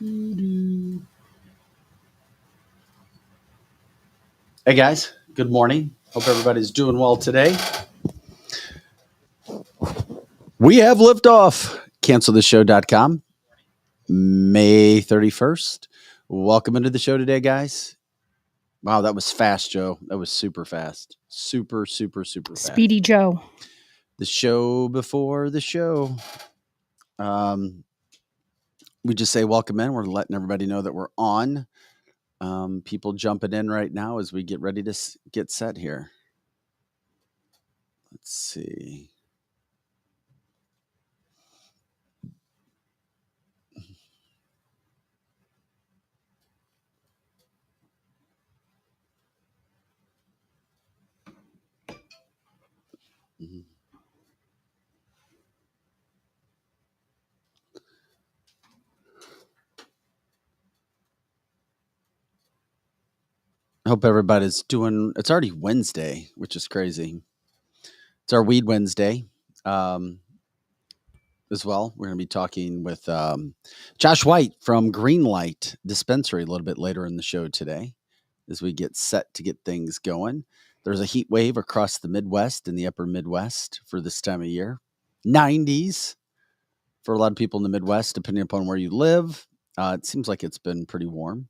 Hey guys, good morning. Hope everybody's doing well today. We have liftoff. CancelTheShow.com, May 31st. Welcome into the show today, guys. Wow, that was fast, Joe. That was super fast. Super fast. Speedy Joe. The show before the show. We just say welcome in. We're letting everybody know that we're on. People jumping in right now as we get ready to get set here. Let's see. Mm-hmm. I hope everybody's doing. It's already Wednesday, which is crazy. It's our Weed Wednesday as well. We're going to be talking with Josh White from Greenlight Dispensary a little bit later in the show today as we get set to get things going. There's a heat wave across the Midwest and the upper Midwest for this time of year. 90s for a lot of people in the Midwest, depending upon where you live. It seems like it's been pretty warm.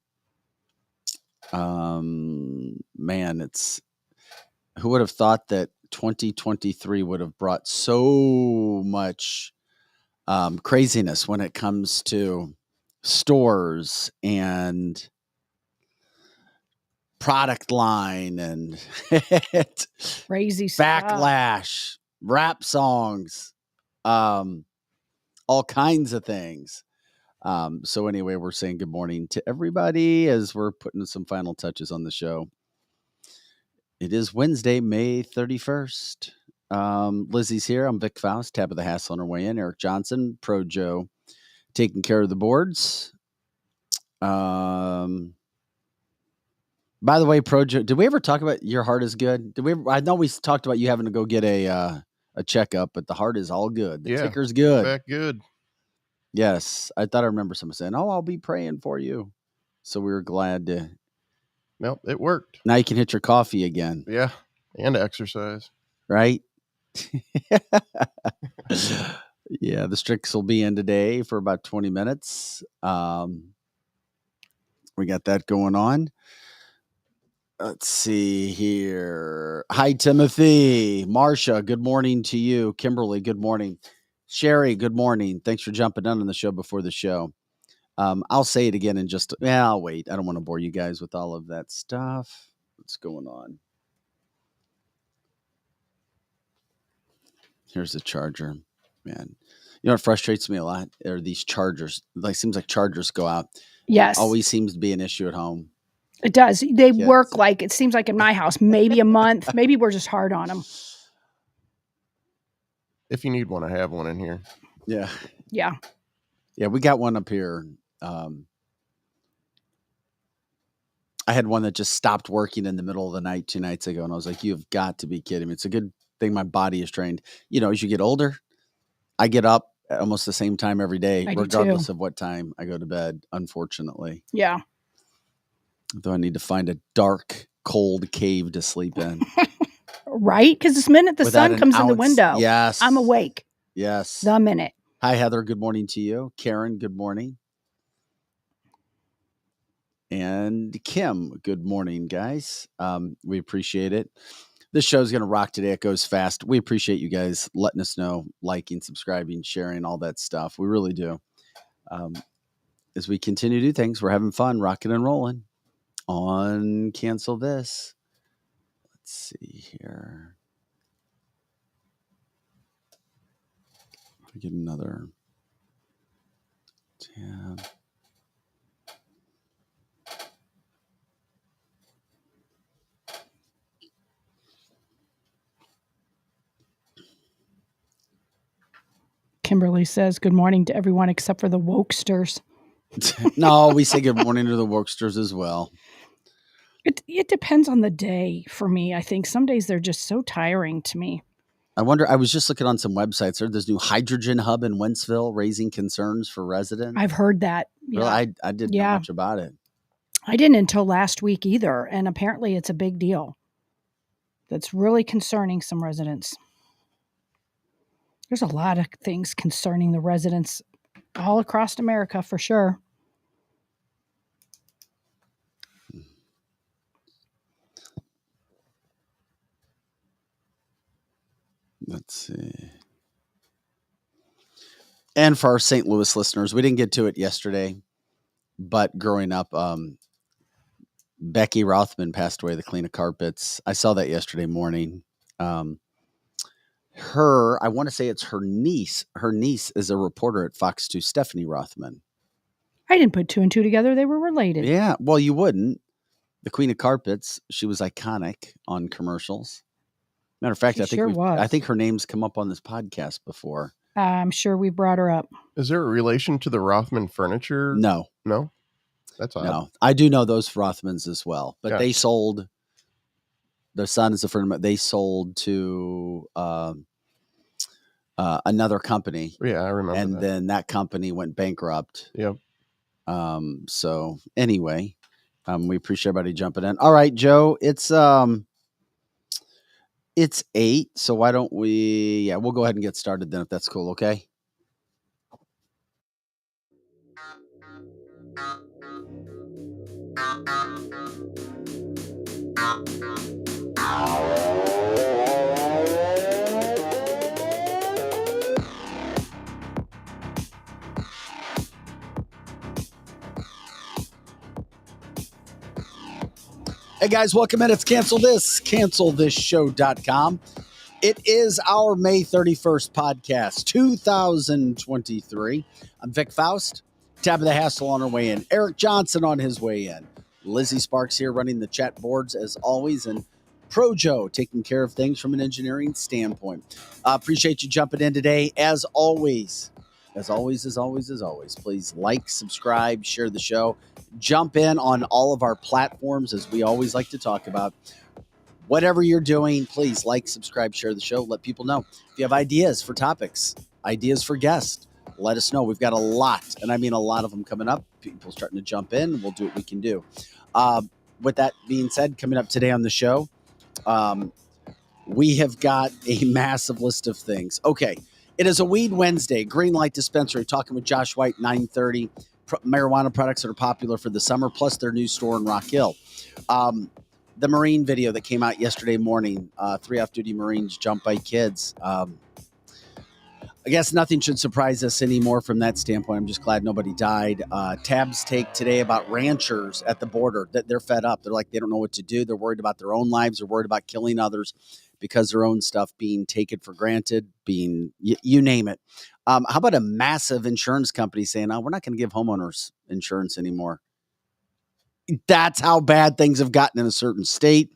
Man, who would have thought that 2023 would have brought so much craziness when it comes to stores and product line and crazy stuff. Backlash, rap songs, all kinds of things. So anyway, we're saying good morning to everybody as we're putting some final touches on the show. It is Wednesday, May 31st. Lizzie's here. I'm Vic Faust, Tab of the Hassle on her way in. Eric Johnson, Pro Joe, taking care of the boards. By the way, Pro Joe, did we ever talk about your heart is good? I know we talked about you having to go get a checkup, but the heart is all good. The ticker's good. Back good. Yes. I thought I remember someone saying, "Oh, I'll be praying for you." So we were glad to. Nope, it worked. Now you can hit your coffee again. Yeah, and exercise. Right? Yeah, the Stricks will be in today for about 20 minutes. We got that going on. Let's see here. Hi, Timothy. Marsha, good morning to you. Kimberly, good morning. Sherry, good morning. Thanks for jumping on the show before the show. I'll say it again in just, I'll wait. I don't want to bore you guys with all of that stuff. What's going on? Here's the charger. Man, you know what frustrates me a lot are these chargers. Like, seems like chargers go out. Yes. Always seems to be an issue at home. It does. They work like, it seems like in my house, maybe a month. Maybe we're just hard on them. If you need one, I have one in here. Yeah. Yeah. Yeah, we got one up here. I had one that just stopped working in the middle of the night 2 nights ago, and I was like, "You've got to be kidding me!" It's a good thing my body is trained. You know, as you get older, I get up at almost the same time every day, regardless of what time I go to bed. Unfortunately, yeah. Though I need to find a dark, cold cave to sleep in. Right, because this minute the sun comes in the window, yes, I'm awake. Yes, the minute. Hi, Heather. Good morning to you. Karen, good morning. And Kim, good morning, guys. We appreciate it. This show is going to rock today. It goes fast. We appreciate you guys letting us know, liking, subscribing, sharing, all that stuff. We really do. As we continue to do things, we're having fun, rocking and rolling on Cancel This. Let's see here. If we get another tab. Kimberly says, good morning to everyone except for the wokesters. No, we say good morning to the wokesters as well. It depends on the day for me. I think some days they're just so tiring to me. I wonder, I was just looking on some websites. There's this new hydrogen hub in Wentzville raising concerns for residents. I've heard that. Yeah. Really? I didn't know much about it. I didn't until last week either. And apparently it's a big deal. That's really concerning some residents. There's a lot of things concerning the residents all across America for sure. Let's see. And for our St. Louis listeners, we didn't get to it yesterday, but growing up, Becky Rothman passed away, the clean of carpets. I saw that yesterday morning. I want to say it's her niece. Her niece is a reporter at Fox 2, Stephanie Rothman. I didn't put two and two together. They were related. Yeah, well, you wouldn't. The Queen of Carpets, she was iconic on commercials. Matter of fact, I think her name's come up on this podcast before. I'm sure we brought her up. Is there a relation to the Rothman furniture? No. That's odd. No, I do know those Rothmans as well, but they sold. Their son is a friend of mine. They sold to another company. Yeah, I remember. And then that company went bankrupt. Yep. So anyway, we appreciate everybody jumping in. All right, Joe, it's 8. So why don't we? Yeah, we'll go ahead and get started then, if that's cool. Okay. Hey guys, welcome in. It's cancelthisshow.com. It is our May 31st podcast, 2023. I'm Vic Faust. Tab of the Hassle on our way in. Eric Johnson on his way in. Lizzie Sparks here running the chat boards as always. And Pro Joe taking care of things from an engineering standpoint. Appreciate you jumping in today. As always, please like, subscribe, share the show. Jump in on all of our platforms, as we always like to talk about. Whatever you're doing, please like, subscribe, share the show. Let people know. If you have ideas for topics, ideas for guests, let us know. We've got a lot, and I mean a lot of them coming up. People starting to jump in. We'll do what we can do. With that being said, coming up today on the show, we have got a massive list of things. Okay, it is a Weed Wednesday. Greenlight Dispensary, talking with Josh White, 9:30. Marijuana products that are popular for the summer, plus their new store in Rock Hill. The Marine video that came out yesterday morning, 3 off-duty Marines jumped by kids. I guess nothing should surprise us anymore from that standpoint. I'm just glad nobody died. Tab's take today about ranchers at the border, that they're fed up. They're like, they don't know what to do. They're worried about their own lives. They're worried about killing others because their own stuff being taken for granted, being, you name it. How about a massive insurance company saying, we're not going to give homeowners insurance anymore? That's how bad things have gotten in a certain state.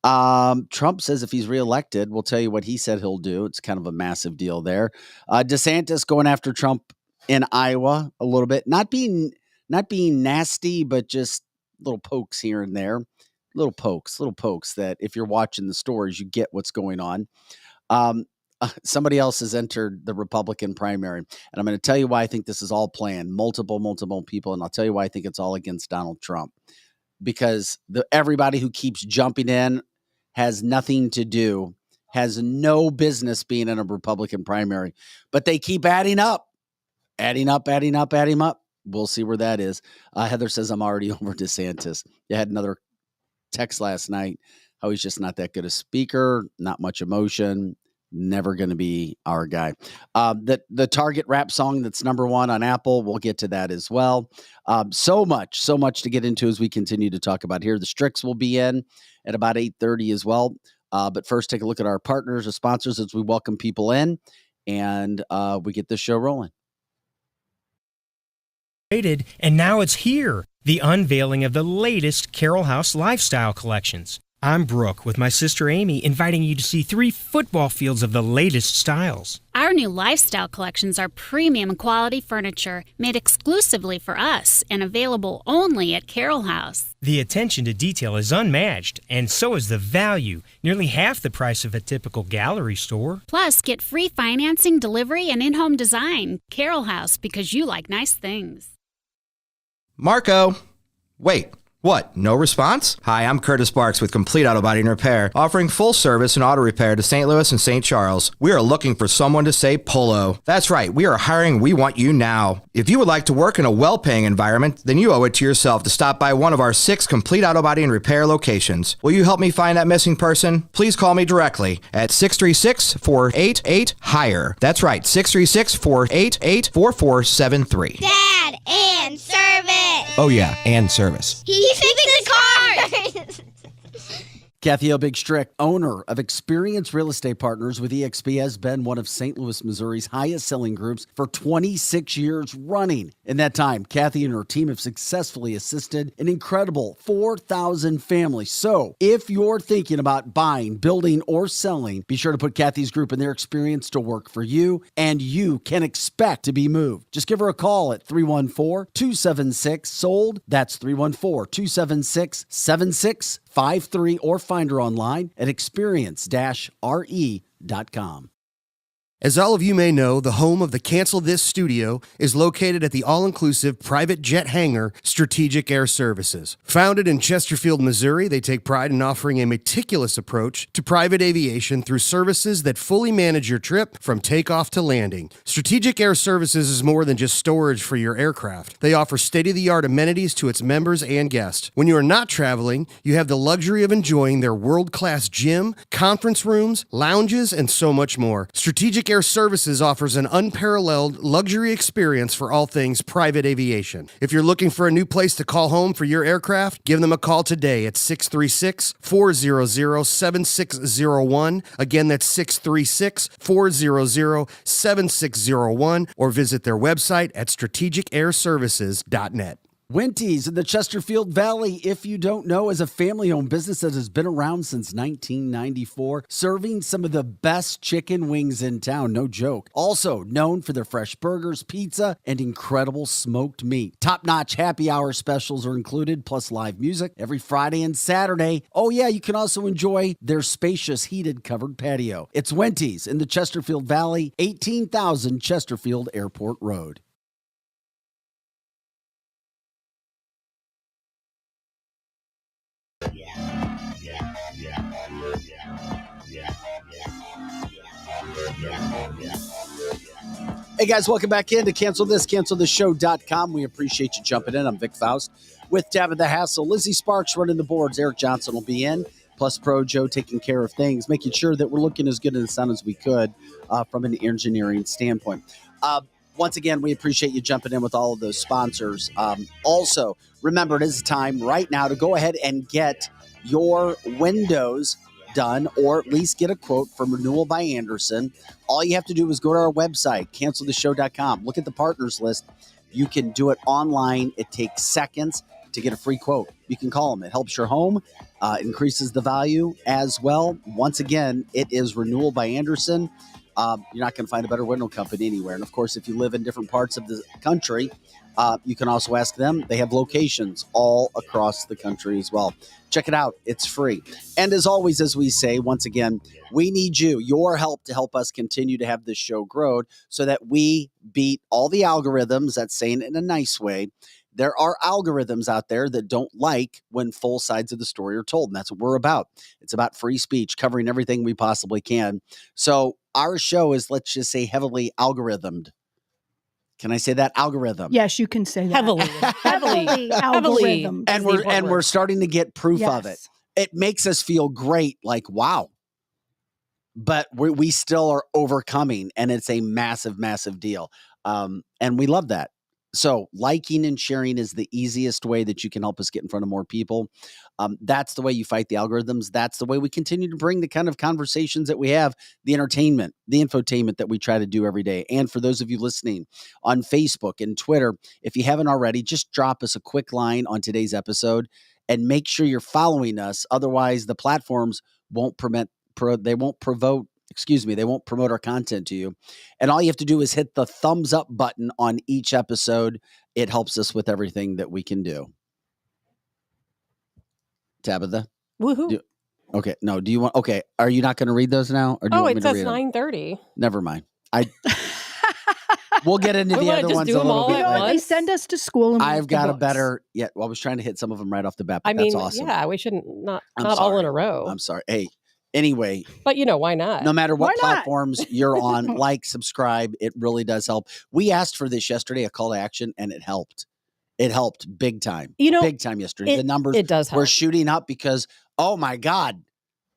Trump says if he's reelected, we'll tell you what he said he'll do. It's kind of a massive deal there. DeSantis going after Trump in Iowa a little bit, not being nasty, but just little pokes here and there, little pokes that if you're watching the stories, you get what's going on. Somebody else has entered the Republican primary, and I'm going to tell you why I think this is all planned. Multiple people, and I'll tell you why I think it's all against Donald Trump. Because everybody who keeps jumping in has nothing to do, has no business being in a Republican primary, but they keep adding up. We'll see where that is. Heather says I'm already over DeSantis. I had another text last night how he's just not that good a speaker, not much emotion. Never going to be our guy. The Target rap song that's number 1 on Apple, we'll get to that as well. So much to get into as we continue to talk about here. The Stricks will be in at about 8:30 as well. But first, take a look at our partners or sponsors as we welcome people in and we get this show rolling. And now it's here, the unveiling of the latest Carroll House lifestyle collections. I'm Brooke with my sister Amy, inviting you to see 3 football fields of the latest styles. Our new lifestyle collections are premium quality furniture made exclusively for us and available only at Carroll House. The attention to detail is unmatched, and so is the value, nearly half the price of a typical gallery store. Plus, get free financing, delivery, and in-home design. Carroll House, because you like nice things. Marco! Wait. What? No response? Hi, I'm Curtis Barks with Complete Auto Body and Repair, offering full service and auto repair to St. Louis and St. Charles. We are looking for someone to say polo. That's right, we are hiring. We want you now. If you would like to work in a well-paying environment, then you owe it to yourself to stop by one of our 6 Complete Auto Body and Repair locations. Will you help me find that missing person? Please call me directly at 636-488-HIRE. That's right, 636-488-4473. Dad, and service. Oh yeah, and service. He fixed the cars. Kathy Helbig-Strick, owner of Experience Real Estate Partners with eXp, has been one of St. Louis, Missouri's highest selling groups for 26 years running. In that time, Kathy and her team have successfully assisted an incredible 4,000 families. So if you're thinking about buying, building, or selling, be sure to put Kathy's group and their experience to work for you, and you can expect to be moved. Just give her a call at 314-276-SOLD. That's 314-276-7653, or find her online at experience-re.com. As all of you may know, the home of the Cancel This studio is located at the all-inclusive private jet hangar Strategic Air Services. Founded in Chesterfield, Missouri, they take pride in offering a meticulous approach to private aviation through services that fully manage your trip from takeoff to landing. Strategic Air Services is more than just storage for your aircraft. They offer state-of-the-art amenities to its members and guests. When you are not traveling, you have the luxury of enjoying their world-class gym, conference rooms, lounges, and so much more. Strategic Air Services offers an unparalleled luxury experience for all things private aviation. If you're looking for a new place to call home for your aircraft, give them a call today at 636-400-7601. Again, that's 636-400-7601, or visit their website at strategicairservices.net. Winty's in the Chesterfield Valley, if you don't know, is a family-owned business that has been around since 1994, serving some of the best chicken wings in town, no joke. Also known for their fresh burgers, pizza, and incredible smoked meat. Top-notch happy hour specials are included, plus live music every Friday and Saturday. Oh yeah, you can also enjoy their spacious heated covered patio. It's Winty's in the Chesterfield Valley, 18,000 Chesterfield Airport Road. Hey guys, welcome back in to cancelthisshow.com. We appreciate you jumping in. I'm Vic Faust with Tabitha Hassel, Lizzie Sparks running the boards. Eric Johnson will be in, plus Pro Joe taking care of things, making sure that we're looking as good in the sound as we could from an engineering standpoint. Once again, we appreciate you jumping in with all of those sponsors. Also, remember, it is time right now to go ahead and get your windows done, or at least get a quote from Renewal by Andersen. All you have to do is go to our website, cancelthisshow.com. Look at the partners list. You can do it online. It takes seconds to get a free quote. You can call them. It helps your home, increases the value as well. Once again, it is Renewal by Andersen. You're not going to find a better window company anywhere. And of course, if you live in different parts of the country, you can also ask them. They have locations all across the country as well. Check it out. It's free. And as always, as we say, once again, we need your help to help us continue to have this show grow so that we beat all the algorithms. That's saying it in a nice way. There are algorithms out there that don't like when full sides of the story are told. And that's what we're about. It's about free speech, covering everything we possibly can. So our show is, let's just say, heavily algorithmed. Can I say that? Algorithm. Yes, you can say that. Heavily algorithm. And we're starting to get proof of it. It makes us feel great, like, wow. But we still are overcoming, and it's a massive, massive deal. And we love that. So liking and sharing is the easiest way that you can help us get in front of more people. That's the way you fight the algorithms. That's the way we continue to bring the kind of conversations that we have, the entertainment, the infotainment that we try to do every day. And for those of you listening on Facebook and Twitter, if you haven't already, just drop us a quick line on today's episode and make sure you're following us. Otherwise, the platforms won't promote our content to you. And all you have to do is hit the thumbs up button on each episode. It helps us with everything that we can do. Tabitha? Woohoo. Okay. No, do you want, okay. Are you not going to read those now? Or do you want me it to says read them? 9:30. Never mind. We'll get into We the wanna other just ones do a them little all bit at later. once. They send us to school. And I've got a better, I was trying to hit some of them right off the bat, but that's awesome. Yeah, we shouldn't, not I'm all in sorry. a row. I'm sorry. Hey, anyway, But why not? no matter what Why not? platforms you're on, like, subscribe. It really does help. We asked for this yesterday, a call to action, and it helped. It helped big time. Big time yesterday. The numbers does help. were shooting up because, oh my God,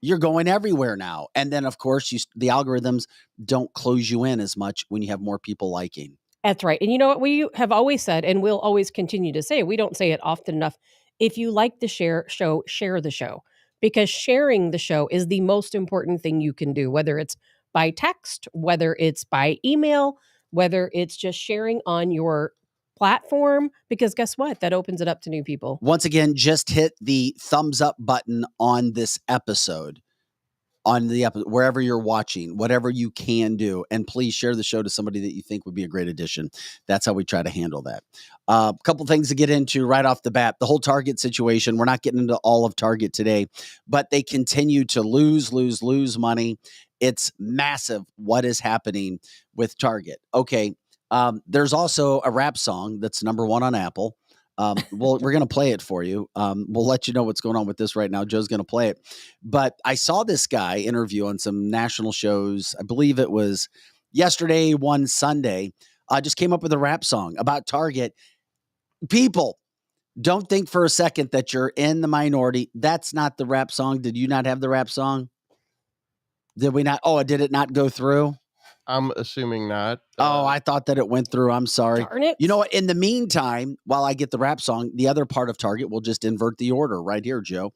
you're going everywhere now. And then, of course, the algorithms don't close you in as much when you have more people liking. That's right. And you know what we have always said, and we'll always continue to say, we don't say it often enough. If you like the show, share the show, because sharing the show is the most important thing you can do, whether it's by text, whether it's by email, whether it's just sharing on your platform, because guess what? That opens it up to new people. Once again, just hit the thumbs up button on this episode, wherever you're watching, whatever you can do. And please share the show to somebody that you think would be a great addition. That's how we try to handle that. A couple things to get into right off the bat. The whole Target situation. We're not getting into all of Target today, but they continue to lose money. It's massive what is happening with Target. Okay. There's also a rap song that's #1 on Apple. We're going to play it for you. We'll let you know what's going on with this right now. Joe's going to play it. But I saw this guy interview on some national shows. I believe it was yesterday, one Sunday. Just came up with a rap song about Target. People, don't think for a second that you're in the minority. That's not the rap song. Did you not have the rap song? Did we not? Oh, did it not go through? I'm assuming not. I thought that it went through. I'm sorry. Darn it. You know what? In the meantime, while I get the rap song, the other part of Target will just invert the order right here, Joe.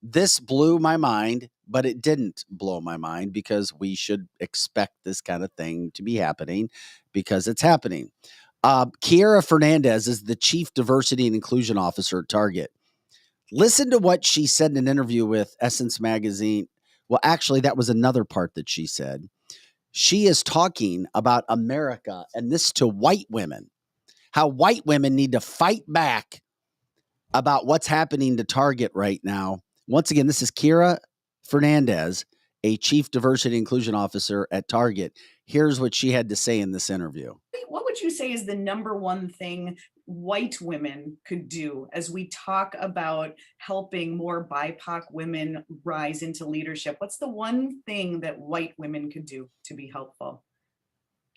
This blew my mind, but it didn't blow my mind because we should expect this kind of thing to be happening because it's happening. Kiera Fernandez is the Chief Diversity and Inclusion Officer at Target. Listen to what she said in an interview with Essence Magazine. Well, actually, that was another part that she said. She is talking about America and this to white women, how white women need to fight back about what's happening to Target right now. Once again, this is Kiera Fernandez, a Chief Diversity and Inclusion Officer at Target. Here's what she had to say in this interview. What would you say is the #1 thing white women could do as we talk about helping more BIPOC women rise into leadership? What's the one thing that white women could do to be helpful?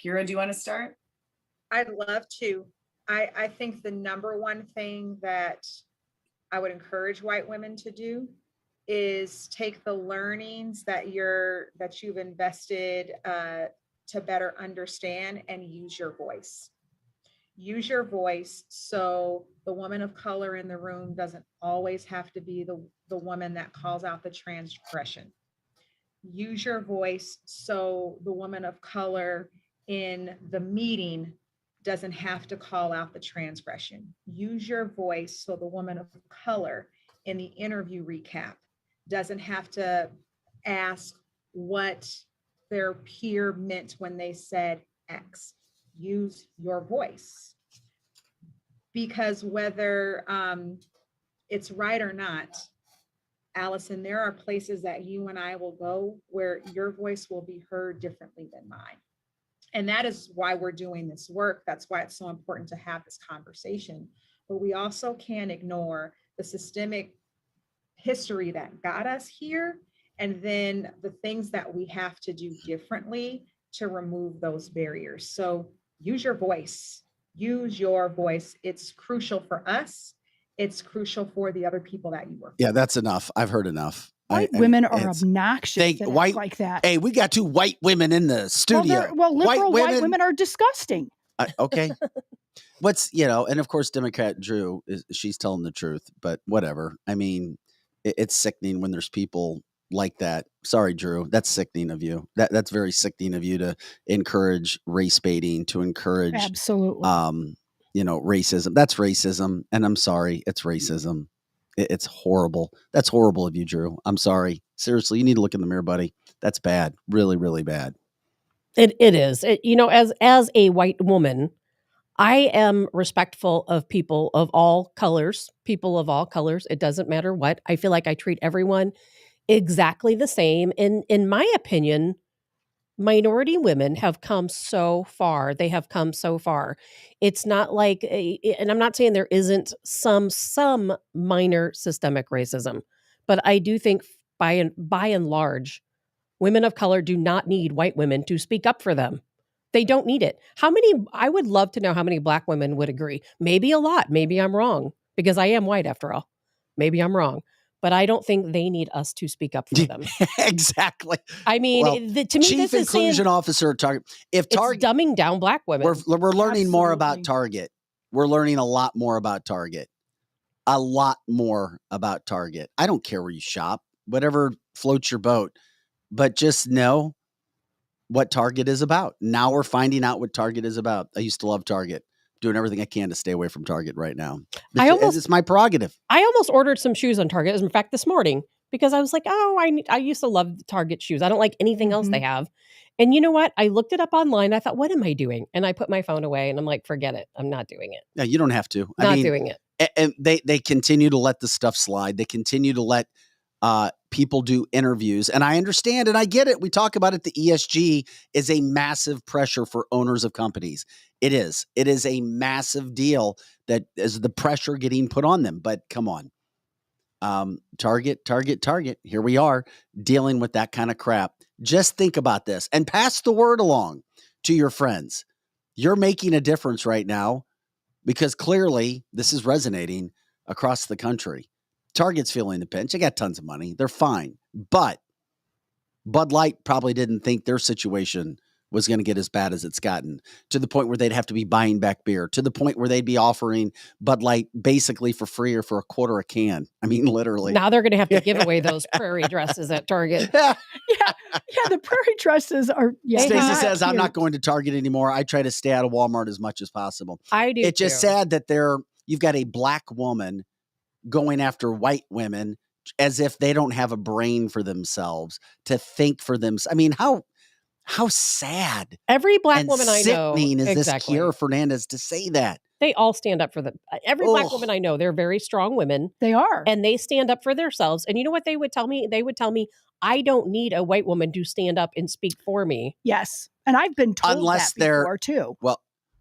Kiera, do you want to start? I'd love to. I think the #1 thing that I would encourage white women to do is take the learnings that you've invested to better understand and use your voice. Use your voice so the woman of color in the room doesn't always have to be the woman that calls out the transgression. Use your voice so the woman of color in the meeting doesn't have to call out the transgression. Use your voice so the woman of color in the interview recap doesn't have to ask what their peer meant when they said X. Use your voice. Because whether it's right or not, Allison, there are places that you and I will go where your voice will be heard differently than mine. And that is why we're doing this work. That's why it's so important to have this conversation. But we also can't ignore the systemic history that got us here, and then the things that we have to do differently to remove those barriers. So use your voice. Use your voice. It's crucial for us. It's crucial for the other people that you work with. Yeah, that's enough. I've heard enough. White women are obnoxious like that. Hey, we got 2 white women in the studio. Liberal white women are disgusting. Okay. And of course, Democrat Drew, she's telling the truth, but whatever. I mean, it's sickening when there's people like that. Sorry, Drew, that's sickening of you. That's very sickening of you to encourage race baiting, to encourage absolutely, racism. That's racism, and I'm sorry, it's racism. It's horrible. That's horrible of you, Drew. I'm sorry. Seriously, you need to look in the mirror, buddy. That's bad. Really, really bad. It is. As a white woman, I am respectful of people of all colors. People of all colors. It doesn't matter what. I feel like I treat everyone exactly the same. In my opinion, minority women have come so far. They have come so far. It's not like, and I'm not saying there isn't some minor systemic racism, but I do think by and large, women of color do not need white women to speak up for them. They don't need it. I would love to know how many black women would agree. Maybe a lot. Maybe I'm wrong because I am white after all. Maybe I'm wrong. But I don't think they need us to speak up for them. Exactly. I mean, Well, to me, Chief this is saying Inclusion Officer at Target. If it's Target, dumbing down black women. we're learning more about Absolutely. Target. We're learning a lot more about Target. A lot more about Target. I don't care where you shop, whatever floats your boat, but just know what Target is about. Now we're finding out what Target is about. I used to love Target. Doing everything I can to stay away from Target right now. It's my prerogative. I almost ordered some shoes on Target. In fact, this morning, because I was like, oh, I used to love the Target shoes. I don't like anything else they have. And you know what? I looked it up online. I thought, what am I doing? And I put my phone away and I'm like, forget it. I'm not doing it. Yeah, you don't have to. Not doing it. And they continue to let the stuff slide. They continue to let people do interviews. And I understand and I get it. We talk about it. The ESG is a massive pressure for owners of companies. It is. It is a massive deal that is the pressure getting put on them. But come on. Target. Here we are dealing with that kind of crap. Just think about this and pass the word along to your friends. You're making a difference right now because clearly this is resonating across the country. Target's feeling the pinch. They got tons of money. They're fine. But Bud Light probably didn't think their situation was going to get as bad as it's gotten, to the point where they'd have to be buying back beer, to the point where they'd be offering Bud Light basically for free or for a quarter a can. I mean, literally. Now they're going to have to give away those prairie dresses at Target. Yeah, the prairie dresses are. Yeah, Stacey says, I'm not going to Target anymore. I try to stay out of Walmart as much as possible. I do. It's just sad that you've got a black woman going after white women as if they don't have a brain for themselves to think for them. I mean, how sad. Every black and woman I know sickening is exactly. this Kiara Fernandez to say that. They all stand up for them. Every black woman I know, they're very strong women. They are. And they stand up for themselves. And you know what they would tell me? They would tell me, I don't need a white woman to stand up and speak for me. Yes. And I've been told Unless that they're before too.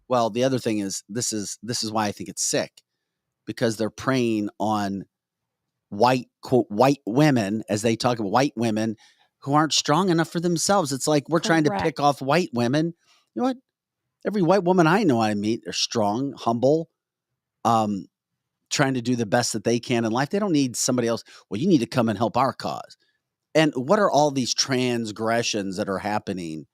Well, the other thing is this is why I think it's sick, because they're preying on white women, as they talk about white women who aren't strong enough for themselves. It's like we're trying to pick off white women. You know what? Every white woman I know I meet are strong, humble, trying to do the best that they can in life. They don't need somebody else. Well, you need to come and help our cause. And what are all these transgressions that are happening?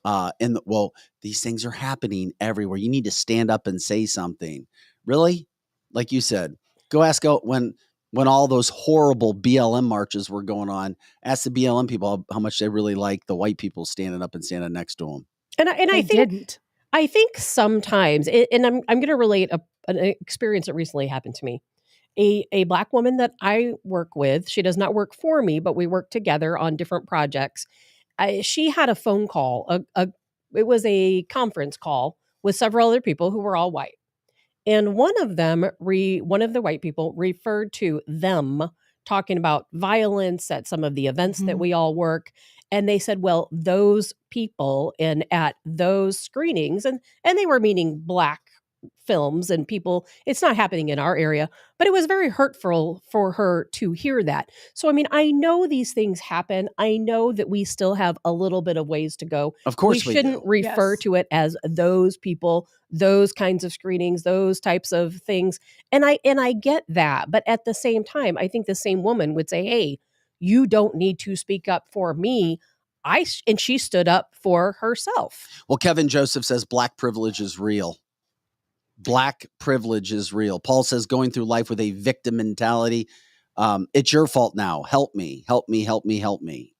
These things are happening everywhere. You need to stand up and say something. Really? Like you said, go ask out when all those horrible BLM marches were going on, ask the BLM people how much they really like the white people standing up and standing next to them. I think sometimes, and I'm going to relate an experience that recently happened to me. A black woman that I work with, she does not work for me, but we work together on different projects. She had a phone call. It was a conference call with several other people who were all white. And one of the white people referred to them talking about violence at some of the events that we all work. And they said, well, those people at those screenings, and they were meaning black films and people, it's not happening in our area, but it was very hurtful for her to hear that. So, I mean, I know these things happen. I know that we still have a little bit of ways to go. Of course we shouldn't refer to it as those people, those kinds of screenings, those types of things. And I get that. But at the same time, I think the same woman would say, hey, you don't need to speak up for me. And she stood up for herself. Well, Kevin Joseph says black privilege is real. Black privilege is real. Paul says going through life with a victim mentality. It's your fault now. Help me, help me, help me, help me.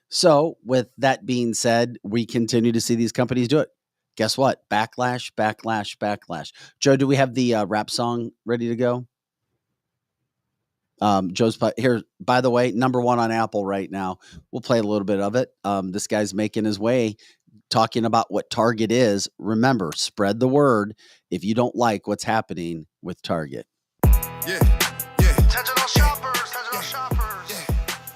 So with that being said, we continue to see these companies do it. Guess what? Backlash, backlash, backlash. Joe, do we have the rap song ready to go? Joe's here, by the way, number 1 on Apple right now. We'll play a little bit of it. This guy's making his way, talking about what Target is. Remember, spread the word if you don't like what's happening with Target. Yeah, yeah. Attention all shoppers, attention all shoppers.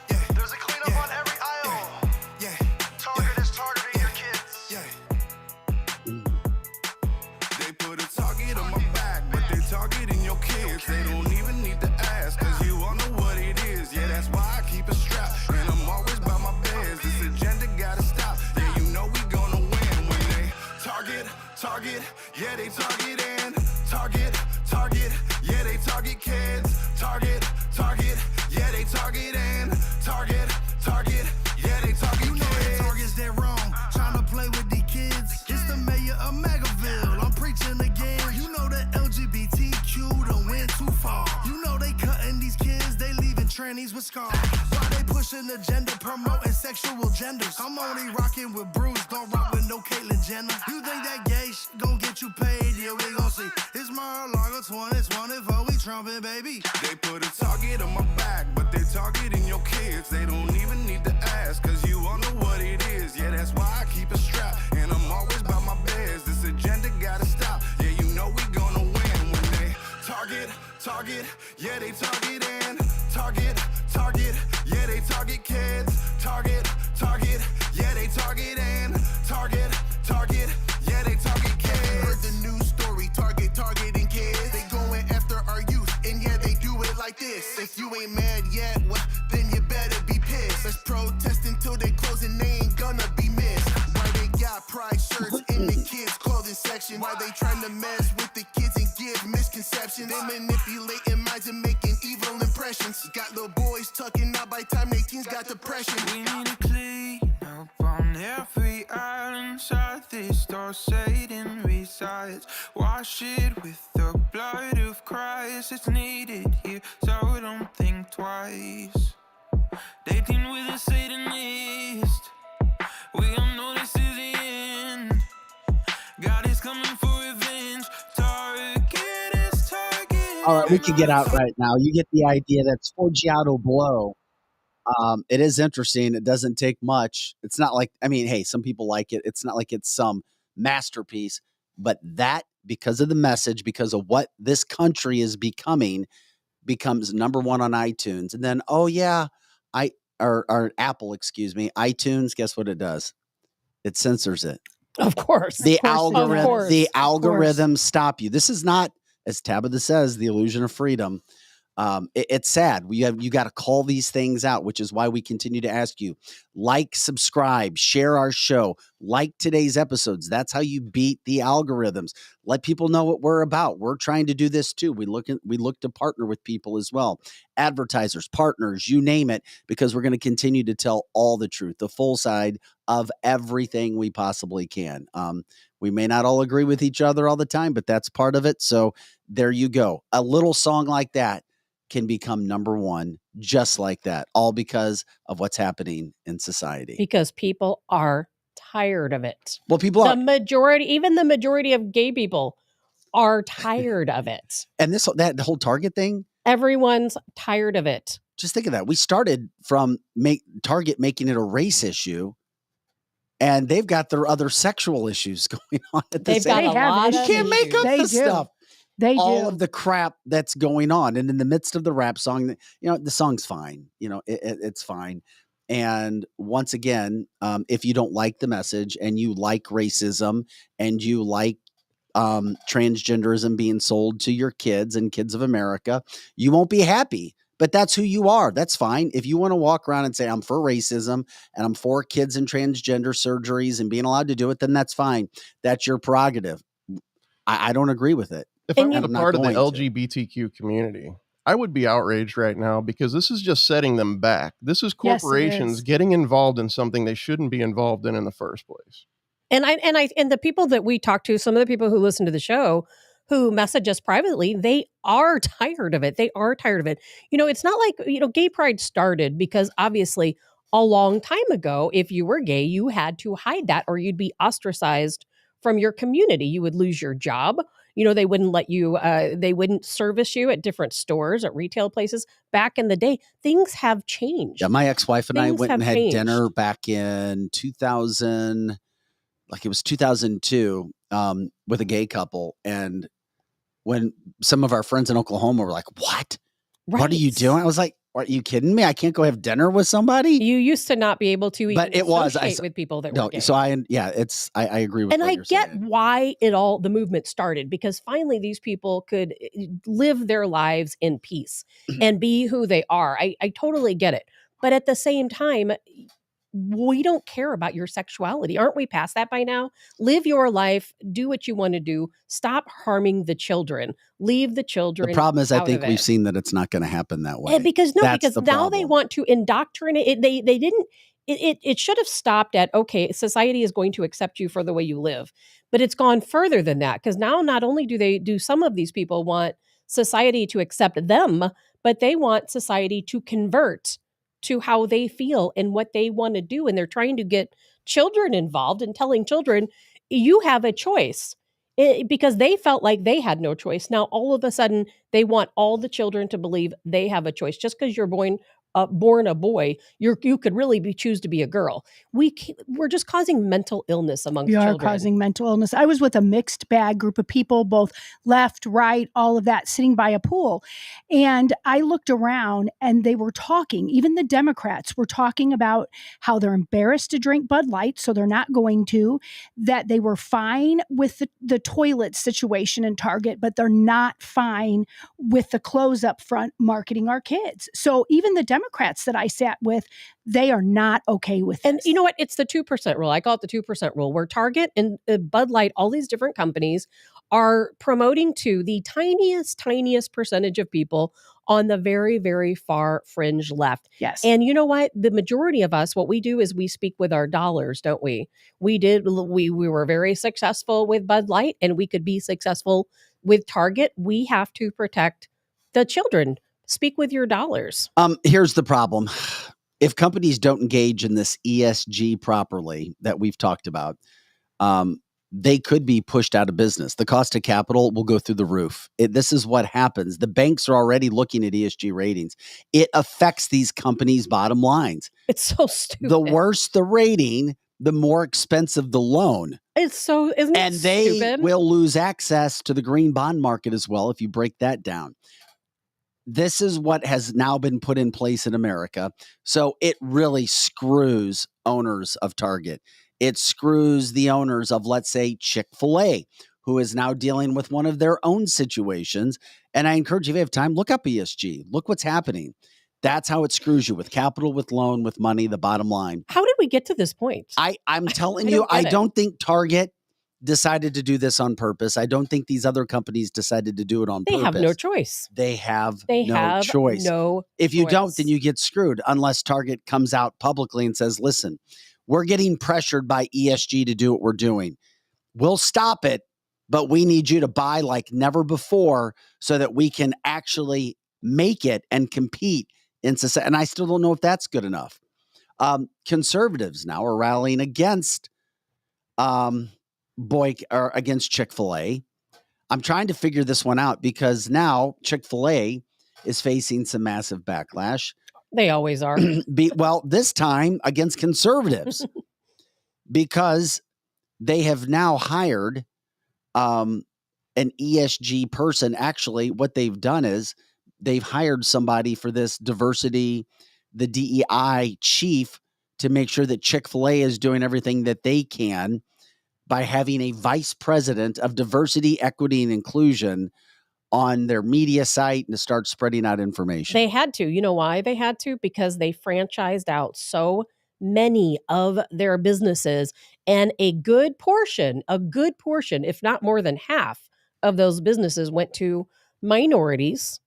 Yeah, there's a cleanup on every aisle. Yeah, Target is targeting your kids. They put a target on my back, but they targeting your kids. They don't even need to ask, cause you all know what it is. Yeah, that's why I keep a strap, and I'm always by my beds. This agenda gotta stop. Yeah, you know we gonna win when they target, yeah, they target and target, yeah, they target kids. Target, yeah, they target and target, yeah, they target kids. You know that Target's that wrong, trying to play with the kids. It's the mayor of Megaville, I'm preaching again. You know that LGBTQ don't went too far. You know they cutting these kids, they leaving trannies with scars. Why they pushing the gender, promoting sexual genders? I'm only rocking with Bruce, don't rock with no Caitlyn Jenner. You think that gay shit gon' get you paid? Yeah, we gon' see. It's Mar-a-Lago 2024, we trumping, baby. They put a target on my back, but they targeting your kids. They don't even need to ask, cause you all know what it is. Yeah, that's why I keep a strap, and I'm always by my beds. This agenda gotta stop. Yeah, you know we gonna win when they target, yeah, they target and target, yeah, they target kids. Target, yeah, they target and target, yeah, they target kids. Heard the news story, targeting kids. They going after our youth, and yeah, they do it like this. If you ain't mad yet, well, then you better be pissed. Let's protest until they close and they ain't gonna be missed. Why they got pride shirts in the kids' clothing section? Why they trying to mess with the kids and give misconceptions? They manipulating minds and making evil impressions. Got little boys tucking out by time they teens got depression. We need to clean up on every island inside this door. Satan resides. Wash it with the blood of Christ. It's needed here, so don't think twice. Dating with a Satanist, we all know this is the end. God is coming for revenge. Target is target. All right, we can get out right now. You get the idea. That's Forgiato Blow. It is interesting. It doesn't take much. It's not like, I mean, hey, some people like it. It's not like it's some masterpiece, but that, because of the message, because of what this country is becoming, becomes number 1 on iTunes. And then, oh yeah, or Apple, excuse me, iTunes, guess what it does? It censors it. Of course. The algorithms course. stop you. This is not, as Tabitha says, the illusion of freedom. It's sad. You got to call these things out, which is why we continue to ask you, like, subscribe, share our show, like today's episodes. That's how you beat the algorithms. Let people know what we're about. We're trying to do this too. We look to partner with people as well. Advertisers, partners, you name it, because we're going to continue to tell all the truth, the full side of everything we possibly can. We may not all agree with each other all the time, but that's part of it. So there you go. A little song like that can become number 1 just like that, all because of what's happening in society. Because people are tired of it. Well, people the are. Even the majority of gay people are tired of it. And that whole Target thing, everyone's tired of it. Just think of that. We started from Target making it a race issue, and they've got their other sexual issues going on at the same time. You can't make up the stuff. All of the crap that's going on. And in the midst of the rap song, the song's fine. It's fine. And once again, if you don't like the message and you like racism and you like transgenderism being sold to your kids and kids of America, you won't be happy. But that's who you are. That's fine. If you want to walk around and say, I'm for racism and I'm for kids and transgender surgeries and being allowed to do it, then that's fine. That's your prerogative. I don't agree with it. If I were a part of the LGBTQ community, I would be outraged right now because this is just setting them back. This is corporations getting involved in something they shouldn't be involved in the first place. And the people that we talk to, some of the people who listen to the show, who message us privately, they are tired of it. They are tired of it. It's not like, gay pride started because obviously a long time ago, if you were gay, you had to hide that or you'd be ostracized from your community. You would lose your job. They wouldn't let you, they wouldn't service you at different stores, at retail places. Back in the day, things have changed. Yeah, my ex-wife and I Things went and have had changed. dinner back in 2000, like it was 2002, with a gay couple. And when some of our friends in Oklahoma were like, what? What are you doing? I was like, are you kidding me? I can't go have dinner with somebody? You used to not be able to But even it was associate with people that were gay. So I agree with And what I you're get saying. why the movement started, because finally these people could live their lives in peace and be who they are. I totally get it. But at the same time, we don't care about your sexuality. Aren't we past that by now? Live your life, do what you want to do. Stop harming the children. Leave the children. The problem is, I out think of we've it. seen that it's not going to happen that way. Because That's the now they problem. want to indoctrinate it. They didn't. It should have stopped at, okay, society is going to accept you for the way you live, but it's gone further than that, because now not only do some of these people want society to accept them, but they want society to convert to how they feel and what they want to do, and they're trying to get children involved and telling children, you have a choice. Because they felt like they had no choice. Now, all of a sudden, they want all the children to believe they have a choice. Just because you're born a boy, you could really choose to be a girl. We're just causing mental illness amongst children. We are causing mental illness. I was with a mixed bag group of people, both left, right, all of that, sitting by a pool. And I looked around and they were talking, even the Democrats were talking about how they're embarrassed to drink Bud Light, so they're not going to, that they were fine with the toilet situation in Target, but they're not fine with the clothes up front marketing our kids. So even the Democrats that I sat with, they are not okay with this. And you know what? It's the 2% rule. I call it the 2% rule, where Target and Bud Light, all these different companies, are promoting to the tiniest percentage of people on the very, very far fringe left. Yes. And you know what? The majority of us, what we do is we speak with our dollars, don't we? We were very successful with Bud Light, and we could be successful with Target. We have to protect the children. Speak with your dollars. Here's the problem. If companies don't engage in this ESG properly that we've talked about, they could be pushed out of business. The cost of capital will go through the roof. This is what happens. The banks are already looking at ESG ratings. It affects these companies' bottom lines. It's so stupid. The worse the rating, the more expensive the loan. Isn't it and they stupid? will lose access to the green bond market as well if you break that down. This is what has now been put in place in America. So it really screws owners of Target. It screws the owners of, let's say, Chick-fil-A, who is now dealing with one of their own situations. And I encourage you, if you have time, look up ESG. Look what's happening. That's how it screws you, with capital, with loan, with money, the bottom line. How did we get to this point? I'm telling you, I don't think Target decided to do this on purpose. I don't think these other companies decided to do it on purpose. They have no choice. They have no choice. If you choice. don't, then you get screwed, unless Target comes out publicly and says, listen, we're getting pressured by ESG to do what we're doing. We'll stop it, but we need you to buy like never before so that we can actually make it and compete in society. And I still don't know if that's good enough. Conservatives now are rallying against against Chick-fil-A. I'm trying to figure this one out, because now Chick-fil-A is facing some massive backlash. They always are. This time against conservatives, because they have now hired an ESG person. Actually, what they've done is they've hired somebody for this diversity, the DEI chief, to make sure that Chick-fil-A is doing everything that they can by having a vice president of diversity, equity, and inclusion on their media site and to start spreading out information. They had to. You know why they had to? Because they franchised out so many of their businesses, and a good portion, if not more than half of those businesses went to minorities.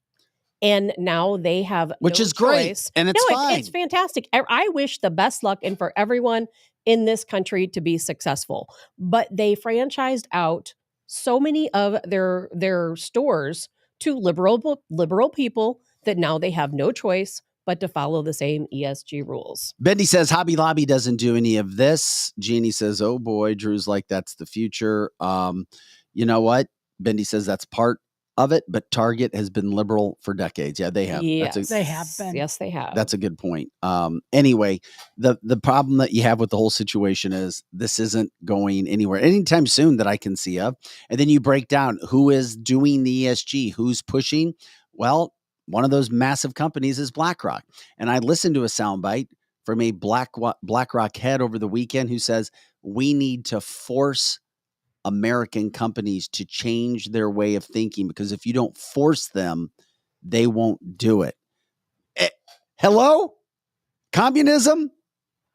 And now they have which is great, choice. and it's fine. It's fantastic. I wish the best luck and for everyone in this country to be successful. But they franchised out so many of their stores to liberal people that now they have no choice but to follow the same ESG rules. Bendy says Hobby Lobby doesn't do any of this. Jeannie says, oh boy, Drew's like, that's the future. You know what? Bendy says that's part of it, but Target has been liberal for decades. Yeah, they have. Yes, they have been. Yes, they have. That's a good point. Anyway, the problem that you have with the whole situation is this isn't going anywhere anytime soon that I can see of. And then you break down who is doing the ESG, who's pushing. Well, one of those massive companies is BlackRock. And I listened to a soundbite from a BlackRock head over the weekend who says we need to force American companies to change their way of thinking, because if you don't force them, they won't do it. Hello? Communism,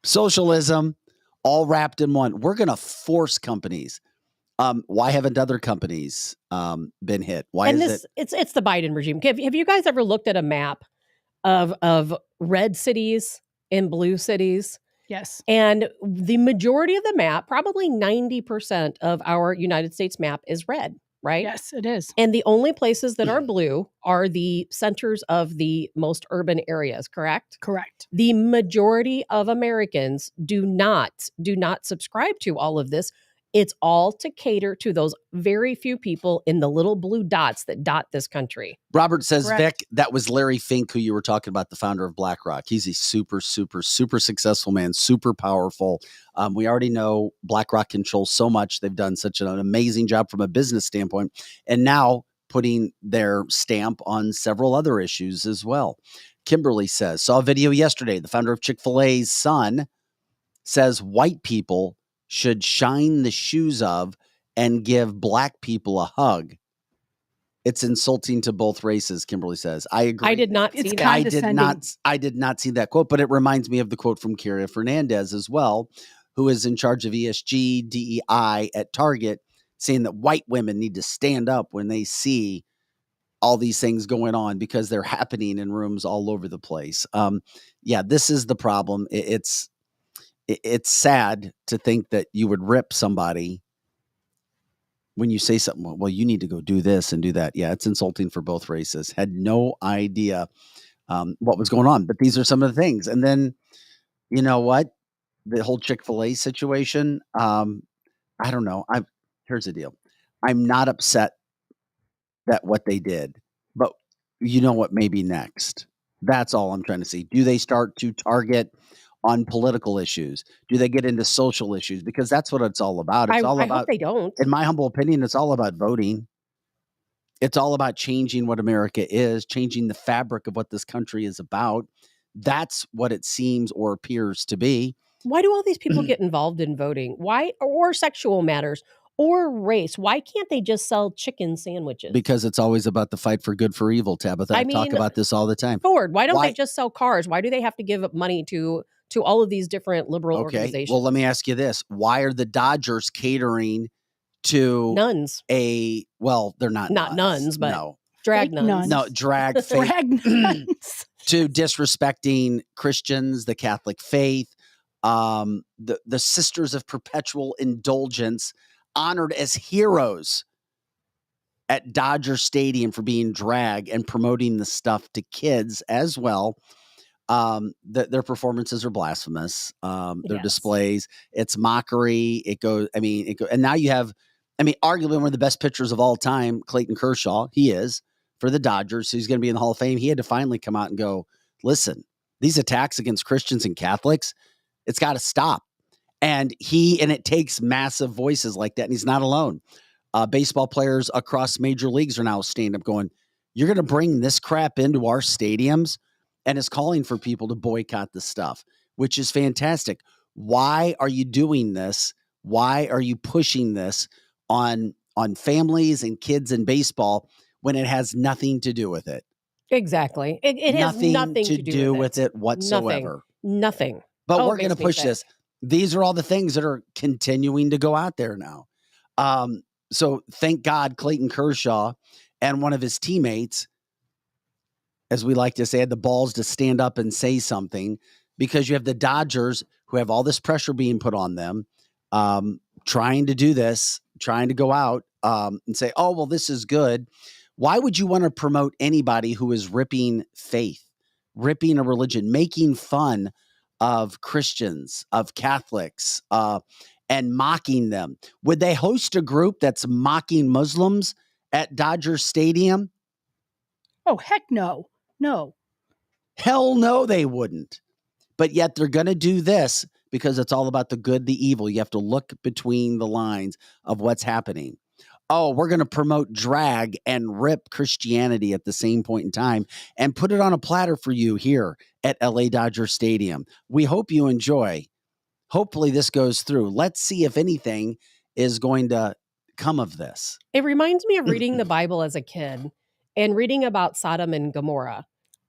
socialism, all wrapped in one. We're going to force companies. Why haven't other companies been hit? Why and is this, It's the Biden regime. Have you guys ever looked at a map of red cities and blue cities? Yes. And the majority of the map, probably 90% of our United States map is red, right? Yes, it is. And the only places that are blue are the centers of the most urban areas, correct? Correct. The majority of Americans do not subscribe to all of this. It's all to cater to those very few people in the little blue dots that dot this country. Robert says, Correct. Vic, that was Larry Fink, who you were talking about, the founder of BlackRock. He's a super, super, super successful man, super powerful. We already know BlackRock controls so much. They've done such an amazing job from a business standpoint, and now putting their stamp on several other issues as well. Kimberly says, saw a video yesterday. The founder of Chick-fil-A's son says white people should shine the shoes of and give black people a hug. It's insulting to both races, Kimberly says. I agree. I did not see that. I did not see that quote, but it reminds me of the quote from Kira Fernandez as well, who is in charge of ESG, DEI at Target, saying that white women need to stand up when they see all these things going on because they're happening in rooms all over the place. Yeah, this is the problem. It's sad to think that you would rip somebody when you say something, well, you need to go do this and do that. Yeah, it's insulting for both races. Had no idea what was going on, but these are some of the things. And then, you know what? The whole Chick-fil-A situation, I don't know. Here's the deal. I'm not upset that what they did, but you know what may be next. That's all I'm trying to see. Do they start to target on political issues? Do they get into social issues? Because that's what it's all about. It's all I about, hope they don't. in my humble opinion, it's all about voting. It's all about changing what America is, changing the fabric of what this country is about. That's what it seems or appears to be. Why do all these people get involved in voting? Why, or sexual matters, or race? Why can't they just sell chicken sandwiches? Because it's always about the fight for good for evil, Tabitha. I talk about this all the time. Ford, why don't they just sell cars? Why do they have to give up money to all of these different liberal organizations? Well, let me ask you this. Why are the Dodgers catering to nuns? Well, they're not nuns, but no. Drag nuns. No, drag fake nuns. To disrespecting Christians, the Catholic faith, the Sisters of Perpetual Indulgence, honored as heroes at Dodger Stadium for being drag and promoting the stuff to kids as well. Their performances are blasphemous. Their displays, it's mockery. And now you have, arguably one of the best pitchers of all time, Clayton Kershaw. He is for the Dodgers. So he's going to be in the Hall of Fame. He had to finally come out and go, listen, these attacks against Christians and Catholics, it's got to stop. And it takes massive voices like that. And he's not alone. Baseball players across major leagues are now standing up going, you're going to bring this crap into our stadiums? And is calling for people to boycott this stuff, which is fantastic. Why are you doing this? Why are you pushing this on families and kids in baseball when it has nothing to do with it? Exactly. It has nothing to do with it whatsoever. Nothing. But we're going to push this. These are all the things that are continuing to go out there now. So thank God Clayton Kershaw and one of his teammates, as we like to say, had the balls to stand up and say something, because you have the Dodgers who have all this pressure being put on them, trying to do this, trying to go out and say, oh, well, this is good. Why would you want to promote anybody who is ripping faith, ripping a religion, making fun of Christians, of Catholics, and mocking them? Would they host a group that's mocking Muslims at Dodger Stadium? Oh, heck no. No. Hell no, they wouldn't. But yet they're going to do this because it's all about the good, the evil. You have to look between the lines of what's happening. Oh, we're going to promote drag and rip Christianity at the same point in time and put it on a platter for you here at LA Dodger Stadium. We hope you enjoy. Hopefully this goes through. Let's see if anything is going to come of this. It reminds me of reading the Bible as a kid and reading about Sodom and Gomorrah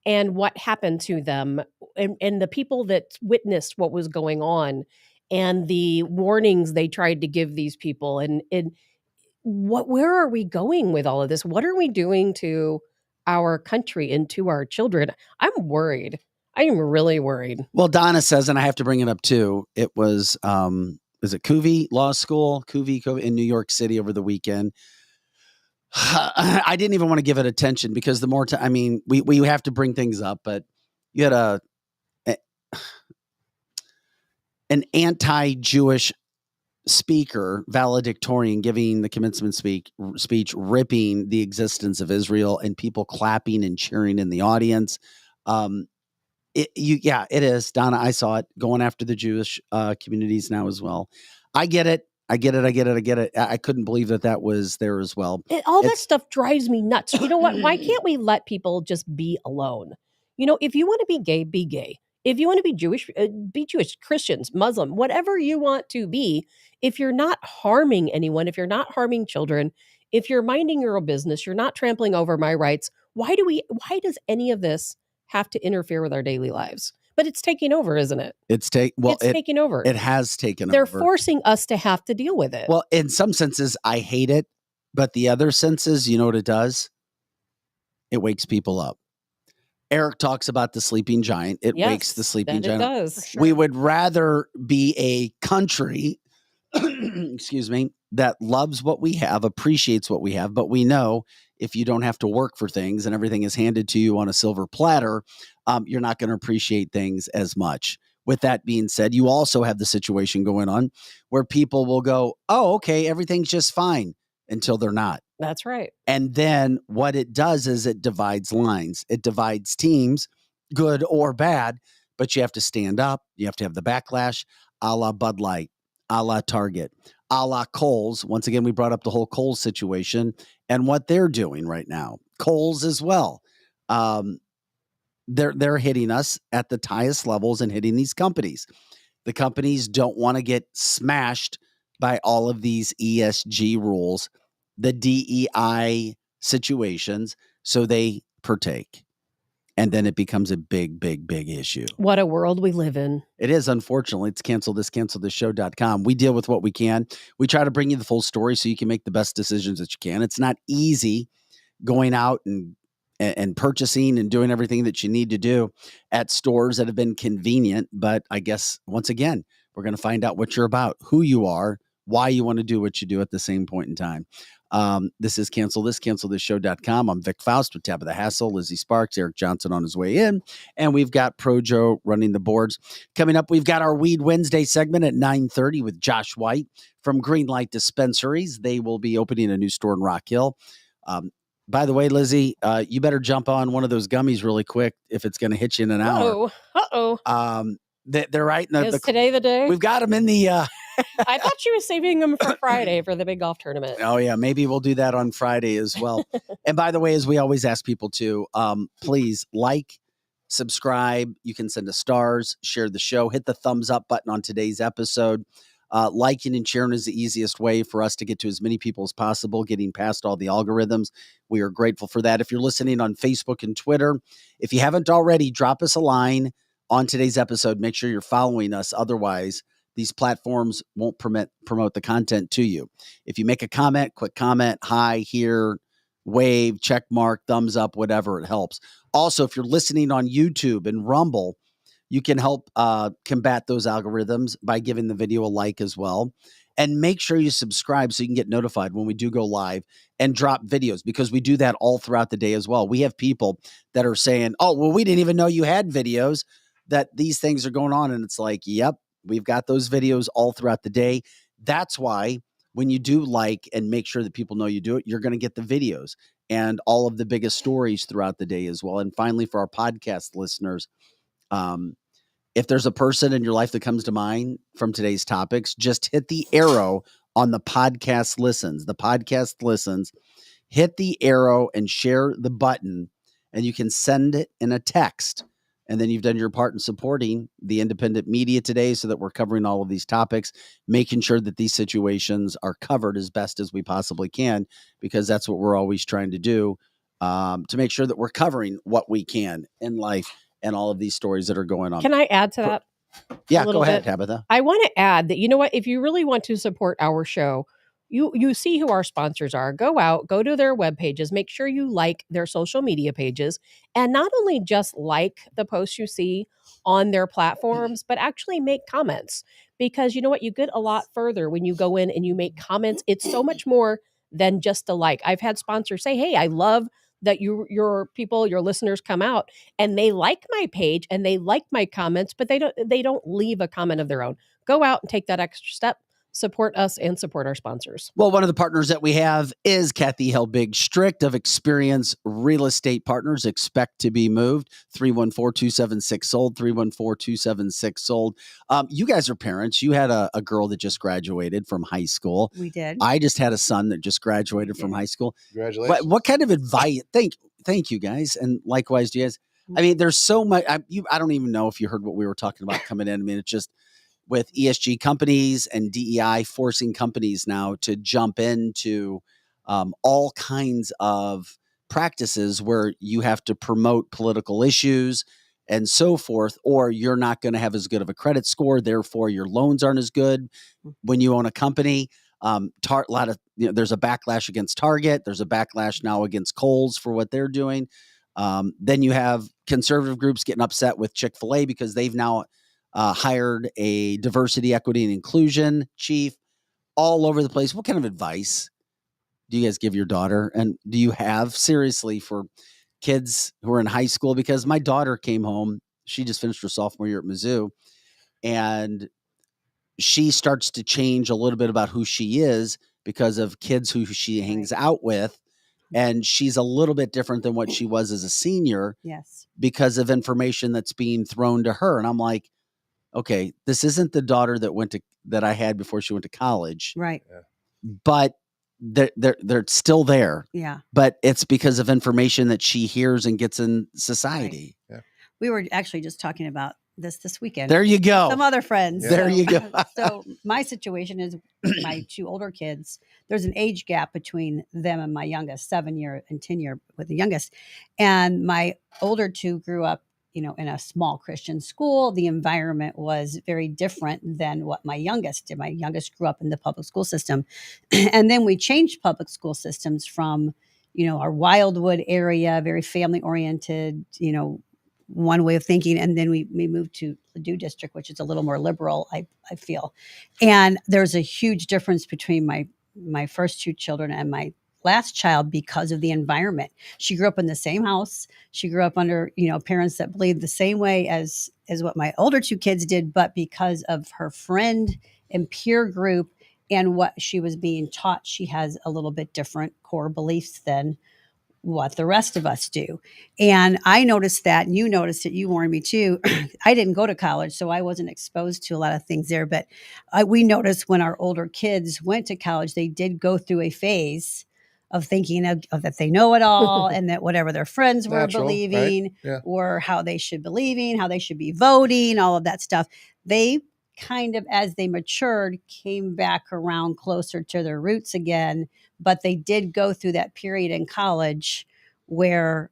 and what happened to them and the people that witnessed what was going on and the warnings they tried to give these people. And where are we going with all of this? What are we doing to our country and to our children? I'm worried. I am really worried. Well, Donna says, and I have to bring it up too, it was, is it Coovey Law School, Coovey in New York City over the weekend. I didn't even want to give it attention because the more time, I mean, we have to bring things up, but you had an anti-Jewish speaker, valedictorian, giving the commencement speech, ripping the existence of Israel and people clapping and cheering in the audience. It is, Donna. I saw it going after the Jewish communities now as well. I get it. I couldn't believe that was there as well. That stuff drives me nuts. You know what? Why can't we let people just be alone? You know, if you want to be gay, be gay. If you want to be Jewish, Christians, Muslim, whatever you want to be. If you're not harming anyone, if you're not harming children, if you're minding your own business, you're not trampling over my rights. Why does any of this have to interfere with our daily lives? But it's taking over, isn't it? It's taking over. It has taken They're over. They're forcing us to have to deal with it. Well, in some senses, I hate it. But the other senses, you know what it does? It wakes people up. Eric talks about the sleeping giant. It wakes the sleeping giant up. It does. Sure. We would rather be a country, excuse me, that loves what we have, appreciates what we have. But we know if you don't have to work for things and everything is handed to you on a silver platter, you're not going to appreciate things as much. With that being said, you also have the situation going on where people will go, oh, okay, everything's just fine until they're not. That's right. And then what it does is it divides lines. It divides teams, good or bad, but you have to stand up. You have to have the backlash, a la Bud Light, a la Target, a la Kohl's. Once again, we brought up the whole Kohl's situation and what they're doing right now. Kohl's as well. They're hitting us at the highest levels and hitting these companies. The companies don't want to get smashed by all of these ESG rules, the DEI situations, so they partake. And then it becomes a big, big, big issue. What a world we live in. It is, unfortunately. It's cancelthisshow.com. We deal with what we can. We try to bring you the full story so you can make the best decisions that you can. It's not easy going out and purchasing and doing everything that you need to do at stores that have been convenient. But I guess, once again, we're going to find out what you're about, who you are, why you want to do what you do at the same point in time. This is cancelthisshow.com. I'm Vic Faust with Tabitha Hassel, Lizzie Sparks, Eric Johnson on his way in, and we've got Projo running the boards. Coming up, we've got our Weed Wednesday segment at 9:30 with Josh White from Greenlight Dispensaries. They will be opening a new store in Rock Hill. By the way, Lizzie, you better jump on one of those gummies really quick if it's going to hit you in an hour. They're right. Is today the day? We've got them in the... I thought she was saving them for Friday for the big golf tournament. Oh, yeah. Maybe we'll do that on Friday as well. And by the way, as we always ask people to, please like, subscribe. You can send us stars, share the show, hit the thumbs up button on today's episode. Liking and sharing is the easiest way for us to get to as many people as possible, getting past all the algorithms. We are grateful for that. If you're listening on Facebook and Twitter, if you haven't already, drop us a line on today's episode. Make sure you're following us. Otherwise, these platforms won't promote the content to you. If you make a comment, quick comment, hi, here, wave, check mark, thumbs up, whatever, it helps. Also, if you're listening on YouTube and Rumble, you can help combat those algorithms by giving the video a like as well. And make sure you subscribe so you can get notified when we do go live and drop videos, because we do that all throughout the day as well. We have people that are saying, oh, well, we didn't even know you had videos, that these things are going on. And it's like, yep, we've got those videos all throughout the day. That's why when you do like and make sure that people know you do it, you're going to get the videos and all of the biggest stories throughout the day as well. And finally, for our podcast listeners, if there's a person in your life that comes to mind from today's topics, just hit the arrow on the podcast listens. The podcast listens, hit the arrow and share the button, and you can send it in a text. And then you've done your part in supporting the independent media today so that we're covering all of these topics, making sure that these situations are covered as best as we possibly can, because that's what we're always trying to do, to make sure that we're covering what we can in life and all of these stories that are going on. Can I add to that? Yeah, go ahead, Tabitha. I want to add that, you know what, if you really want to support our show, you see who our sponsors are. Go to their web pages, make sure you like their social media pages, and not only just like the posts you see on their platforms, but actually make comments, because you know what, you get a lot further when you go in and you make comments. It's so much more than just a like. I've had sponsors say, hey, I love that your listeners come out and they like my page and they like my comments, but they don't leave a comment of their own. Go out and take that extra step. Support us and support our sponsors. Well, one of the partners that we have is Kathy Helbig-Strick of Experience Real Estate Partners. Expect to be moved. 314-276-SOLD, 314-276-SOLD. You guys are parents. You had a girl that just graduated from high school. We did. I just had a son that just graduated from high school. Congratulations. What kind of advice? Thank you, guys. And likewise, do you guys? I mean, there's so much. I don't even know if you heard what we were talking about coming in. I mean, it's just with ESG companies and DEI forcing companies now to jump into all kinds of practices where you have to promote political issues and so forth, or you're not going to have as good of a credit score. Therefore, your loans aren't as good when you own a company. There's a backlash against Target. There's a backlash now against Kohl's for what they're doing. Then you have conservative groups getting upset with Chick-fil-A because they've now hired a diversity, equity, and inclusion chief all over the place. What kind of advice do you guys give your daughter? And do you have, seriously, for kids who are in high school? Because my daughter came home. She just finished her sophomore year at Mizzou. And she starts to change a little bit about who she is because of kids who she hangs out with. And she's a little bit different than what she was as a senior. Yes. Because of information that's being thrown to her. And I'm like, okay, this isn't the daughter that I had before she went to college. Right. But they're still there. Yeah. But it's because of information that she hears and gets in society. Right. Yeah. We were actually just talking about this weekend. There you go. Some other friends. Yeah. There you go. So my situation is my two older kids. There's an age gap between them and my youngest, 7-year and 10-year with the youngest. And my older two grew up, in a small Christian school. The environment was very different than what my youngest did. My youngest grew up in the public school system. And then we changed public school systems from, our Wildwood area, very family oriented, one way of thinking. And then we moved to Ladue District, which is a little more liberal, I feel. And there's a huge difference between my first two children and my last child because of the environment. She grew up in the same house. She grew up under, parents that believed the same way as what my older two kids did, but because of her friend and peer group and what she was being taught, she has a little bit different core beliefs than what the rest of us do. And I noticed that, and you noticed it, you warned me too. I didn't go to college, so I wasn't exposed to a lot of things there, but we noticed when our older kids went to college, they did go through a phase of thinking of that they know it all and that whatever their friends were believing right? Yeah. or how they should be believing, how they should be voting, all of that stuff. They kind of, as they matured, came back around closer to their roots again, but they did go through that period in college where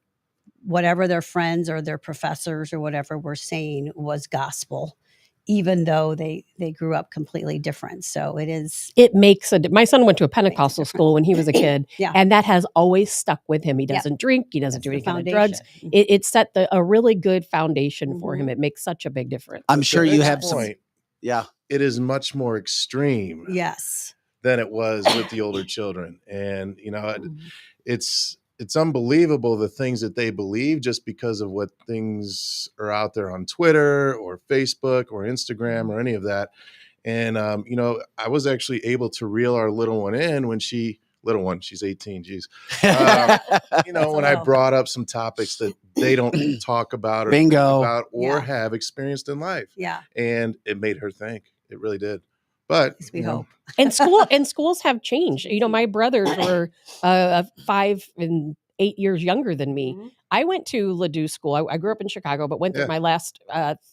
whatever their friends or their professors or whatever were saying was gospel, even though they grew up completely different. So it makes my son went to a Pentecostal school when he was a kid. Yeah. And that has always stuck with him. He doesn't drink. He doesn't do any kind of drugs. It set a really good foundation for him. It makes such a big difference. I'm sure you have some. Yeah. It is much more extreme. Yes. Than it was with the older children. And, it's unbelievable the things that they believe just because of what things are out there on Twitter or Facebook or Instagram or any of that. And, I was actually able to reel our little one in when she's 18, geez. When I brought up some topics that they don't talk about or think about or have experienced in life. Yeah. And it made her think. It really did. But we hope. And schools have changed. My brothers were 5 and 8 years younger than me. Mm-hmm. I went to Ladue School. I grew up in Chicago, but went through my last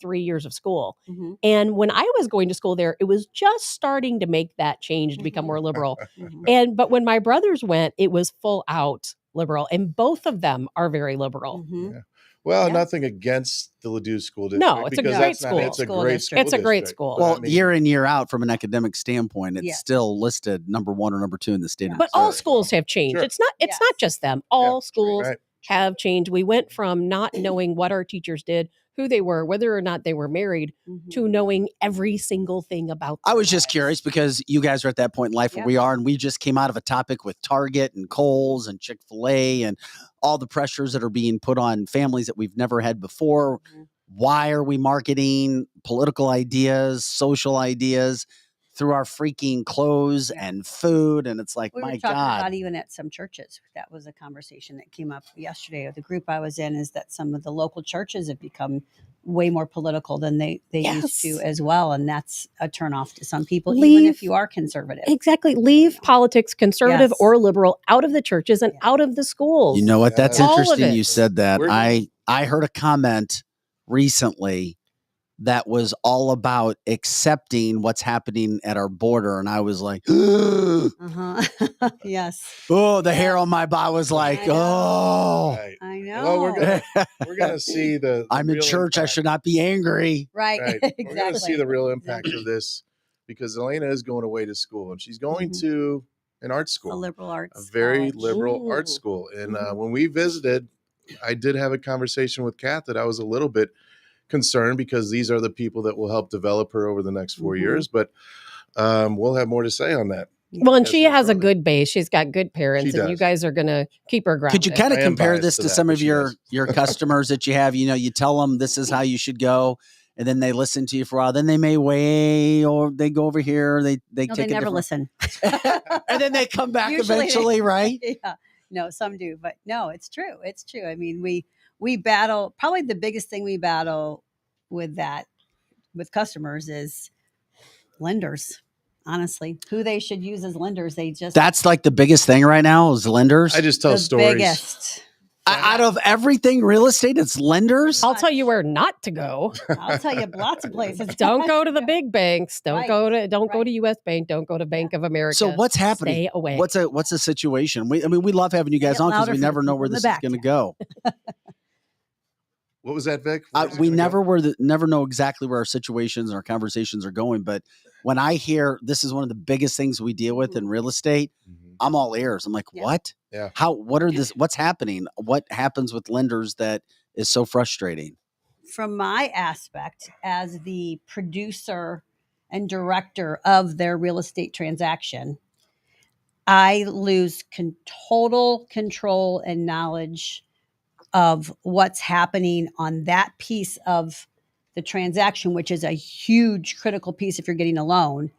3 years of school. Mm-hmm. And when I was going to school there, it was just starting to make that change to become more liberal. Mm-hmm. But when my brothers went, it was full out liberal, and both of them are very liberal. Mm-hmm. Yeah. Well, nothing against the Ladue School District. No, it's a great school. It's a great school. It's a great school. Well, year in, year out, from an academic standpoint, it's still listed number 1 or number 2 in the state. But all schools have changed. Sure. It's not just them. All schools have changed. We went from not knowing what our teachers did, who they were, whether or not they were married, to knowing every single thing about them. I was just curious because you guys are at that point in life where we are, and we just came out of a topic with Target and Kohl's and Chick-fil-A and all the pressures that are being put on families that we've never had before. Why are we marketing political ideas, social ideas through our freaking clothes and food? And it's like, we my were talking God. about even at some churches. That was a conversation that came up yesterday. The group I was in is that some of the local churches have become way more political than they used to as well. And that's a turnoff to some people, even if you are conservative. Exactly. Leave politics, conservative or liberal, out of the churches and out of the schools. You know what? That's All of interesting it. you said that. I heard a comment recently that was all about accepting what's happening at our border. And I was like, Yes. Oh, the hair on my body was like, oh. I know. Well, we're gonna see the I'm in real church. I impact. should not be angry. Right. We're going to see the real impact of this because Elena is going away to school and she's going to an art school, A liberal arts. a very college. liberal art school. And when we visited, I did have a conversation with Kat that I was a little bit concerned because these are the people that will help develop her over the next 4 years. But we'll have more to say on that. Well, and she has a good base. She's got good parents, She and you does. guys are going to keep her grounded. Could you kind of I am compare biased this to to that, some but of she your does. customers that you have? You tell them this is how you should go, and then they listen to you for a while. Then they may weigh, or they go over here. They No, take they a never different- listen. and then they come back Usually they- eventually, right? Yeah. No, some do, but no, it's true. It's true. I mean, we battle, probably the biggest thing we battle with customers is lenders. Honestly, who they should use as lenders. That's like the biggest thing right now is lenders. I just tell the stories. biggest. Out of everything real estate, it's lenders. I'll tell you where not to go. I'll tell you lots of places. Don't go to the big banks. Don't Right. go to US Bank. Don't go to Bank of America. So what's happening? Stay away. What's the situation? We love having you guys Get on because louder we for the never know people where in the this is back. going to go. What was that, Vic? Where's it We gonna go? never know exactly where our situations and our conversations are going. But when I hear this is one of the biggest things we deal with in real estate, I'm all ears. I'm like, what? Yeah. What's happening? What happens with lenders that is so frustrating? From my aspect as the producer and director of their real estate transaction, I lose total control and knowledge of what's happening on that piece of the transaction, which is a huge critical piece if you're getting a loan.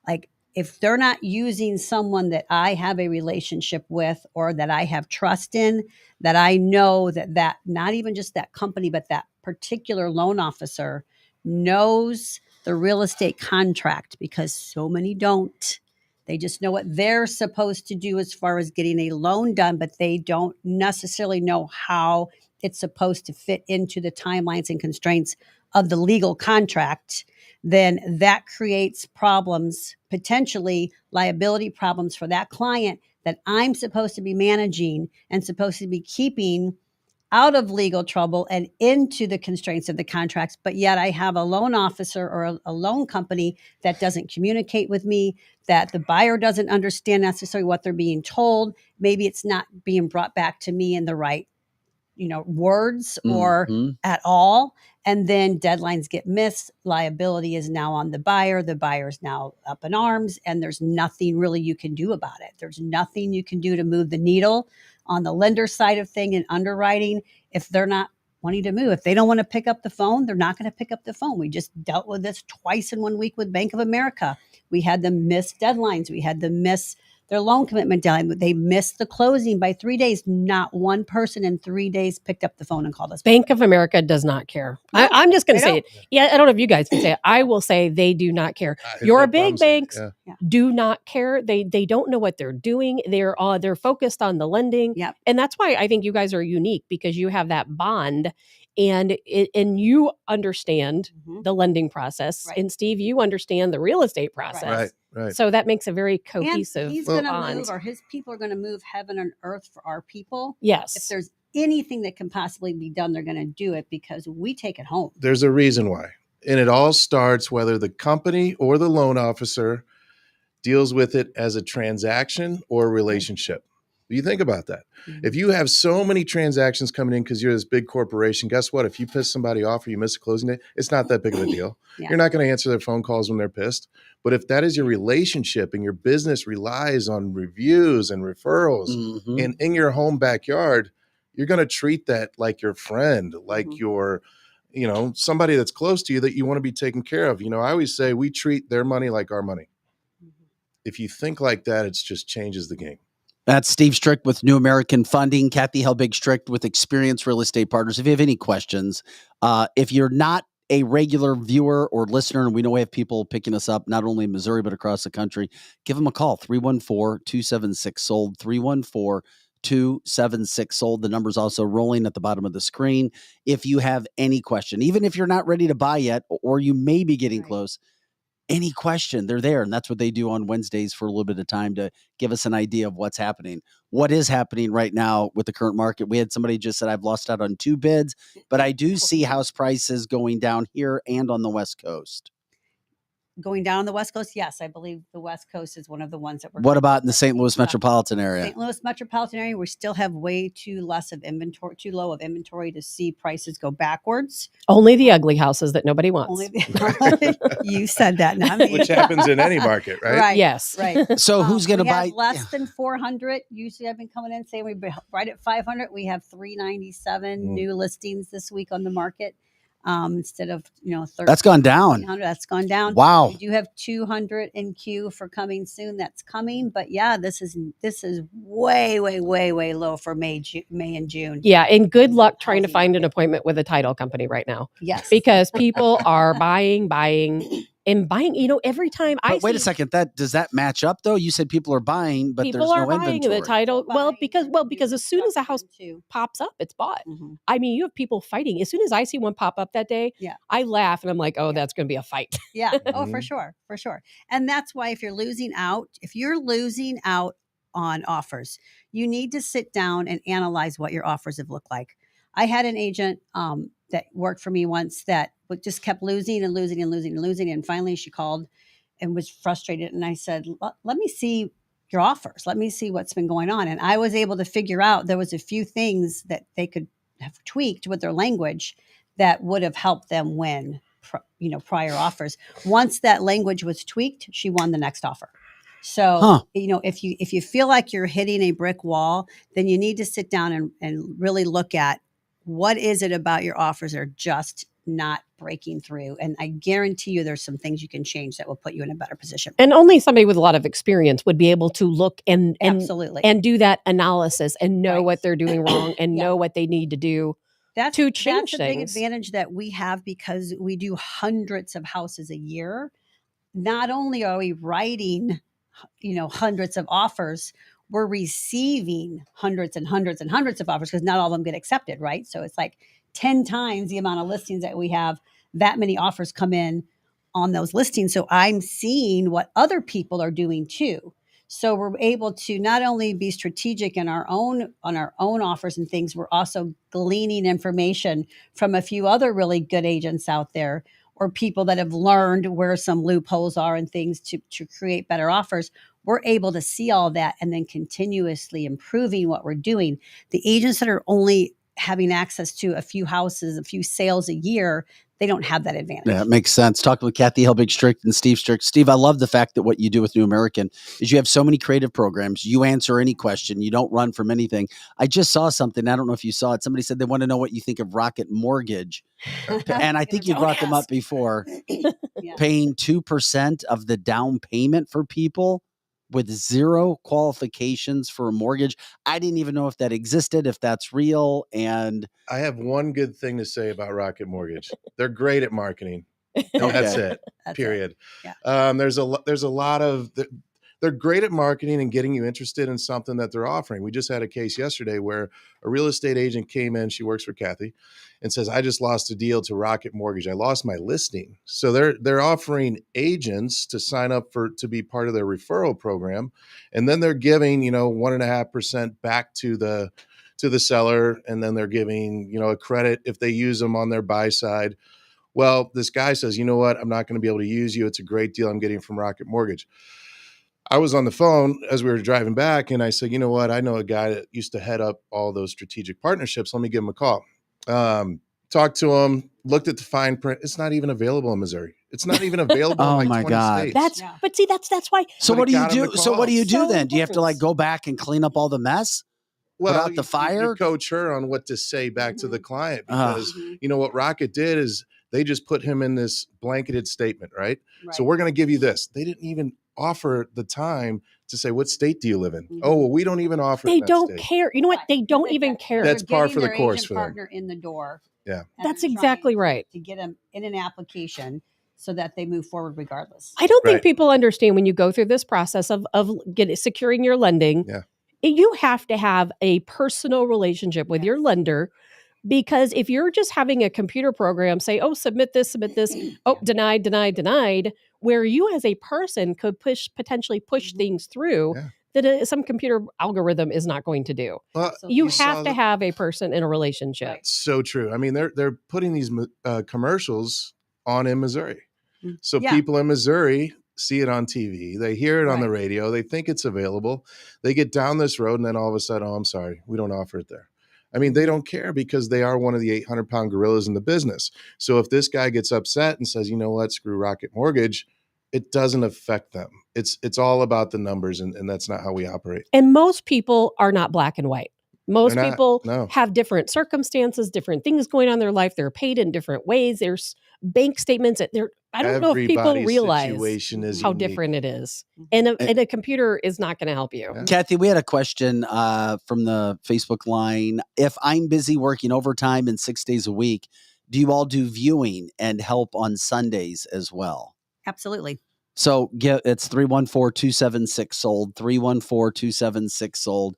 Like if they're not using someone that I have a relationship with or that I have trust in, that I know that not even just that company, but that particular loan officer knows the real estate contract, because so many don't. They just know what they're supposed to do as far as getting a loan done, but they don't necessarily know how it's supposed to fit into the timelines and constraints of the legal contract. Then that creates problems, potentially liability problems for that client that I'm supposed to be managing and supposed to be keeping out of legal trouble and into the constraints of the contracts. But yet I have a loan officer or a loan company that doesn't communicate with me, that the buyer doesn't understand necessarily what they're being told. Maybe it's not being brought back to me in the right, words or at all. And then deadlines get missed. Liability is now on the buyer. The buyer's now up in arms, and there's nothing really you can do about it. There's nothing you can do to move the needle on the lender side of thing and underwriting if they're not wanting to move. If they don't want to pick up the phone, they're not going to pick up the phone. We just dealt with this twice in 1 week with Bank of America. We had them miss deadlines. We had them miss their loan commitment deadline. They missed the closing by 3 days. Not one person in 3 days picked up the phone and called us. Bank of America does not care. No, I'm just going to they say it. Yeah, I don't know if you guys can say it. I will say they do not care. Your big banks do not care. They don't know what they're doing. They're focused on the lending. Yep. And that's why I think you guys are unique, because you have that bond and you understand the lending process. Right. And Steve, you understand the real estate process. Right. So that makes a very cohesive and he's going to bond. move, or his people are going to move heaven and earth for our people. Yes. If there's anything that can possibly be done, they're going to do it because we take it home. There's a reason why. And it all starts whether the company or the loan officer deals with it as a transaction or a relationship. You think about that. If you have so many transactions coming in because you're this big corporation, guess what? If you piss somebody off or you miss a closing date, it's not that big of a deal. You're not going to answer their phone calls when they're pissed. But if that is your relationship and your business relies on reviews and referrals and in your home backyard, you're going to treat that like your friend, like your, somebody that's close to you that you want to be taken care of. I always say we treat their money like our money. If you think like that, it just changes the game. That's Steve Strick with New American Funding, Kathy Helbig-Strick with Experienced Real Estate Partners. If you have any questions, if you're not a regular viewer or listener, and we know we have people picking us up not only in Missouri but across the country, give them a call, 314-276-SOLD, 314-276-SOLD. The number's also rolling at the bottom of the screen. If you have any question, even if you're not ready to buy yet, or you may be getting close, any question, they're there. And that's what they do on Wednesdays for a little bit of time to give us an idea of what's happening. What is happening right now with the current market? We had somebody just said, I've lost out on 2 bids, but I do see house prices going down here and on the West Coast. Going down on the West Coast, yes, I believe the West Coast is one of the ones that we're. What about in the St. Louis metropolitan area? St. Louis metropolitan area, we still have way too low of inventory to see prices go backwards. Only the ugly houses that nobody wants. You said that, not me. Which happens in any market, right? Yes. Right. So who's going to buy? Less than 400. Usually I've been coming in saying we're right at 500. We have 397 new listings this week on the market. Instead of 30, that's gone down. That's gone down. Wow. We do have 200 in queue for coming soon. That's coming, but yeah, this is way low for May and June. Yeah, and good luck trying to find an appointment with a title company right now. Yes, because people are buying. Every time wait a second, does that match up though? You said people are buying, but people there's are no buying inventory. The title. Because as soon as a house pops up, it's bought. I mean, you have people fighting. As soon as I see one pop up that day, I laugh and I'm like, oh, that's going to be a fight. Yeah. Oh, for sure. And that's why if you're losing out on offers, you need to sit down and analyze what your offers have looked like. I had an agent that worked for me once that just kept losing. And finally she called and was frustrated. And I said, let me see your offers. Let me see what's been going on. And I was able to figure out there was a few things that they could have tweaked with their language that would have helped them win, prior offers. Once that language was tweaked, she won the next offer. So, if you feel like you're hitting a brick wall, then you need to sit down and really look at what is it about your offers that are just not breaking through. And I guarantee you there's some things you can change that will put you in a better position. And only somebody with a lot of experience would be able to look and absolutely and do that analysis and know what they're doing wrong and know what they need to do to change things. That's a big advantage that we have because we do hundreds of houses a year. Not only are we writing, hundreds of offers, we're receiving hundreds and hundreds and hundreds of offers because not all of them get accepted, right? So it's like 10 times the amount of listings that we have, that many offers come in on those listings. So I'm seeing what other people are doing too. So we're able to not only be strategic on our own offers and things, we're also gleaning information from a few other really good agents out there or people that have learned where some loopholes are and things to create better offers. We're able to see all that and then continuously improving what we're doing. The agents that are only having access to a few houses, a few sales a year, they don't have that advantage. Yeah, it makes sense. Talking with Kathy Helbig-Strick and Steve Strick. Steve, I love the fact that what you do with New American is you have so many creative programs. You answer any question. You don't run from anything. I just saw something. I don't know if you saw it. Somebody said they want to know what you think of Rocket Mortgage. And I think you brought them up before. Paying 2% of the down payment for people with zero qualifications for a mortgage. I didn't even know if that existed, if that's real. And I have one good thing to say about Rocket Mortgage. They're great at marketing. That's it. Period. Yeah. There's a lot of they're great at marketing and getting you interested in something that they're offering. We just had a case yesterday where a real estate agent came in. She works for Kathy, and says, "I just lost a deal to Rocket Mortgage. I lost my listing." So they're offering agents to sign up to be part of their referral program, and then they're giving 1.5% back to the seller, and then they're giving a credit if they use them on their buy side. Well, this guy says, "You know what? I'm not going to be able to use you. It's a great deal I'm getting from Rocket Mortgage." I was on the phone as we were driving back, and I said, "You know what? I know a guy that used to head up all those strategic partnerships. Let me give him a call." Talked to him, looked at the fine print. It's not even available in Missouri. It's not even available in like 20 states. But see, that's why. So what do you do? So what do you do So then? Do you have to go back and clean up all the mess? Well, Put out the fire? You coach her on what to say back to the client, because what Rocket did is they just put him in this blanketed statement, right? So we're going to give you this. They didn't even offer the time to say, "What state do you live in?" Oh, well, we don't even offer. They don't care. You know what? They don't even care. That's par for the course for them. Partner in the door. Yeah, that's exactly right. To get them in an application so that they move forward regardless. I don't think people understand when you go through this process of securing your lending. Yeah. You have to have a personal relationship with your lender, because if you're just having a computer program say, "Oh, submit this, oh, denied," where you as a person could potentially push things through that some computer algorithm is not going to do. You have to have a person in a relationship. So true. I mean, they're putting these commercials on in Missouri. So people in Missouri see it on TV, they hear it on the radio, they think it's available, they get down this road, and then all of a sudden, "Oh, I'm sorry, we don't offer it there." I mean, they don't care because they are one of the 800-pound gorillas in the business. So if this guy gets upset and says, "You know what, screw Rocket Mortgage," it doesn't affect them. It's all about the numbers, and that's not how we operate. And most people are not black and white. Most people no. have different circumstances, different things going on in their life. They're paid in different ways. There's bank statements. I don't know if people realize how different it is. And a computer is not going to help you. Yeah. Kathy, we had a question from the Facebook line. If I'm busy working overtime and 6 days a week, do you all do viewing and help on Sundays as well? Absolutely. So it's 314-276-SOLD, 314-276-SOLD.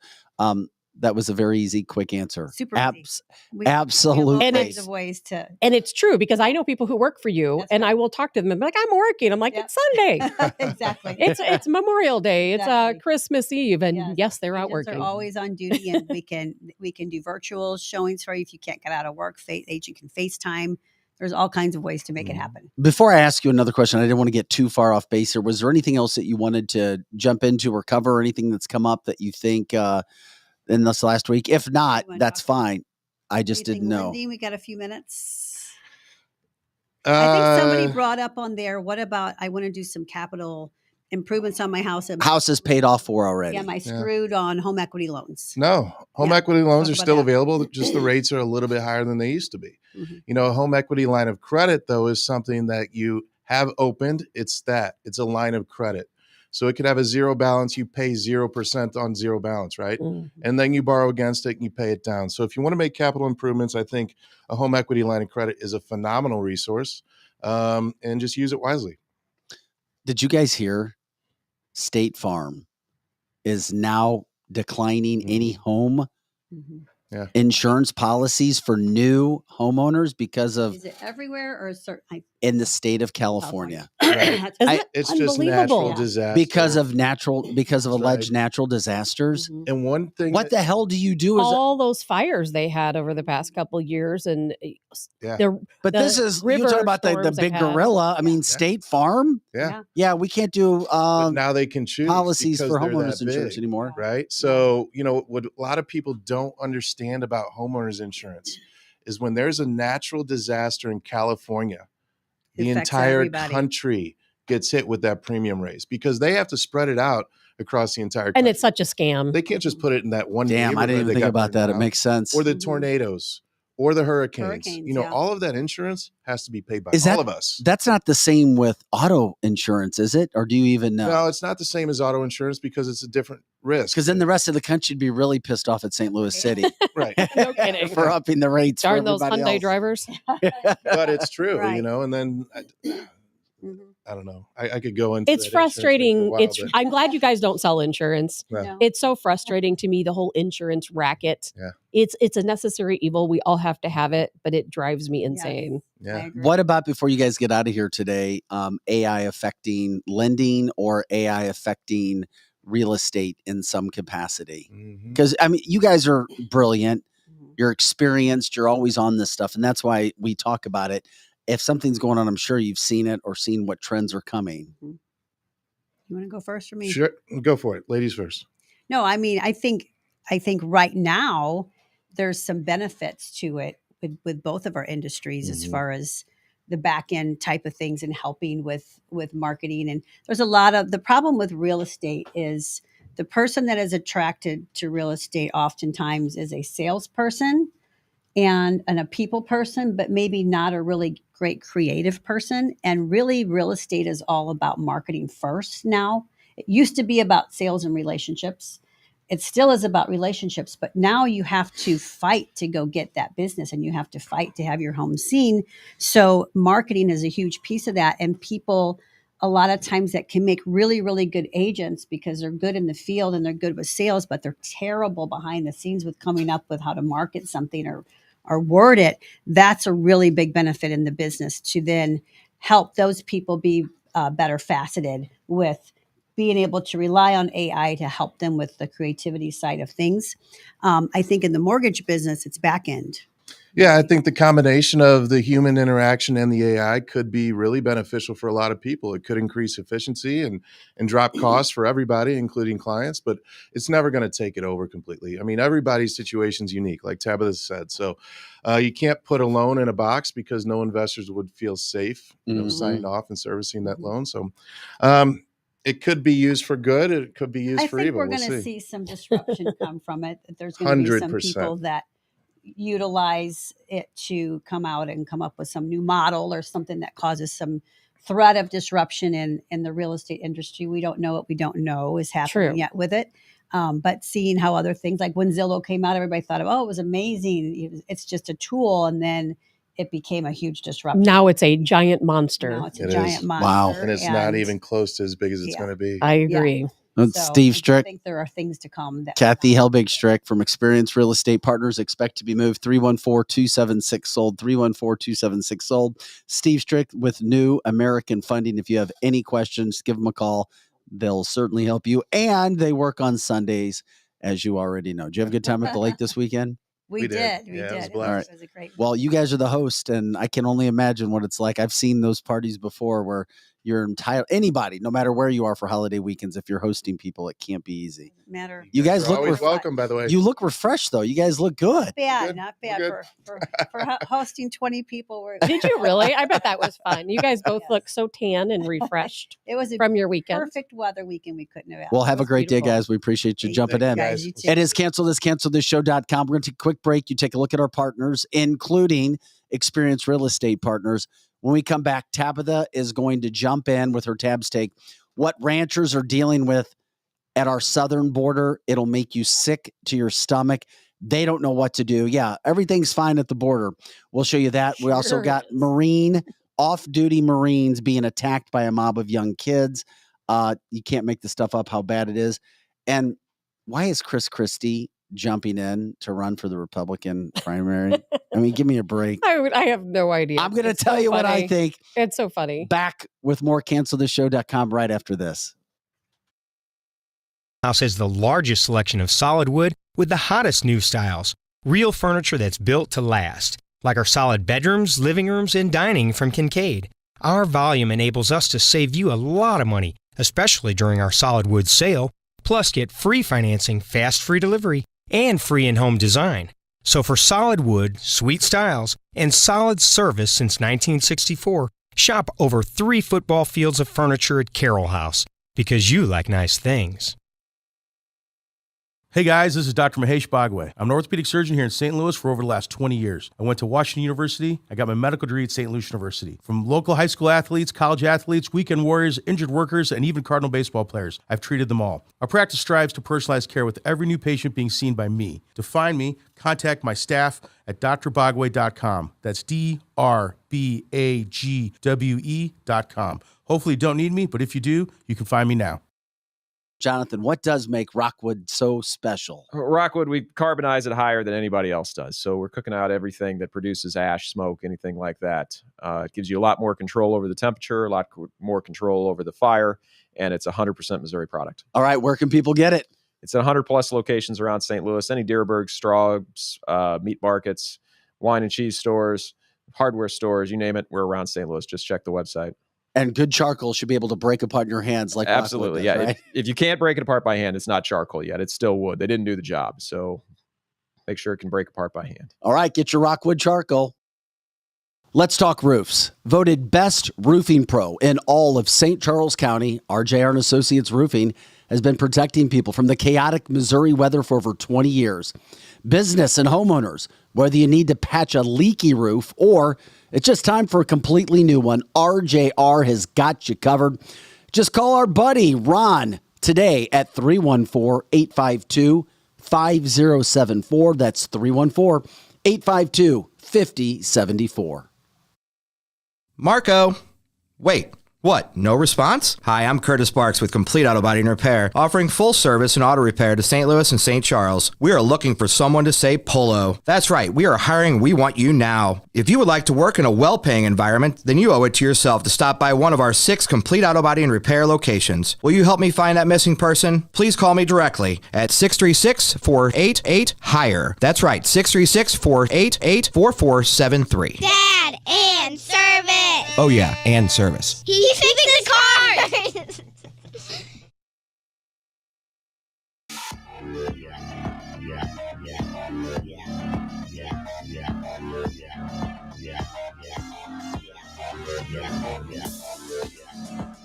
That was a very easy, quick answer. Super easy. Absolutely. And it's ways to. And it's true, because I know people who work for you, and I will talk to them and be like, "I'm working." I'm like, "It's Sunday." Exactly. It's Memorial Day. Exactly. It's Christmas Eve, and yes, they're out working. They're always on duty, and we can do virtual showings for you if you can't get out of work. Agent can FaceTime. There's all kinds of ways to make it happen. Before I ask you another question, I didn't want to get too far off base here. Was there anything else that you wanted to jump into or cover, or anything that's come up that you think in this last week? If not, that's fine. I just didn't know. Lindy, we got a few minutes. I think somebody brought up on there, what about, I want to do some capital improvements on my house. House is paid off for already. Yeah, screwed on home equity loans. No, home equity loans are still available. Just the rates are a little bit higher than they used to be. Mm-hmm. A home equity line of credit, though, is something that you have opened. It's a line of credit. So it could have a zero balance. You pay 0% on zero balance, right? Mm-hmm. And then you borrow against it and you pay it down. So if you want to make capital improvements, I think a home equity line of credit is a phenomenal resource, and just use it wisely. Did you guys hear State Farm is now declining any home insurance policies for new homeowners because of... Is it everywhere or certain? in the state of California. Right. It's just natural disaster because of alleged natural disasters. And one thing, what the hell do you do? All those fires they had over the past couple of years, and but this is you talk about the big gorilla. I mean, State Farm. Yeah, we can't do but now they can choose policies because for they're homeowners that insurance big, anymore. right? So what a lot of people don't understand about homeowners insurance is when there's a natural disaster in California, the entire country gets hit with that premium raise because they have to spread it out across the entire country. And it's such a scam. They can't just put it in that one Damn, I didn't even think about that. It makes sense. Or the tornadoes or the hurricanes. All of that insurance has to be paid by all of us. That's not the same with auto insurance, is it? Or do you even know? No, it's not the same as auto insurance because it's a different risk. Because then the rest of the country would be really pissed off at St. Louis City. Right. No kidding. For upping the rates. Darn those everybody Hyundai else. drivers. But it's true, and then I don't know. I could go into it's that frustrating. insurance thing for a while, I'm glad you guys don't sell insurance. No. It's so frustrating to me, the whole insurance racket. It's a necessary evil. We all have to have it, but it drives me insane. Yeah. What about, before you guys get out of here today, AI affecting lending or AI affecting real estate in some capacity? Because I mean, you guys are brilliant. You're experienced. You're always on this stuff, and that's why we talk about it. If something's going on, I'm sure you've seen it or seen what trends are coming. You want to go first for me? Sure, go for it. Ladies first. No, I mean, I think right now there's some benefits to it with both of our industries as far as the back end type of things and helping with marketing. And there's a lot of, the problem with real estate is the person that is attracted to real estate oftentimes is a salesperson and a people person, but maybe not a really great creative person. And really, real estate is all about marketing first now. It used to be about sales and relationships. It still is about relationships, but now you have to fight to go get that business and you have to fight to have your home seen. So marketing is a huge piece of that. And people, a lot of times, that can make really, really good agents because they're good in the field and they're good with sales, but they're terrible behind the scenes with coming up with how to market something or word it. That's a really big benefit in the business to then help those people be better faceted with being able to rely on AI to help them with the creativity side of things. I think in the mortgage business, it's back end. Yeah, I think the combination of the human interaction and the AI could be really beneficial for a lot of people. It could increase efficiency and drop costs for everybody, including clients, but it's never going to take it over completely. I mean, everybody's situation is unique, like Tabitha said. So you can't put a loan in a box because no investors would feel safe, signing off and servicing that loan. So it could be used for good. It could be used for evil. I think we're going to see some disruption come from it. There's going to be some people that utilize it to come out and come up with some new model or something that causes some threat of disruption in the real estate industry. We don't know what we don't know is happening yet with it. But seeing how other things, like when Zillow came out, everybody thought, oh, it was amazing. It's just a tool. And then it became a huge disruption. Now it's a giant monster. Now it's a giant monster. Wow. And it's not even close to as big as it's going to be. I agree. Steve Strick. I think there are things to come. Kathy Helbig-Strick from Experienced Real Estate Partners. Expect to be moved. 314-276-SOLD. 314-276-SOLD. Steve Strick with New American Funding. If you have any questions, give them a call. They'll certainly help you. And they work on Sundays, as you already know. Did you have a good time at the lake this weekend? We did. We did. It was a great. Well, you guys are the host, and I can only imagine what it's like. I've seen those parties before where you're entitled, anybody, no matter where you are for holiday weekends, if you're hosting people, it can't be easy. Matter. You guys look always welcome, by the way. You look refreshed, though. You guys look good. Not bad for hosting 20 people. Did you really? I bet that was fun. You guys both look so tan and refreshed. It was from your weekend. Perfect weather weekend. We couldn't have. Well, have a great day, guys. We appreciate you jumping in. Guys, you too. It is cancelthisshow.com. We're going to take a quick break. You take a look at our partners, including Experienced Real Estate Partners. When we come back, Tabitha is going to jump in with her tabs take what ranchers are dealing with at our southern border. It'll make you sick to your stomach. They don't know what to do. Yeah, everything's fine at the border. We'll show you that. We also got off-duty Marines being attacked by a mob of young kids. You can't make this stuff up how bad it is. And why is Chris Christie jumping in to run for the Republican primary? I mean, give me a break. I have no idea. I'm going to tell you what I think. It's so funny. Back with more cancelthisshow.com right after this. House has the largest selection of solid wood with the hottest new styles. Real furniture that's built to last, like our solid bedrooms, living rooms, and dining from Kincaid. Our volume enables us to save you a lot of money, especially during our solid wood sale. Plus, get free financing, fast free delivery, and free in-home design. So for solid wood, sweet styles, and solid service since 1964, shop over 3 football fields of furniture at Carroll House, because you like nice things. Hey guys, this is Dr. Mahesh Bhagway. I'm an orthopedic surgeon here in St. Louis for over the last 20 years. I went to Washington University. I got my medical degree at St. Louis University. From local high school athletes, college athletes, weekend warriors, injured workers, and even Cardinal baseball players, I've treated them all. Our practice strives to personalize care with every new patient being seen by me. To find me, contact my staff at drbagwe.com. That's DRBAGWE.com. Hopefully you don't need me, but if you do, you can find me now. Jonathan, what does make Rockwood so special? Rockwood, we carbonize it higher than anybody else does. So we're cooking out everything that produces ash, smoke, anything like that. It gives you a lot more control over the temperature, a lot more control over the fire, and it's 100% Missouri product. All right, where can people get it? It's at 100-plus locations around St. Louis, any Deerberg, Straub's, meat markets, wine and cheese stores, hardware stores, you name it, we're around St. Louis. Just check the website. And good charcoal should be able to break apart in your hands like absolutely, does, yeah. Right? If you can't break it apart by hand, it's not charcoal yet. It's still wood. They didn't do the job, so make sure it can break apart by hand. All right, get your Rockwood charcoal. Let's talk roofs. Voted best roofing pro in all of St. Charles County, RJR & Associates Roofing has been protecting people from the chaotic Missouri weather for over 20 years. Business and homeowners, whether you need to patch a leaky roof or it's just time for a completely new one, RJR has got you covered. Just call our buddy Ron today at 314-852-5074. That's 314-852-5074. Marco, wait. What? No response? Hi, I'm Curtis Sparks with Complete Auto Body and Repair, offering full service and auto repair to St. Louis and St. Charles. We are looking for someone to say polo. That's right, we are hiring. We want you now. If you would like to work in a well-paying environment, then you owe it to yourself to stop by one of our 6 Complete Auto Body and Repair locations. Will you help me find that missing person? Please call me directly at 636-488-HIRE. That's right, 636-488-4473. Dad and service. Oh yeah, and service. He fixes cars.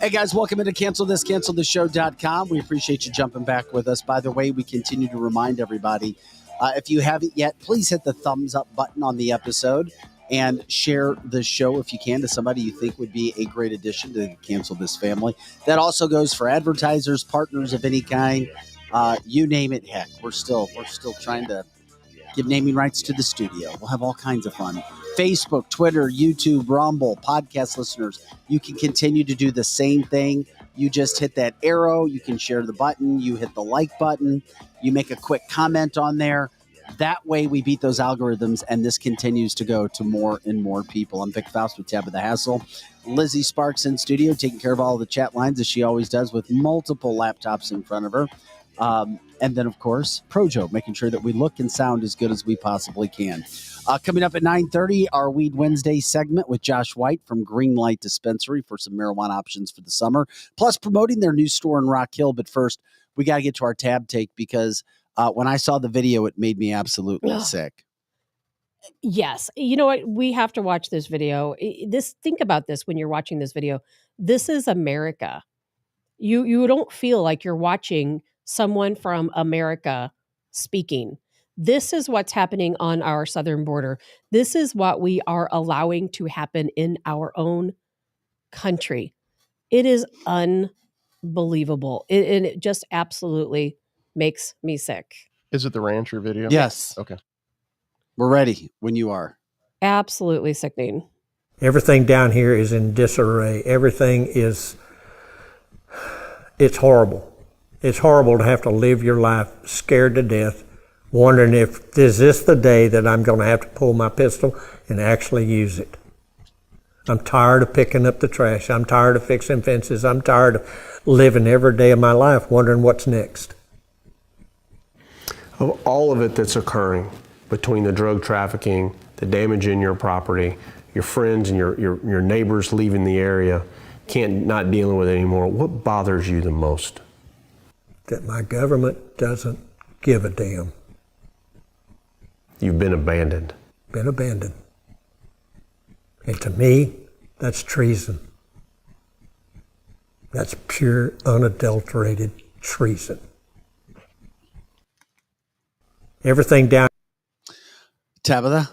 Hey guys, welcome into cancelthisshow.com. We appreciate you jumping back with us. By the way, we continue to remind everybody, if you haven't yet, please hit the thumbs up button on the episode and share the show if you can to somebody you think would be a great addition to the Cancel This family. That also goes for advertisers, partners of any kind, you name it. Heck, we're still trying to give naming rights to the studio. We'll have all kinds of fun. Facebook, Twitter, YouTube, Rumble, podcast listeners, you can continue to do the same thing. You just hit that arrow, you can share the button, you hit the like button, you make a quick comment on there. That way we beat those algorithms, and this continues to go to more and more people. I'm Vic Faust with Tabitha Hassel. Lizzie Sparks in studio, taking care of all the chat lines, as she always does, with multiple laptops in front of her. And then, of course, Projo, making sure that we look and sound as good as we possibly can. Coming up at 9:30, our Weed Wednesday segment with Josh White from Greenlight Dispensary for some marijuana options for the summer, plus promoting their new store in Rock Hill. But first, we got to get to our tab take because when I saw the video, it made me absolutely sick. Yes. You know what? We have to watch this video. Think about this when you're watching this video. This is America. You don't feel like you're watching someone from America speaking. This is what's happening on our southern border. This is what we are allowing to happen in our own country. It is unbelievable. It just absolutely makes me sick. Is it the rancher video? Yes. Okay. We're ready when you are. Absolutely sickening. Everything down here is in disarray. Everything is, it's horrible. It's horrible to have to live your life scared to death wondering if is this the day that I'm going to have to pull my pistol and actually use it. I'm tired of picking up the trash. I'm tired of fixing fences. I'm tired of living every day of my life wondering what's next. Of all of it that's occurring between the drug trafficking, the damage in your property, your friends and your neighbors leaving the area, not dealing with it anymore, what bothers you the most? That my government doesn't give a damn. You've been abandoned. Been abandoned. And to me, that's treason. That's pure, unadulterated treason. Everything down. Tabitha?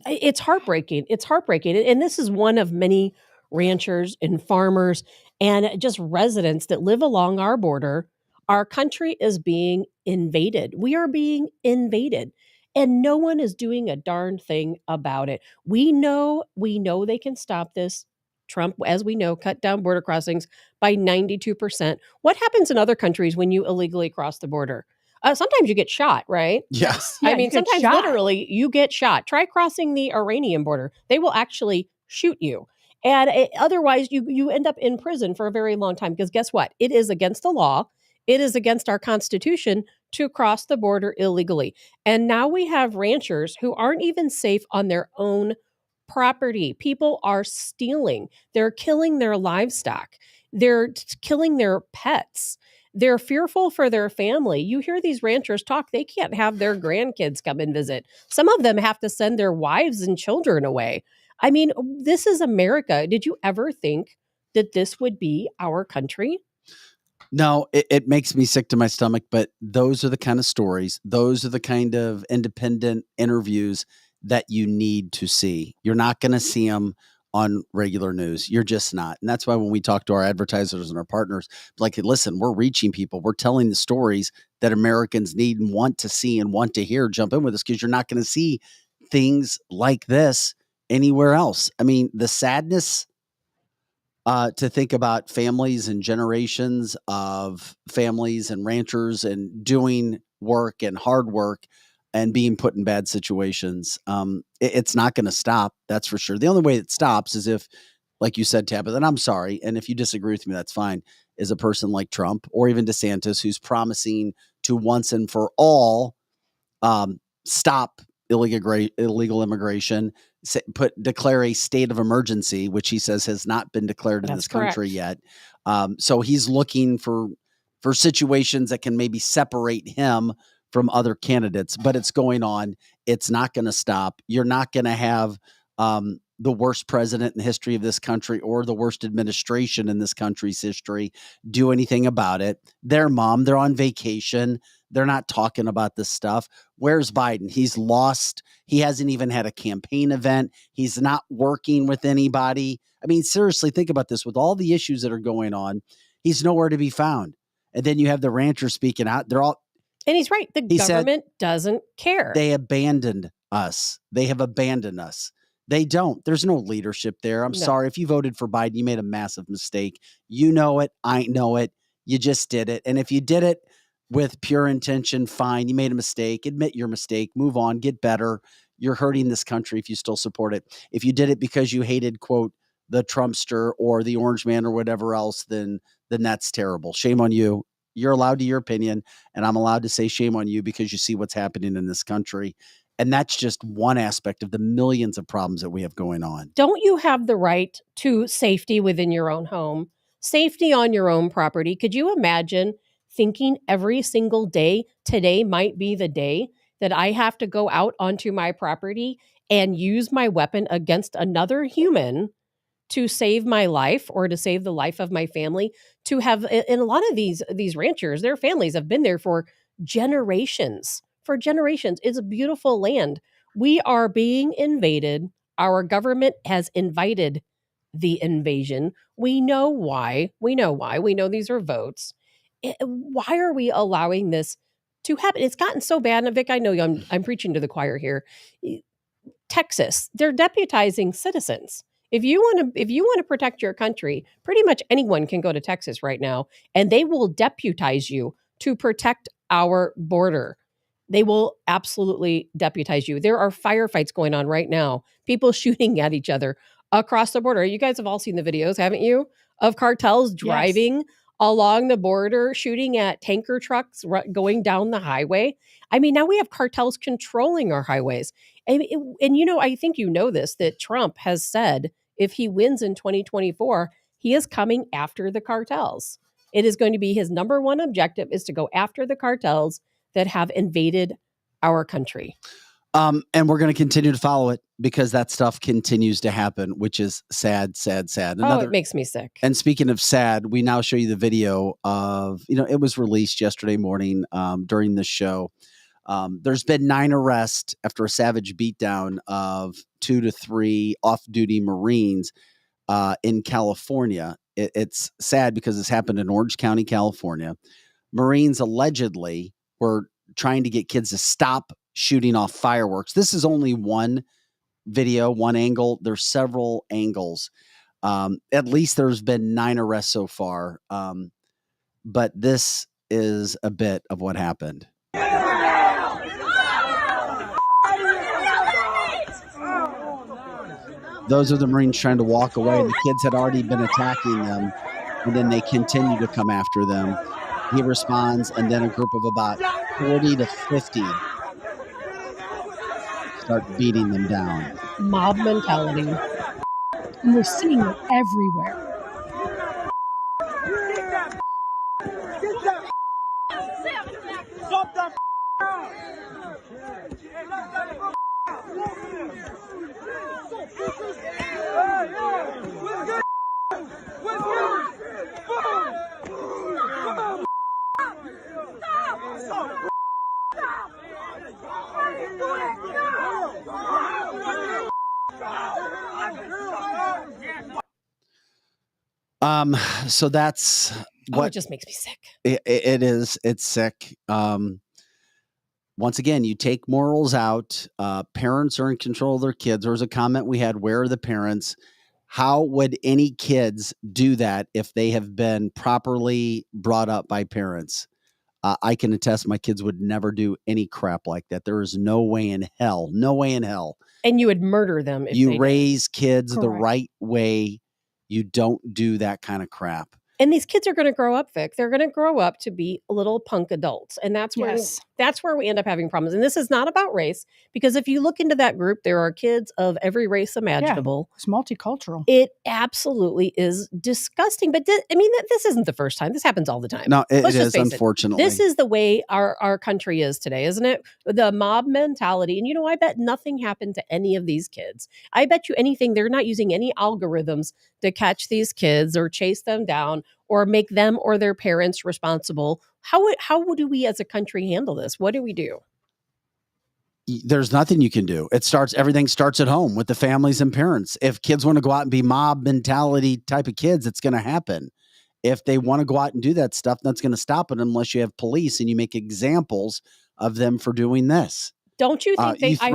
It's heartbreaking. It's heartbreaking. And this is one of many ranchers and farmers and just residents that live along our border. Our country is being invaded. We are being invaded. And no one is doing a darn thing about it. We know they can stop this. Trump, as we know, cut down border crossings by 92%. What happens in other countries when you illegally cross the border? Sometimes you get shot, right? Yes. Yeah, I mean, you get sometimes shot. literally you get shot. Try crossing the Iranian border. They will actually shoot you. And otherwise, you end up in prison for a very long time. Because guess what? It is against the law. It is against our Constitution to cross the border illegally. And now we have ranchers who aren't even safe on their own property. People are stealing. They're killing their livestock. They're killing their pets. They're fearful for their family. You hear these ranchers talk, they can't have their grandkids come and visit. Some of them have to send their wives and children away. I mean, this is America. Did you ever think that this would be our country? No, it makes me sick to my stomach, but those are the kind of stories, those are the kind of independent interviews that you need to see. You're not going to see them on regular news. You're just not. And that's why when we talk to our advertisers and our partners, like, listen, we're reaching people. We're telling the stories that Americans need and want to see and want to hear. Jump in with us because you're not going to see things like this anywhere else. I mean, the sadness to think about families and generations of families and ranchers and doing work and hard work and being put in bad situations. It's not going to stop. That's for sure. The only way it stops is if, like you said, Tabitha, and I'm sorry, and if you disagree with me, that's fine, is a person like Trump or even DeSantis who's promising to once and for all stop illegal immigration, declare a state of emergency, which he says has not been declared in this country yet. So he's looking for situations that can maybe separate him from other candidates, but it's going on. It's not going to stop. You're not going to have the worst president in the history of this country or the worst administration in this country's history do anything about it. They're on vacation. They're not talking about this stuff. Where's Biden? He's lost. He hasn't even had a campaign event. He's not working with anybody. I mean, seriously, think about this. With all the issues that are going on, he's nowhere to be found. And then you have the ranchers speaking out. And he's right. The government doesn't care. They abandoned us. They have abandoned us. They don't. There's no leadership there. I'm sorry. If you voted for Biden, you made a massive mistake. You know it. I know it. You just did it. And if you did it with pure intention, fine. You made a mistake. Admit your mistake. Move on. Get better. You're hurting this country if you still support it. If you did it because you hated, quote, the Trumpster or the Orange Man or whatever else, then that's terrible. Shame on you. You're allowed to your opinion, and I'm allowed to say shame on you because you see what's happening in this country. And that's just one aspect of the millions of problems that we have going on. Don't you have the right to safety within your own home, safety on your own property? Could you imagine thinking every single day, today might be the day that I have to go out onto my property and use my weapon against another human to save my life or to save the life of my family? To have, and a lot of these ranchers, their families have been there for generations. For generations. It's a beautiful land. We are being invaded. Our government has invited the invasion. We know why. We know these are votes. Why are we allowing this to happen? It's gotten so bad. And Vic, I know I'm preaching to the choir here. Texas, they're deputizing citizens. If you want to protect your country, pretty much anyone can go to Texas right now, and they will deputize you to protect our border. they will absolutely deputize you. There are firefights going on right now, people shooting at each other across the border. You guys have all seen the videos, haven't you? Of cartels driving along the border, shooting at tanker trucks going down the highway. I mean, now we have cartels controlling our highways. And I think you know this, that Trump has said if he wins in 2024, he is coming after the cartels. It is going to be his number one objective, is to go after the cartels that have invaded our country. And we're going to continue to follow it because that stuff continues to happen, which is sad, sad, sad. It makes me sick. And speaking of sad, we now show you the video of, it was released yesterday morning during the show. There's been 9 arrests after a savage beatdown of 2 to 3 off-duty Marines in California. It's sad because this happened in Orange County, California. Marines allegedly were trying to get kids to stop shooting off fireworks. This is only one video, one angle. There's several angles. At least there's been 9 arrests so far. But this is a bit of what happened. Those are the Marines trying to walk away. The kids had already been attacking them, and then they continue to come after them. He responds, and then a group of about 40 to 50 start beating them down. Mob mentality. And we're seeing it everywhere. So that's what it just makes me sick. It is. It's sick. Once again, you take morals out. Parents are in control of their kids. There was a comment we had, where are the parents? How would any kids do that if they have been properly brought up by parents? I can attest my kids would never do any crap like that. There is no way in hell. And you would murder them if you raise kids Correct. the right way. You don't do that kind of crap. And these kids are going to grow up, Vic. They're going to grow up to be little punk adults. And that's where we end up having problems. And this is not about race, because if you look into that group, there are kids of every race imaginable. It's multicultural. It absolutely is disgusting. But this isn't the first time. This happens all the time. No, it is, face unfortunately. This is the way our country is today, isn't it? The mob mentality. And, I bet nothing happened to any of these kids. I bet you anything, they're not using any algorithms to catch these kids or chase them down or make them or their parents responsible. How do we as a country handle this? What do we do? There's nothing you can do. Everything starts at home with the families and parents. If kids want to go out and be mob mentality type of kids, it's going to happen. If they want to go out and do that stuff, that's going to stop it unless you have police and you make examples of them for doing this. Don't you think I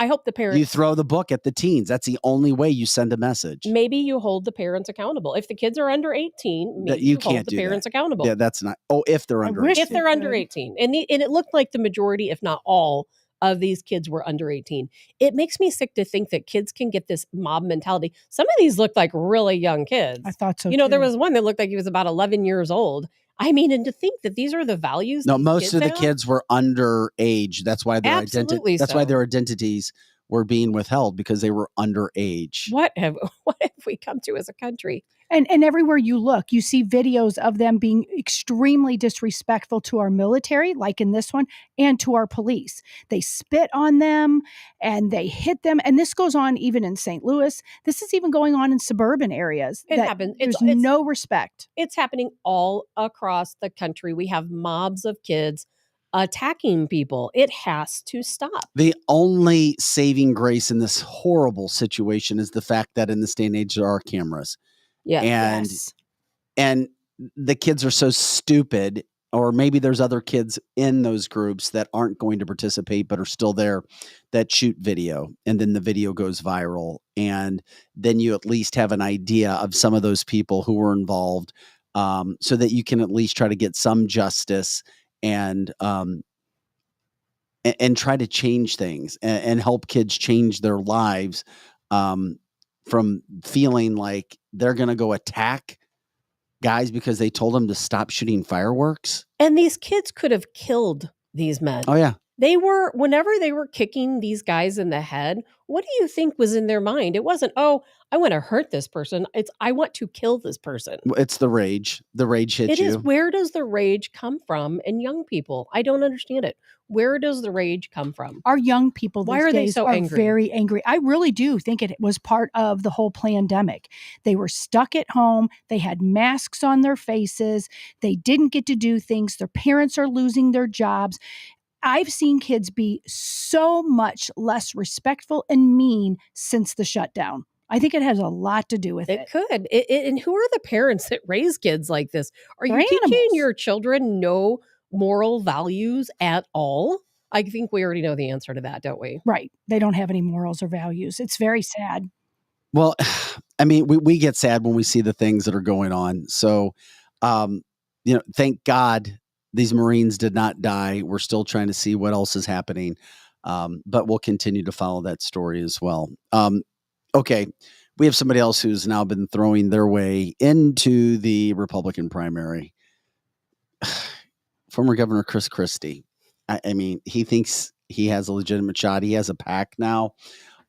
hope the parents... You throw the book at the teens. That's the only way you send a message. Maybe you hold the parents accountable. If the kids are under 18, maybe you hold can't the do parents that. accountable. Yeah, that's not... Oh, if they're under 18. If they're under 18. And it looked like the majority, if not all, of these kids were under 18. It makes me sick to think that kids can get this mob mentality. Some of these look like really young kids. I thought so, too. There was one that looked like he was about 11 years old. I mean, and to think that these are the values. No, most of the kids were underage. That's why their their identities were being withheld, because they were underage. What have we come to as a country? And everywhere you look, you see videos of them being extremely disrespectful to our military, like in this one, and to our police. They spit on them and they hit them. And this goes on even in St. Louis. This is even going on in suburban areas. It happens. There's no respect. It's happening all across the country. We have mobs of kids attacking people. It has to stop. The only saving grace in this horrible situation is the fact that in this day and age, there are cameras. Yeah. And the kids are so stupid, or maybe there's other kids in those groups that aren't going to participate but are still there, that shoot video, and then the video goes viral, and then you at least have an idea of some of those people who were involved, so that you can at least try to get some justice and and try to change things and help kids change their lives from feeling like they're going to go attack guys because they told them to stop shooting fireworks. And these kids could have killed these men. Oh, yeah. Whenever they were kicking these guys in the head, what do you think was in their mind? It wasn't, oh, I want to hurt this person. It's, I want to kill this person. It's the rage. The rage hits you. It is. Where does the rage come from in young people? I don't understand it. Where does the rage come from? Our young people Why these are they days so are angry? very angry. I really do think it was part of the whole pandemic. They were stuck at home. They had masks on their faces. They didn't get to do things. Their parents are losing their jobs. I've seen kids be so much less respectful and mean since the shutdown. I think it has a lot to do with it. It could. And who are the parents that raise kids like this? Are you They're teaching animals. your children no moral values at all? I think we already know the answer to that, don't we? Right. They don't have any morals or values. It's very sad. Well, I mean, we get sad when we see the things that are going on. So, thank God these Marines did not die. We're still trying to see what else is happening. But we'll continue to follow that story as well. Okay. We have somebody else who's now been throwing their way into the Republican primary. Former Governor Chris Christie. I mean, he thinks he has a legitimate shot. He has a PAC now.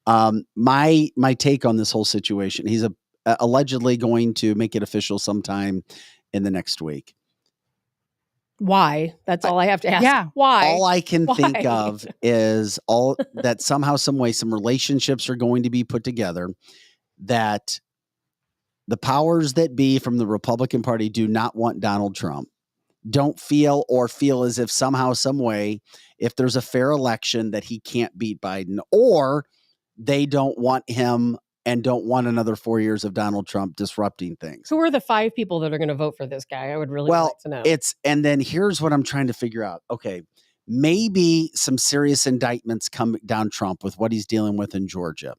My take on this whole situation, he's allegedly going to make it official sometime in the next week. Why? That's all I have to ask. Yeah. Why? All I can think Why? of is that somehow, some way, some relationships are going to be put together that the powers that be from the Republican Party do not want Donald Trump. Don't feel as if somehow, some way, if there's a fair election that he can't beat Biden, or they don't want him and don't want another 4 years of Donald Trump disrupting things. Who are the 5 people that are going to vote for this guy? I would really like to know. And then here's what I'm trying to figure out. Okay, maybe some serious indictments come down Trump with what he's dealing with in Georgia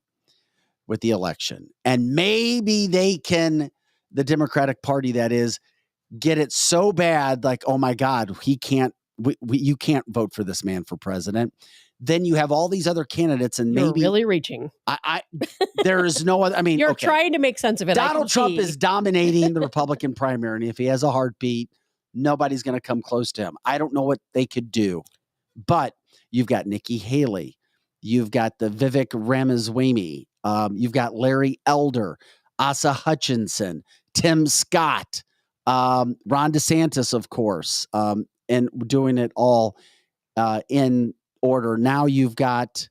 with the election. And maybe they can, the Democratic Party that is, get it so bad, like, oh my God, you can't vote for this man for president. Then you have all these other candidates, and You're maybe really reaching. There is no other. I mean, You're okay. trying to make sense of it. Donald Trump is dominating the Republican primary, and if he has a heartbeat, nobody's going to come close to him. I don't know what they could do, but you've got Nikki Haley, you've got the Vivek Ramaswamy, you've got Larry Elder, Asa Hutchinson, Tim Scott, Ron DeSantis, of course, and doing it all in order. Now you've got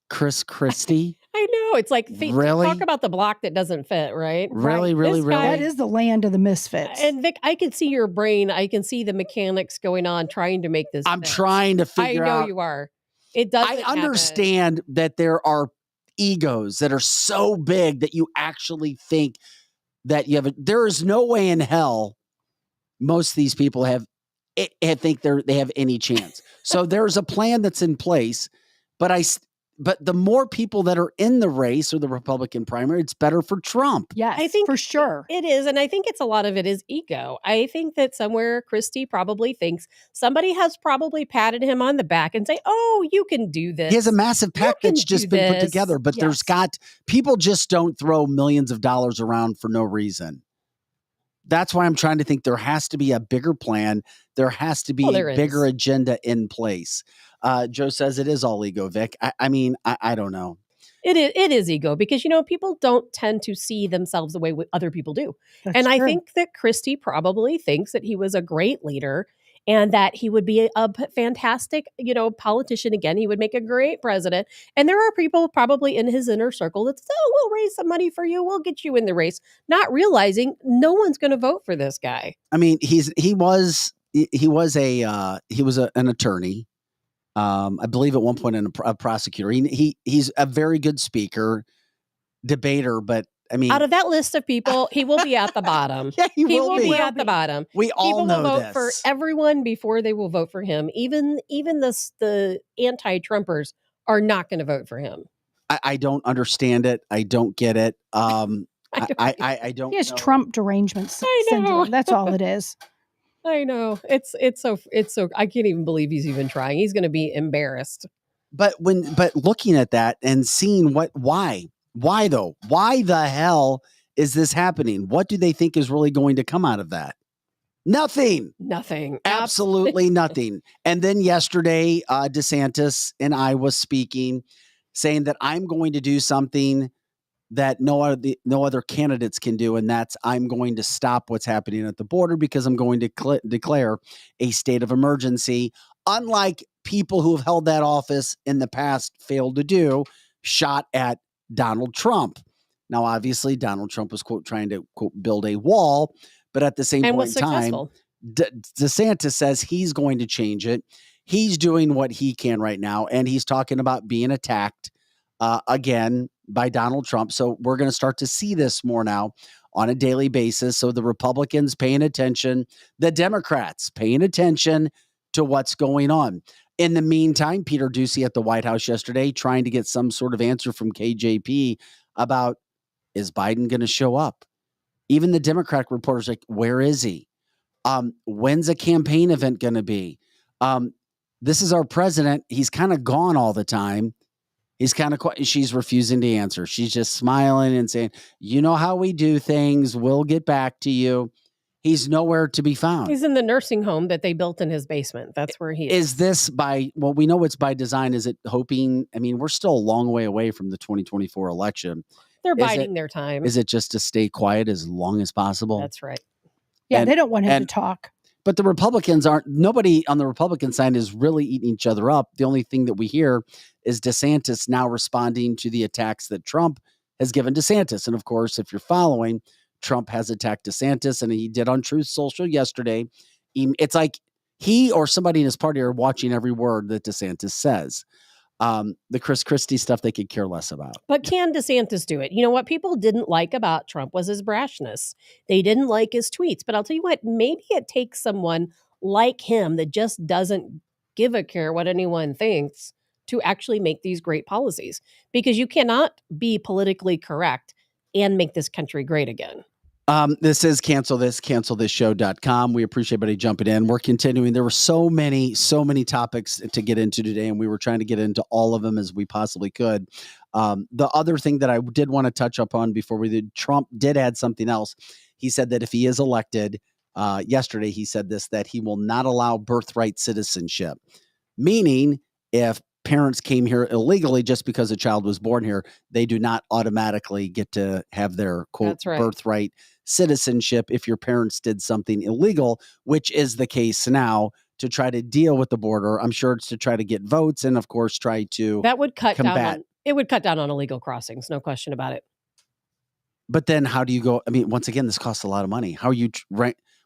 Chris Christie. I know. It's like, Really? talk about the block that doesn't fit, right? Really, Right. really, This really? guy- That is the land of the misfits. And Vic, I can see your brain. I can see the mechanics going on, trying to make this. I'm fit. trying to figure I know out. you are. It doesn't. I understand that there are egos that are so big that you actually think that you have. There is no way in hell most of these people think they have any chance. So there's a plan that's in place, but the more people that are in the race or the Republican primary, it's better for Trump. Yes, I think for sure. It is. And I think it's a lot of it is ego. I think that somewhere Christie probably thinks somebody has probably patted him on the back and say, oh, you can do this. He has a massive pack can that's just do been put this. together, but Yes. people just don't throw millions of dollars around for no reason. That's why I'm trying to think there has to be a bigger plan. There has to be Well, there a bigger is. agenda in place. Joe says it is all ego, Vic. I mean, I don't know. It is ego because, people don't tend to see themselves the way other people do. That's And I true. think that Christie probably thinks that he was a great leader and that he would be a fantastic, politician again. He would make a great president. And there are people probably in his inner circle that say, oh, we'll raise some money for you. We'll get you in the race, not realizing no one's going to vote for this guy. I mean, he was an attorney. I believe at one point a prosecutor. He's a very good speaker, debater, but I mean, Out of that list of people, he will be at the bottom. Yeah, he will be be. at the bottom. We all People know will vote this. for everyone before they will vote for him. Even the anti-Trumpers are not going to vote for him. I don't understand it. I don't get it. I don't He has know. Trump derangement I know. syndrome. That's all it is. I know. It's so I can't even believe he's even trying. He's going to be embarrassed. But looking at that and seeing why though? Why the hell is this happening? What do they think is really going to come out of that? Nothing. Absolutely nothing. And then yesterday, DeSantis and I was speaking, saying that I'm going to do something that no other candidates can do, and that's I'm going to stop what's happening at the border because I'm going to declare a state of emergency, unlike people who have held that office in the past failed to do, shot at Donald Trump. Now, obviously, Donald Trump was, quote, trying to, quote, build a wall, but at the same point in time, DeSantis says he's going to change it. He's doing what he can right now, and he's talking about being attacked again by Donald Trump. So we're going to start to see this more now on a daily basis. So the Republicans paying attention, the Democrats paying attention to what's going on. In the meantime, Peter Doocy at the White House yesterday trying to get some sort of answer from KJP about, is Biden going to show up? Even the Democratic reporters like, where is he? When's a campaign event going to be? This is our president. He's kind of gone all the time. He's kind of quiet. She's refusing to answer. She's just smiling and saying, you know how we do things. We'll get back to you. He's nowhere to be found. He's in the nursing home that they built in his basement. That's where he is. Is this well, we know it's by design. Is it hoping? I mean, we're still a long way away from the 2024 election. They're biding their time. Is it just to stay quiet as long as possible? That's right. Yeah, they don't want him to talk. But the Republicans nobody on the Republican side is really eating each other up. The only thing that we hear is DeSantis now responding to the attacks that Trump has given DeSantis. And of course, if you're following, Trump has attacked DeSantis, and he did on Truth Social yesterday. It's like he or somebody in his party are watching every word that DeSantis says. The Chris Christie stuff they could care less about. But can DeSantis do it? You know what people didn't like about Trump was his brashness. They didn't like his tweets. But I'll tell you what, maybe it takes someone like him that just doesn't give a care what anyone thinks to actually make these great policies. Because you cannot be politically correct and make this country great again. This is cancelthisshow.com. We appreciate everybody jumping in. We're continuing. There were so many topics to get into today, and we were trying to get into all of them as we possibly could. The other thing that I did want to touch upon before we did, Trump did add something else. He said that if he is elected, yesterday he said this, that he will not allow birthright citizenship, meaning if parents came here illegally just because a child was born here, they do not automatically get to have their, quote, birthright citizenship if your parents did something illegal, which is the case now to try to deal with the border. I'm sure it's to try to get votes and, of course, try to that would cut down on illegal crossings, no question about it. But then how do you go? I mean, once again, this costs a lot of money. How are you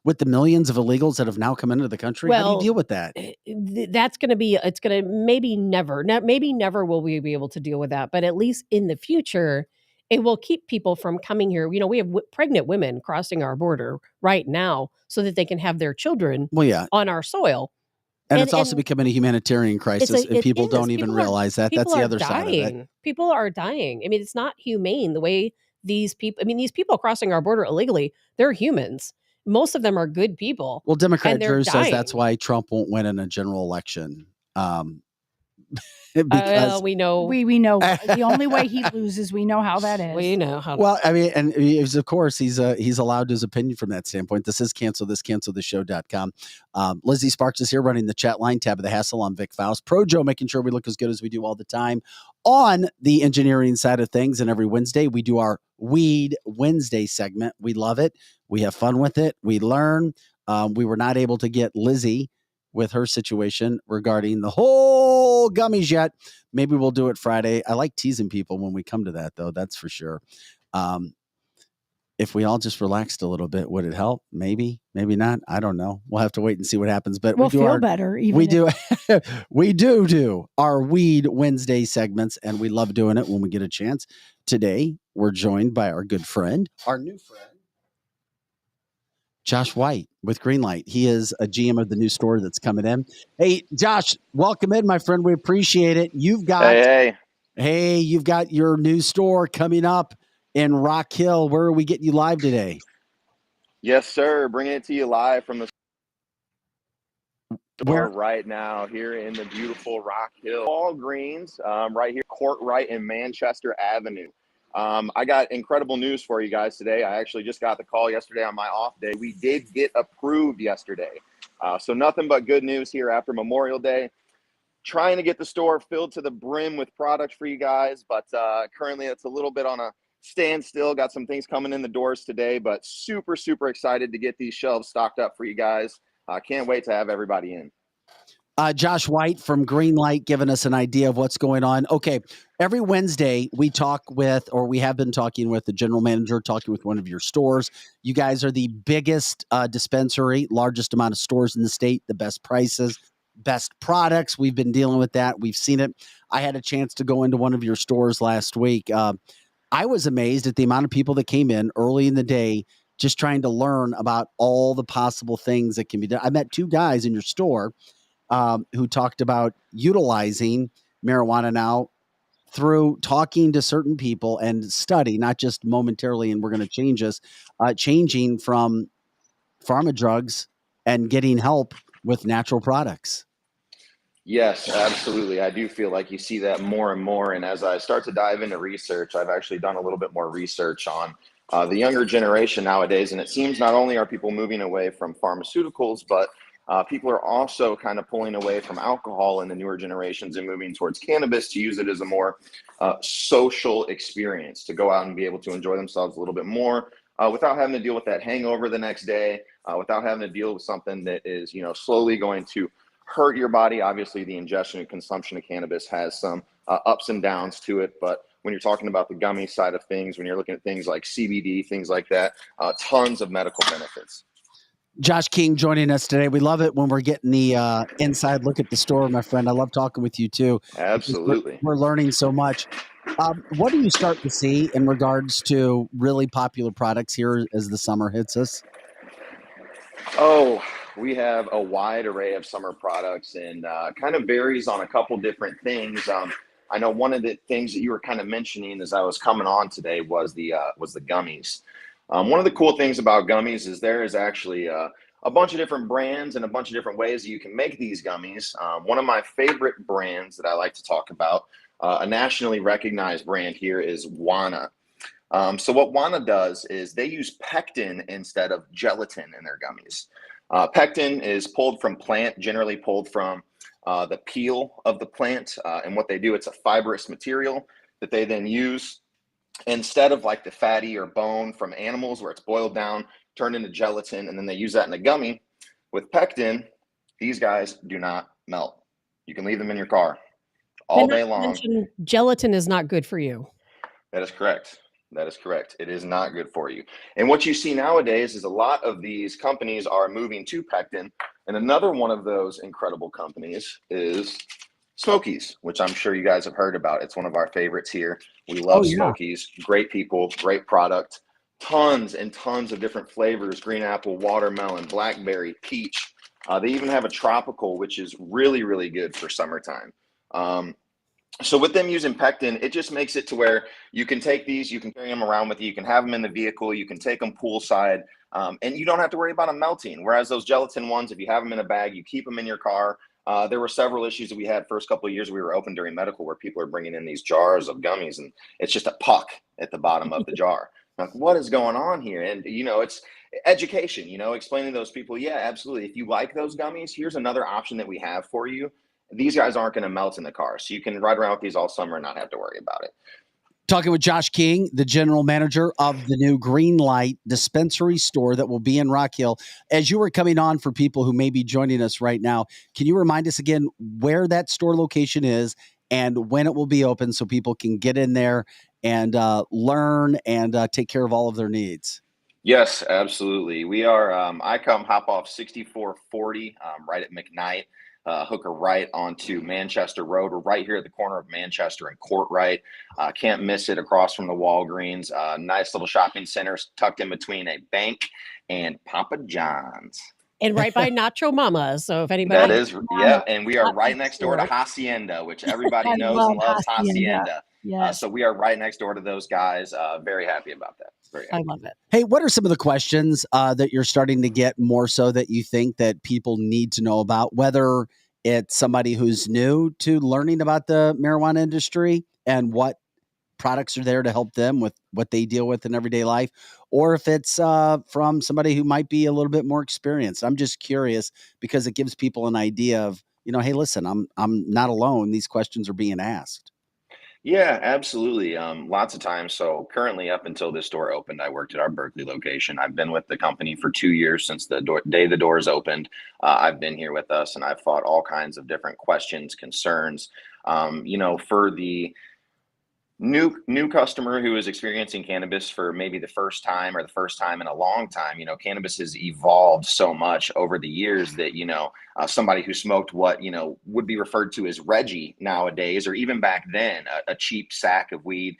with the millions of illegals that have now come into the country? How do you deal with that? That's going to be, maybe never will we be able to deal with that. But at least in the future, it will keep people from coming here. You know, we have pregnant women crossing our border right now so that they can have their children on our soil. And it's also becoming a humanitarian crisis, and people don't even realize that. That's the other side of it. People are dying. I mean, it's not humane the way these people crossing our border illegally, they're humans. Most of them are good people. Well, Democrat Drew says that's why Trump won't win in a general election. Because we know the only way he loses, we know how that is. We know how. Well, I mean, and of course he's allowed his opinion from that standpoint. This is cancelthisshow.com. Lizzie Sparks is here running the chat line. Tab of the Hassle. I'm Vic Faust. Pro Joe making sure we look as good as we do all the time on the engineering side of things. And every Wednesday we do our Weed Wednesday segment. We love it. We have fun with it. We learn. We were not able to get Lizzie with her situation regarding the whole gummies yet. Maybe we'll do it Friday. I like teasing people when we come to that, though. That's for sure. If we all just relaxed a little bit, would it help? Maybe, maybe not. I don't know. We'll have to wait and see what happens. But we'll feel better. We do our Weed Wednesday segments, and we love doing it when we get a chance. Today, we're joined by our good friend, our new friend, Josh White with Greenlight. He is a GM of the new store that's coming in. Hey, Josh, welcome in, my friend. We appreciate it. You've got you've got your new store coming up in Rock Hill. Where are we getting you live today? Yes, sir. Bringing it to you live from the We're right now here in the beautiful Rock Hill Walgreens, right here, Courtright and Manchester Avenue. I got incredible news for you guys today. I actually just got the call yesterday on my off day. We did get approved yesterday. So nothing but good news here after Memorial Day. Trying to get the store filled to the brim with products for you guys, but currently it's a little bit on a standstill. Got some things coming in the doors today, but super, super excited to get these shelves stocked up for you guys. Can't wait to have everybody in. Josh White from Greenlight giving us an idea of what's going on. Okay, every Wednesday we talk with, or we have been talking with the general manager, talking with one of your stores. You guys are the biggest dispensary, largest amount of stores in the state, the best prices, best products. We've been dealing with that. We've seen it. I had a chance to go into one of your stores last week. I was amazed at the amount of people that came in early in the day just trying to learn about all the possible things that can be done. I met two guys in your store who talked about utilizing marijuana now through talking to certain people and study, not just momentarily, and we're going to change this, changing from pharma drugs and getting help with natural products. Yes, absolutely. I do feel like you see that more and more. And as I start to dive into research, I've actually done a little bit more research on the younger generation nowadays. And it seems not only are people moving away from pharmaceuticals, but people are also kind of pulling away from alcohol in the newer generations and moving towards cannabis to use it as a more social experience, to go out and be able to enjoy themselves a little bit more without having to deal with that hangover the next day, without having to deal with something that is, slowly going to hurt your body. Obviously, the ingestion and consumption of cannabis has some ups and downs to it. But when you're talking about the gummy side of things, when you're looking at things like CBD, things like that, tons of medical benefits. Josh King joining us today. We love it when we're getting the inside look at the store, my friend. I love talking with you too. Absolutely. We're learning so much. What do you start to see in regards to really popular products here as the summer hits us? Oh, we have a wide array of summer products, and kind of varies on a couple different things. I know one of the things that you were kind of mentioning as I was coming on today was the gummies. One of the cool things about gummies is there is actually a bunch of different brands and a bunch of different ways that you can make these gummies. One of my favorite brands that I like to talk about, a nationally recognized brand here, is Wana. So what Wana does is they use pectin instead of gelatin in their gummies. Pectin is pulled from plant, generally pulled from the peel of the plant. And what they do, it's a fibrous material that they then use instead of like the fatty or bone from animals where it's boiled down, turned into gelatin, and then they use that in a gummy. With pectin, these guys do not melt. You can leave them in your car all day long. Gelatin is not good for you. That is correct. That is correct. It is not good for you. And what you see nowadays is a lot of these companies are moving to pectin. And another one of those incredible companies is Smokies, which I'm sure you guys have heard about. It's one of our favorites here. We love Smokies. Great people, great product. Tons and tons of different flavors: green apple, watermelon, blackberry, peach. They even have a tropical, which is really, really good for summertime. So with them using pectin, it just makes it to where you can take these, you can carry them around with you, you can have them in the vehicle, you can take them poolside, and you don't have to worry about them melting. Whereas those gelatin ones, if you have them in a bag, you keep them in your car. There were several issues that we had first couple of years we were open during medical where people are bringing in these jars of gummies and it's just a puck at the bottom of the jar. Like, what is going on here? And, it's education, explaining to those people, yeah, absolutely. If you like those gummies, here's another option that we have for you. These guys aren't going to melt in the car. So you can ride around with these all summer and not have to worry about it. Talking with Josh King, the general manager of the new Greenlight dispensary store that will be in Rock Hill. As you were coming on, for people who may be joining us right now, can you remind us again where that store location is and when it will be open so people can get in there and learn and take care of all of their needs? Yes, absolutely. We are, I come hop off 6440 right at McKnight. Hook a right onto Manchester Road. We're right here at the corner of Manchester and Courtright. Can't miss it, across from the Walgreens. Nice little shopping center tucked in between a bank and Papa John's. and right by Nacho Mama. So if anybody, that is, yeah, and we are right next door to Hacienda, which everybody I knows and love loves Hacienda. Hacienda. Yes. So we are right next door to those guys. Very happy about that. Very happy. I love it. Hey, what are some of the questions that you're starting to get more so that you think that people need to know about, whether it's somebody who's new to learning about the marijuana industry and what products are there to help them with what they deal with in everyday life, or if it's from somebody who might be a little bit more experienced? I'm just curious because it gives people an idea of, hey, listen, I'm not alone. These questions are being asked. Yeah, absolutely. Lots of times. So currently, up until this store opened, I worked at our Berkeley location. I've been with the company for 2 years since the day the doors opened. I've been here with us, and I've fought all kinds of different questions, concerns. For the new customer who is experiencing cannabis for maybe the first time or the first time in a long time, cannabis has evolved so much over the years that somebody who smoked what would be referred to as Reggie nowadays, or even back then a cheap sack of weed,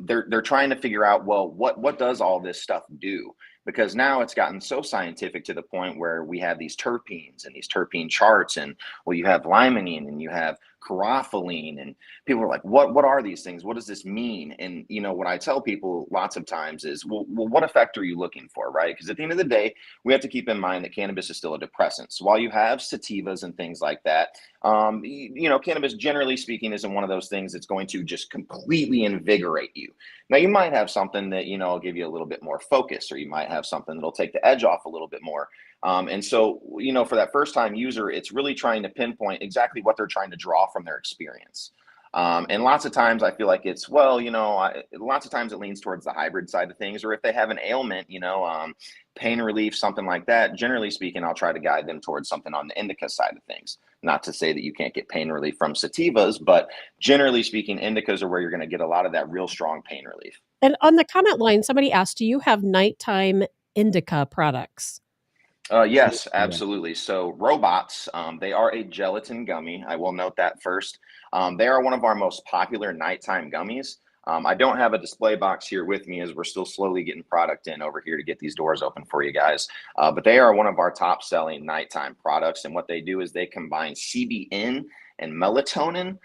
they're trying to figure out, well, what does all this stuff do? Because now it's gotten so scientific to the point where we have these terpenes and these terpene charts, and well, you have limonene and you have carophyllene, and people are like, what are these things? What does this mean? And what I tell people lots of times is, well, what effect are you looking for, right? Because at the end of the day, we have to keep in mind that cannabis is still a depressant. So while you have sativas and things like that, cannabis, generally speaking, isn't one of those things that's going to just completely invigorate you. Now, you might have something that, will give you a little bit more focus, or you might have something that'll take the edge off a little bit more. And so, for that first time user, it's really trying to pinpoint exactly what they're trying to draw from their experience. And lots of times I feel like it's, lots of times it leans towards the hybrid side of things, or if they have an ailment, pain relief, something like that. Generally speaking, I'll try to guide them towards something on the indica side of things. Not to say that you can't get pain relief from sativas, but generally speaking, indicas are where you're going to get a lot of that real strong pain relief. And on the comment line, somebody asked, do you have nighttime indica products? Yes, absolutely. So robots, they are a gelatin gummy. I will note that first. They are one of our most popular nighttime gummies. I don't have a display box here with me as we're still slowly getting product in over here to get these doors open for you guys. But they are one of our top selling nighttime products. And what they do is they combine CBN and melatonin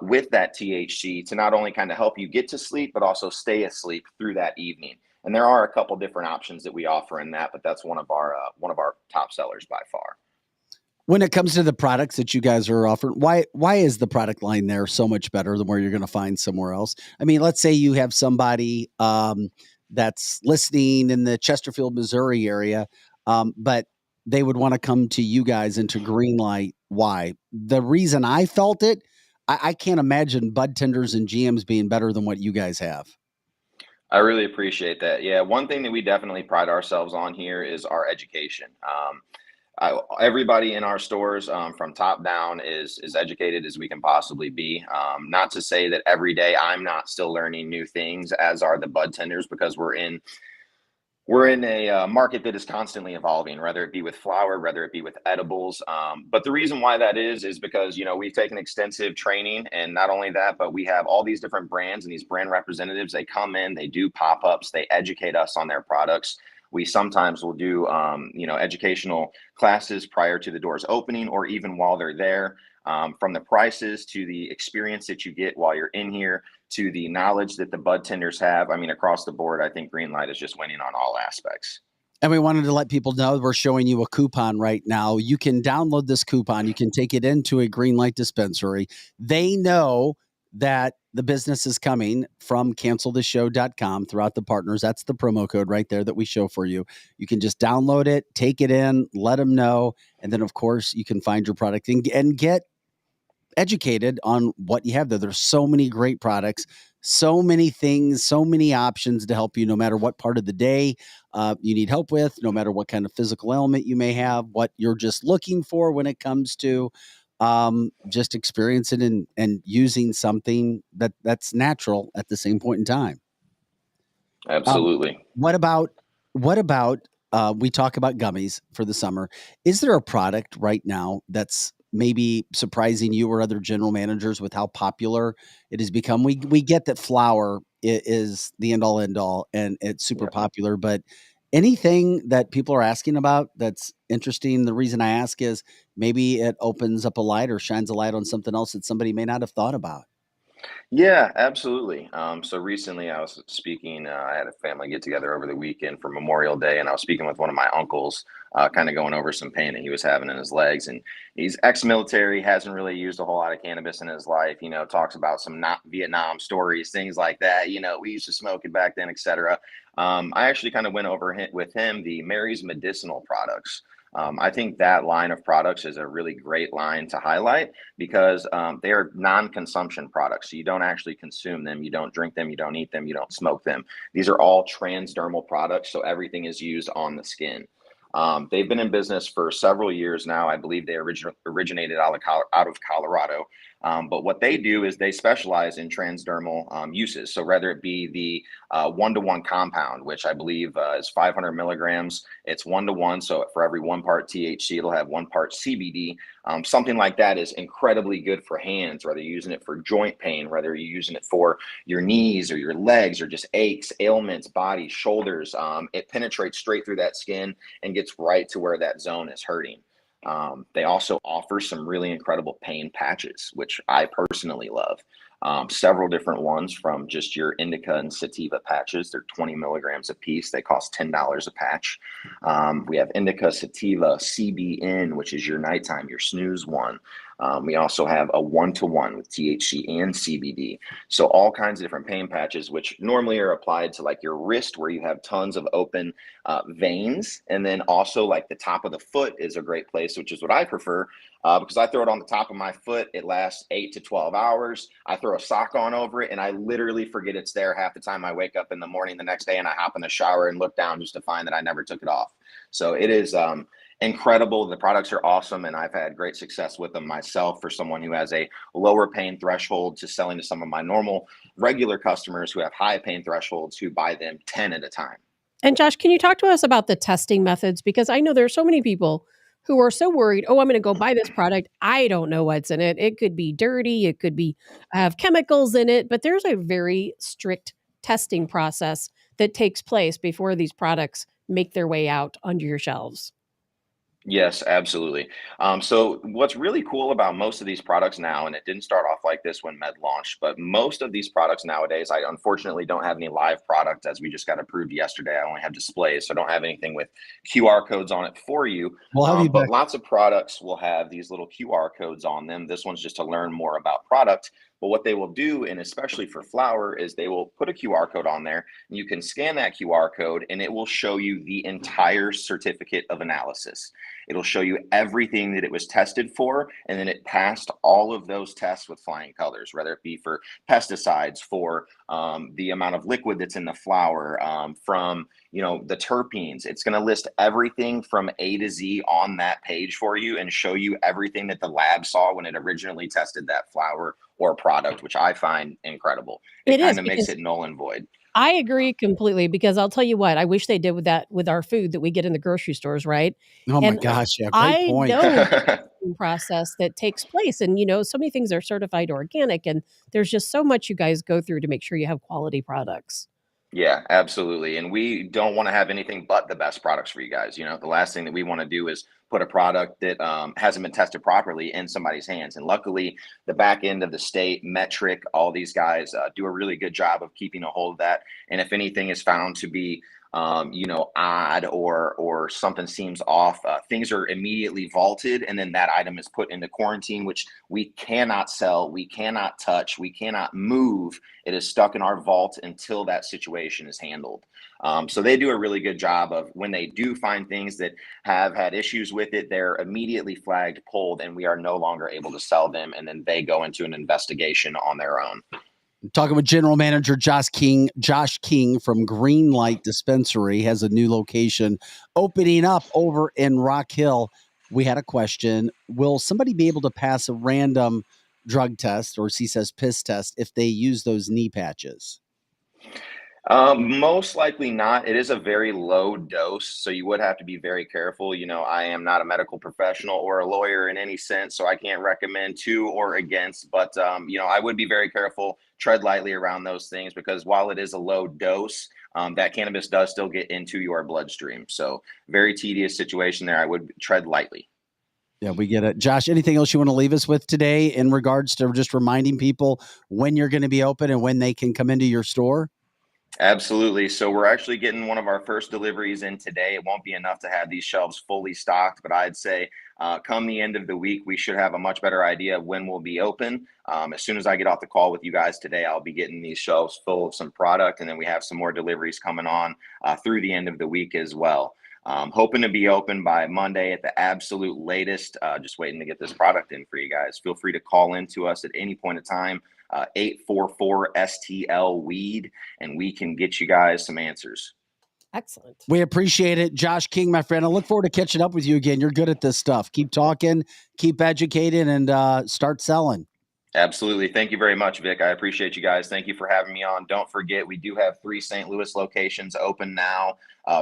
with that THC to not only kind of help you get to sleep, but also stay asleep through that evening. And there are a couple different options that we offer in that, but that's one of our top sellers by far. When it comes to the products that you guys are offering, why is the product line there so much better than where you're going to find somewhere else? I mean, let's say you have somebody that's listening in the Chesterfield, Missouri area, but they would want to come to you guys into Greenlight. Why? The reason I felt it, I can't imagine bud tenders and GMs being better than what you guys have. I really appreciate that. Yeah, one thing that we definitely pride ourselves on here is our education. Everybody in our stores, from top down, is educated as we can possibly be. Not to say that every day I'm not still learning new things, as are the bud tenders, because we're in a market that is constantly evolving, whether it be with flower, whether it be with edibles. But the reason why that is because, we've taken extensive training, and not only that, but we have all these different brands and these brand representatives. They come in, they do pop-ups, they educate us on their products. We sometimes will do, educational classes prior to the doors opening, or even while they're there. From the prices to the experience that you get while you're in here, to the knowledge that the bud tenders have. I mean, across the board, I think Greenlight is just winning on all aspects. And we wanted to let people know we're showing you a coupon right now. You can download this coupon. You can take it into a Greenlight dispensary. They know that the business is coming from canceltheshow.com throughout the partners. That's the promo code right there that we show for you. You can just download it, take it in, let them know. And then, of course, you can find your product and get educated on what you have there. There's so many great products, so many things, so many options to help you, no matter what part of the day you need help with, no matter what kind of physical ailment you may have, what you're just looking for when it comes to just experiencing and using something that's natural at the same point in time. Absolutely. What about we talk about gummies for the summer. Is there a product right now that's maybe surprising you or other general managers with how popular it has become? We get that flower is the end all and it's super popular, but Anything that people are asking about that's interesting? The reason I ask is maybe it opens up a light or shines a light on something else that somebody may not have thought about. Yeah, absolutely. So recently I was speaking, I had a family get together over the weekend for Memorial Day, and I was speaking with one of my uncles, kind of going over some pain that he was having in his legs. And he's ex-military, hasn't really used a whole lot of cannabis in his life, talks about some not Vietnam stories, things like that. We used to smoke it back then, etc. I actually kind of went over with him the Mary's medicinal products. I think that line of products is a really great line to highlight because they are non-consumption products. So you don't actually consume them. You don't drink them. You don't eat them. You don't smoke them. These are all transdermal products. So everything is used on the skin. They've been in business for several years now. I believe they originated out of Colorado. But what they do is they specialize in transdermal uses. So whether it be the 1-to-1 compound, which I believe is 500 milligrams, it's 1-to-1. So for every 1 part THC, it'll have 1 part CBD. Something like that is incredibly good for hands, whether you're using it for joint pain, whether you're using it for your knees or your legs or just aches, ailments, body, shoulders. It penetrates straight through that skin and gets right to where that zone is hurting. They also offer some really incredible pain patches, which I personally love. Several different ones from just your indica and sativa patches. They're 20 milligrams a piece. They cost $10 a patch. We have indica, sativa, CBN, which is your nighttime, your snooze one. We also have a 1-to-1 with THC and CBD. So all kinds of different pain patches, which normally are applied to like your wrist where you have tons of open veins. And then also like the top of the foot is a great place, which is what I prefer because I throw it on the top of my foot. It lasts 8 to 12 hours. I throw a sock on over it and I literally forget it's there half the time. I wake up in the morning the next day and I hop in the shower and look down just to find that I never took it off. So it is incredible. The products are awesome, and I've had great success with them myself for someone who has a lower pain threshold to selling to some of my normal regular customers who have high pain thresholds who buy them 10 at a time. And Josh, can you talk to us about the testing methods? Because I know there are so many people who are so worried, oh, I'm going to go buy this product. I don't know what's in it. It could be dirty. It could be have chemicals in it, but there's a very strict testing process that takes place before these products make their way out onto your shelves. Yes, absolutely. So what's really cool about most of these products now, and it didn't start off like this when Med launched, but most of these products nowadays, I unfortunately don't have any live products as we just got approved yesterday. I only have displays, so I don't have anything with QR codes on it for you. But lots of products will have these little QR codes on them. This one's just to learn more about product. But what they will do, and especially for flour, is they will put a QR code on there. And you can scan that QR code and it will show you the entire certificate of analysis. It'll show you everything that it was tested for, and then it passed all of those tests with flying colors, whether it be for pesticides, for the amount of liquid that's in the flour, from the terpenes. It's going to list everything from A to Z on that page for you and show you everything that the lab saw when it originally tested that flour or product, which I find incredible. It kind of makes it null and void. I agree completely because I'll tell you what, I wish they did with that with our food that we get in the grocery stores, right? Oh my gosh, yeah, great point. I know the process that takes place, and so many things are certified organic, and there's just so much you guys go through to make sure you have quality products. Yeah, absolutely. And we don't want to have anything but the best products for you guys. The last thing that we want to do is put a product that hasn't been tested properly in somebody's hands. And luckily, the back end of the state, Metric, all these guys do a really good job of keeping a hold of that. And if anything is found to be odd or something seems off, things are immediately vaulted, and then that item is put into quarantine, which we cannot sell, we cannot touch, we cannot move. It is stuck in our vault until that situation is handled. So they do a really good job of when they do find things that have had issues with it, they're immediately flagged, pulled, and we are no longer able to sell them, and then they go into an investigation on their own. Talking with General Manager Josh King from Greenlight Dispensary, has a new location opening up over in Rock Hill. We had a question. Will somebody be able to pass a random drug test, or he says piss test, if they use those knee patches? Most likely not. It is a very low dose, so you would have to be very careful. I am not a medical professional or a lawyer in any sense, so I can't recommend to or against. But I would be very careful, tread lightly around those things, because while it is a low dose, that cannabis does still get into your bloodstream. So very tedious situation there. I would tread lightly. Yeah, we get it. Josh, anything else you want to leave us with today in regards to just reminding people when you're going to be open and when they can come into your store? Absolutely. So we're actually getting one of our first deliveries in today. It won't be enough to have these shelves fully stocked, but I'd say come the end of the week, we should have a much better idea of when we'll be open. As soon as I get off the call with you guys today, I'll be getting these shelves full of some product, and then we have some more deliveries coming on through the end of the week as well. Hoping to be open by Monday at the absolute latest. Just waiting to get this product in for you guys. Feel free to call in to us at any point in time. 844-STL-WEED, and we can get you guys some answers. Excellent. We appreciate it. Josh King, my friend. I look forward to catching up with you again. You're good at this stuff. Keep talking, keep educating, and start selling. Absolutely. Thank you very much, Vic. I appreciate you guys. Thank you for having me on. Don't forget, we do have 3 St. Louis locations open now.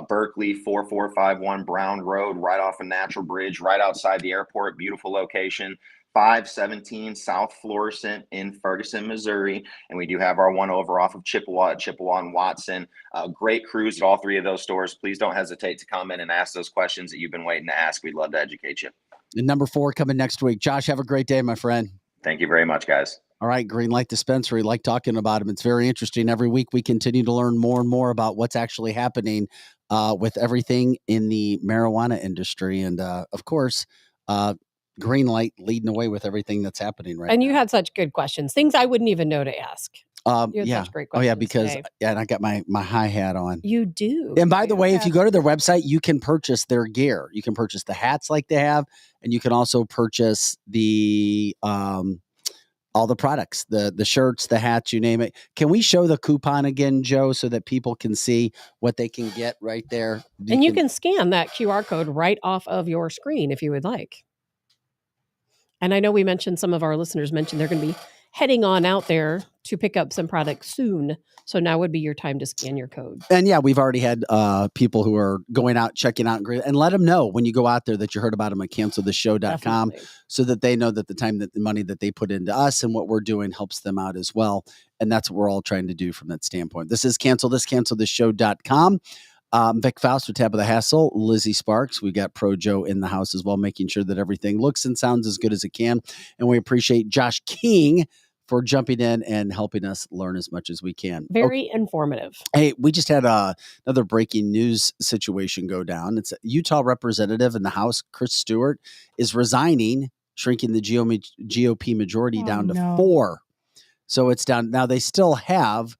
Berkeley, 4451 Brown Road, right off of Natural Bridge, right outside the airport. Beautiful location. 517 South Florissant in Ferguson, Missouri. And we do have our one over off of Chippewa at Chippewa and Watson. Great crews at all 3 of those stores. Please don't hesitate to come in and ask those questions that you've been waiting to ask. We'd love to educate you. And number 4 coming next week. Josh, have a great day, my friend. Thank you very much, guys. All right, Greenlight Dispensary, like talking about them. It's very interesting. Every week we continue to learn more and more about what's actually happening with everything in the marijuana industry. And of course, Greenlight leading away with everything that's happening right now. And you had such good questions, things I wouldn't even know to ask. You had Yeah. such great questions. Oh, yeah, because today. and I got my hi hat on. You do. And by the way, if Yeah. you go to their website, you can purchase their gear. You can purchase the hats like they have, and you can also purchase the all the products, the shirts, the hats, you name it. Can we show the coupon again, Joe, so that people can see what they can get right there? And you can scan that QR code right off of your screen if you would like. And I know we mentioned, some of our listeners mentioned they're going to be heading on out there to pick up some products soon. So now would be your time to scan your code. And yeah, we've already had people who are going out, checking out, and let them know when you go out there that you heard about them at canceltheshow.com, so that they know that the money that they put into us and what we're doing helps them out as well. And that's what we're all trying to do from that standpoint. This is canceltheshow.com. Vic Faust with Tab of the Hassle, Lizzie Sparks. We've got Pro Joe in the house as well, making sure that everything looks and sounds as good as it can. And we appreciate Josh King for jumping in and helping us learn as much as we can. Very informative. Hey, we just had another breaking news situation go down. It's a Utah representative in the House, Chris Stewart, is resigning, shrinking the GOP majority down to 4. So it's down. Now they still have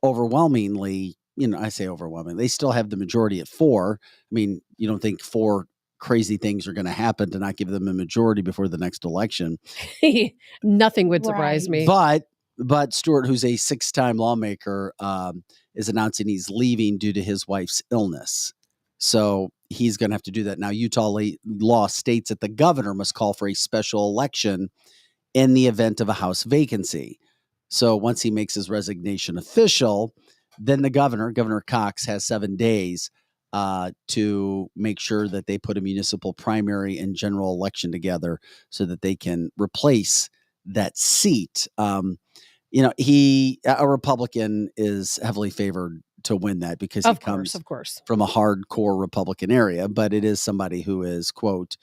overwhelmingly, I say overwhelming, they still have the majority at 4. I mean, you don't think 4 crazy things are going to happen to not give them a majority before the next election. Nothing would surprise me. But Stewart, who's a 6-time lawmaker, is announcing he's leaving due to his wife's illness. So he's going to have to do that. Now, Utah law states that the governor must call for a special election in the event of a House vacancy. So once he makes his resignation official, then the Governor Cox, has 7 days to make sure that they put a municipal primary and general election together so that they can replace that seat. A Republican is heavily favored to win that because he comes from a hardcore Republican area, but it is somebody who is, quote,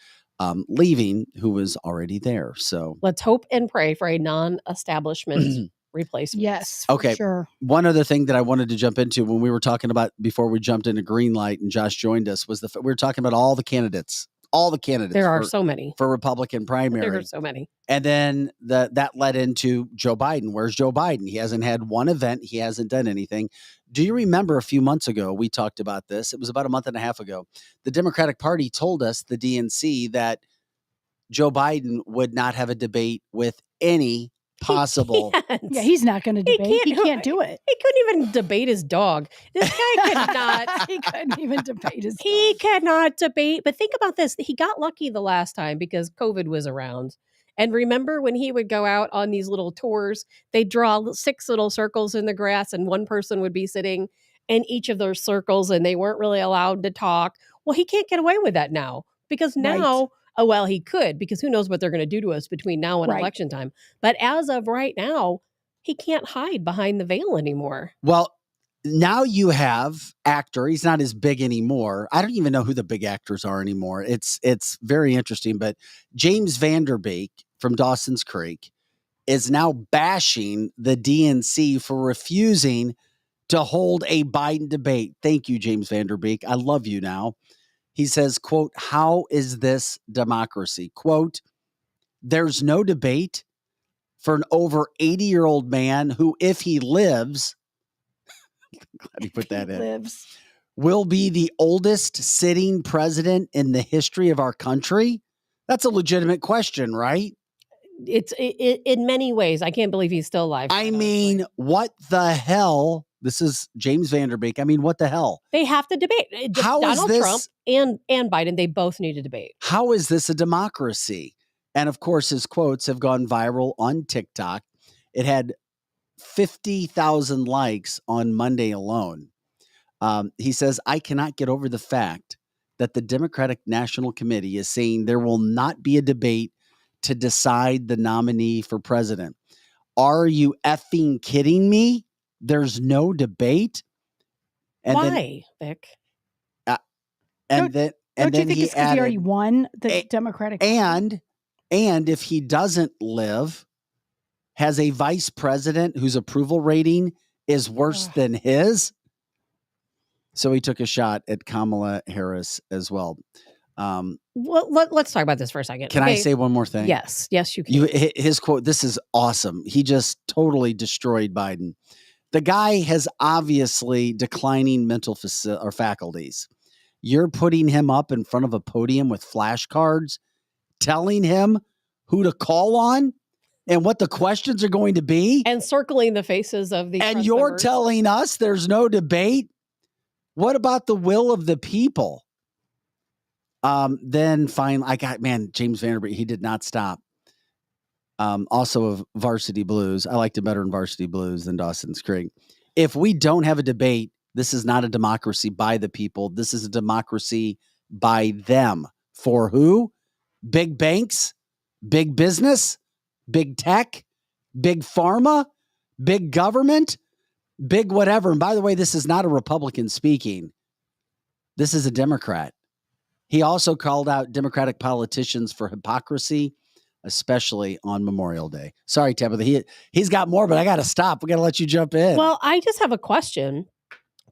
leaving, who was already there. So let's hope and pray for a non-establishment replacement. Yes. Okay. Sure. One other thing that I wanted to jump into when we were talking about, before we jumped into Greenlight and Josh joined us, was we were talking about all the candidates. There are so many for Republican primary. There are so many. And then that led into Joe Biden. Where's Joe Biden? He hasn't had one event. He hasn't done anything. Do you remember a few months ago, we talked about this? It was about a month and a half ago. The Democratic Party told us, the DNC, that Joe Biden would not have a debate with any possible. Yeah, he's not going to debate. He can't do it. He couldn't even debate his dog. This guy could not. He couldn't even debate his dog. He cannot debate. But think about this. He got lucky the last time because COVID was around. And remember when he would go out on these little tours, they'd draw 6 little circles in the grass and one person would be sitting in each of those circles and they weren't really allowed to talk. Well, he can't get away with that now because now, oh, well, he could, because who knows what they're going to do to us between now and election time. But as of right now, he can't hide behind the veil anymore. Well, now you have actor. He's not as big anymore. I don't even know who the big actors are anymore. It's very interesting. But James Vanderbeek from Dawson's Creek is now bashing the DNC for refusing to hold a Biden debate. Thank you, James Vanderbeek. I love you now. He says, quote, "How is this democracy?" Quote, "There's no debate for an over 80-year-old man who, if he lives," glad he put that in, "will be the oldest sitting president in the history of our country." That's a legitimate question, right? It's in many ways. I can't believe he's still alive. I mean, what the hell? This is James Vanderbeek. I mean, what the hell? They have to debate. How is Donald this, Trump and Biden, they both need to debate. How is this a democracy? And of course, his quotes have gone viral on TikTok. It had 50,000 likes on Monday alone. He says, "I cannot get over the fact that the Democratic National Committee is saying there will not be a debate to decide the nominee for president. Are you effing kidding me? There's no debate." And why, Vic? And don't then you think he it's because he already added, won the Democratic? And if he doesn't live, has a vice president whose approval rating is worse than his. So he took a shot at Kamala Harris as well. Well, let's talk about this for a second. Can I say one more thing? Yes, you can. His quote, this is awesome. He just totally destroyed Biden. The guy has obviously declining mental faculties. You're putting him up in front of a podium with flashcards, telling him who to call on and what the questions are going to be. And circling the faces of the And you're members. telling us there's no debate? What about the will of the people? Then finally, James Vanderbeek, he did not stop. Also of Varsity Blues. I liked it better in Varsity Blues than Dawson's Creek. If we don't have a debate, this is not a democracy by the people. This is a democracy by them. For who? Big banks, big business, big tech, big pharma, big government, big whatever. And by the way, this is not a Republican speaking. This is a Democrat. He also called out Democratic politicians for hypocrisy, especially on Memorial Day. Sorry, Tabitha. He's got more, but I got to stop. We got to let you jump in. Well, I just have a question.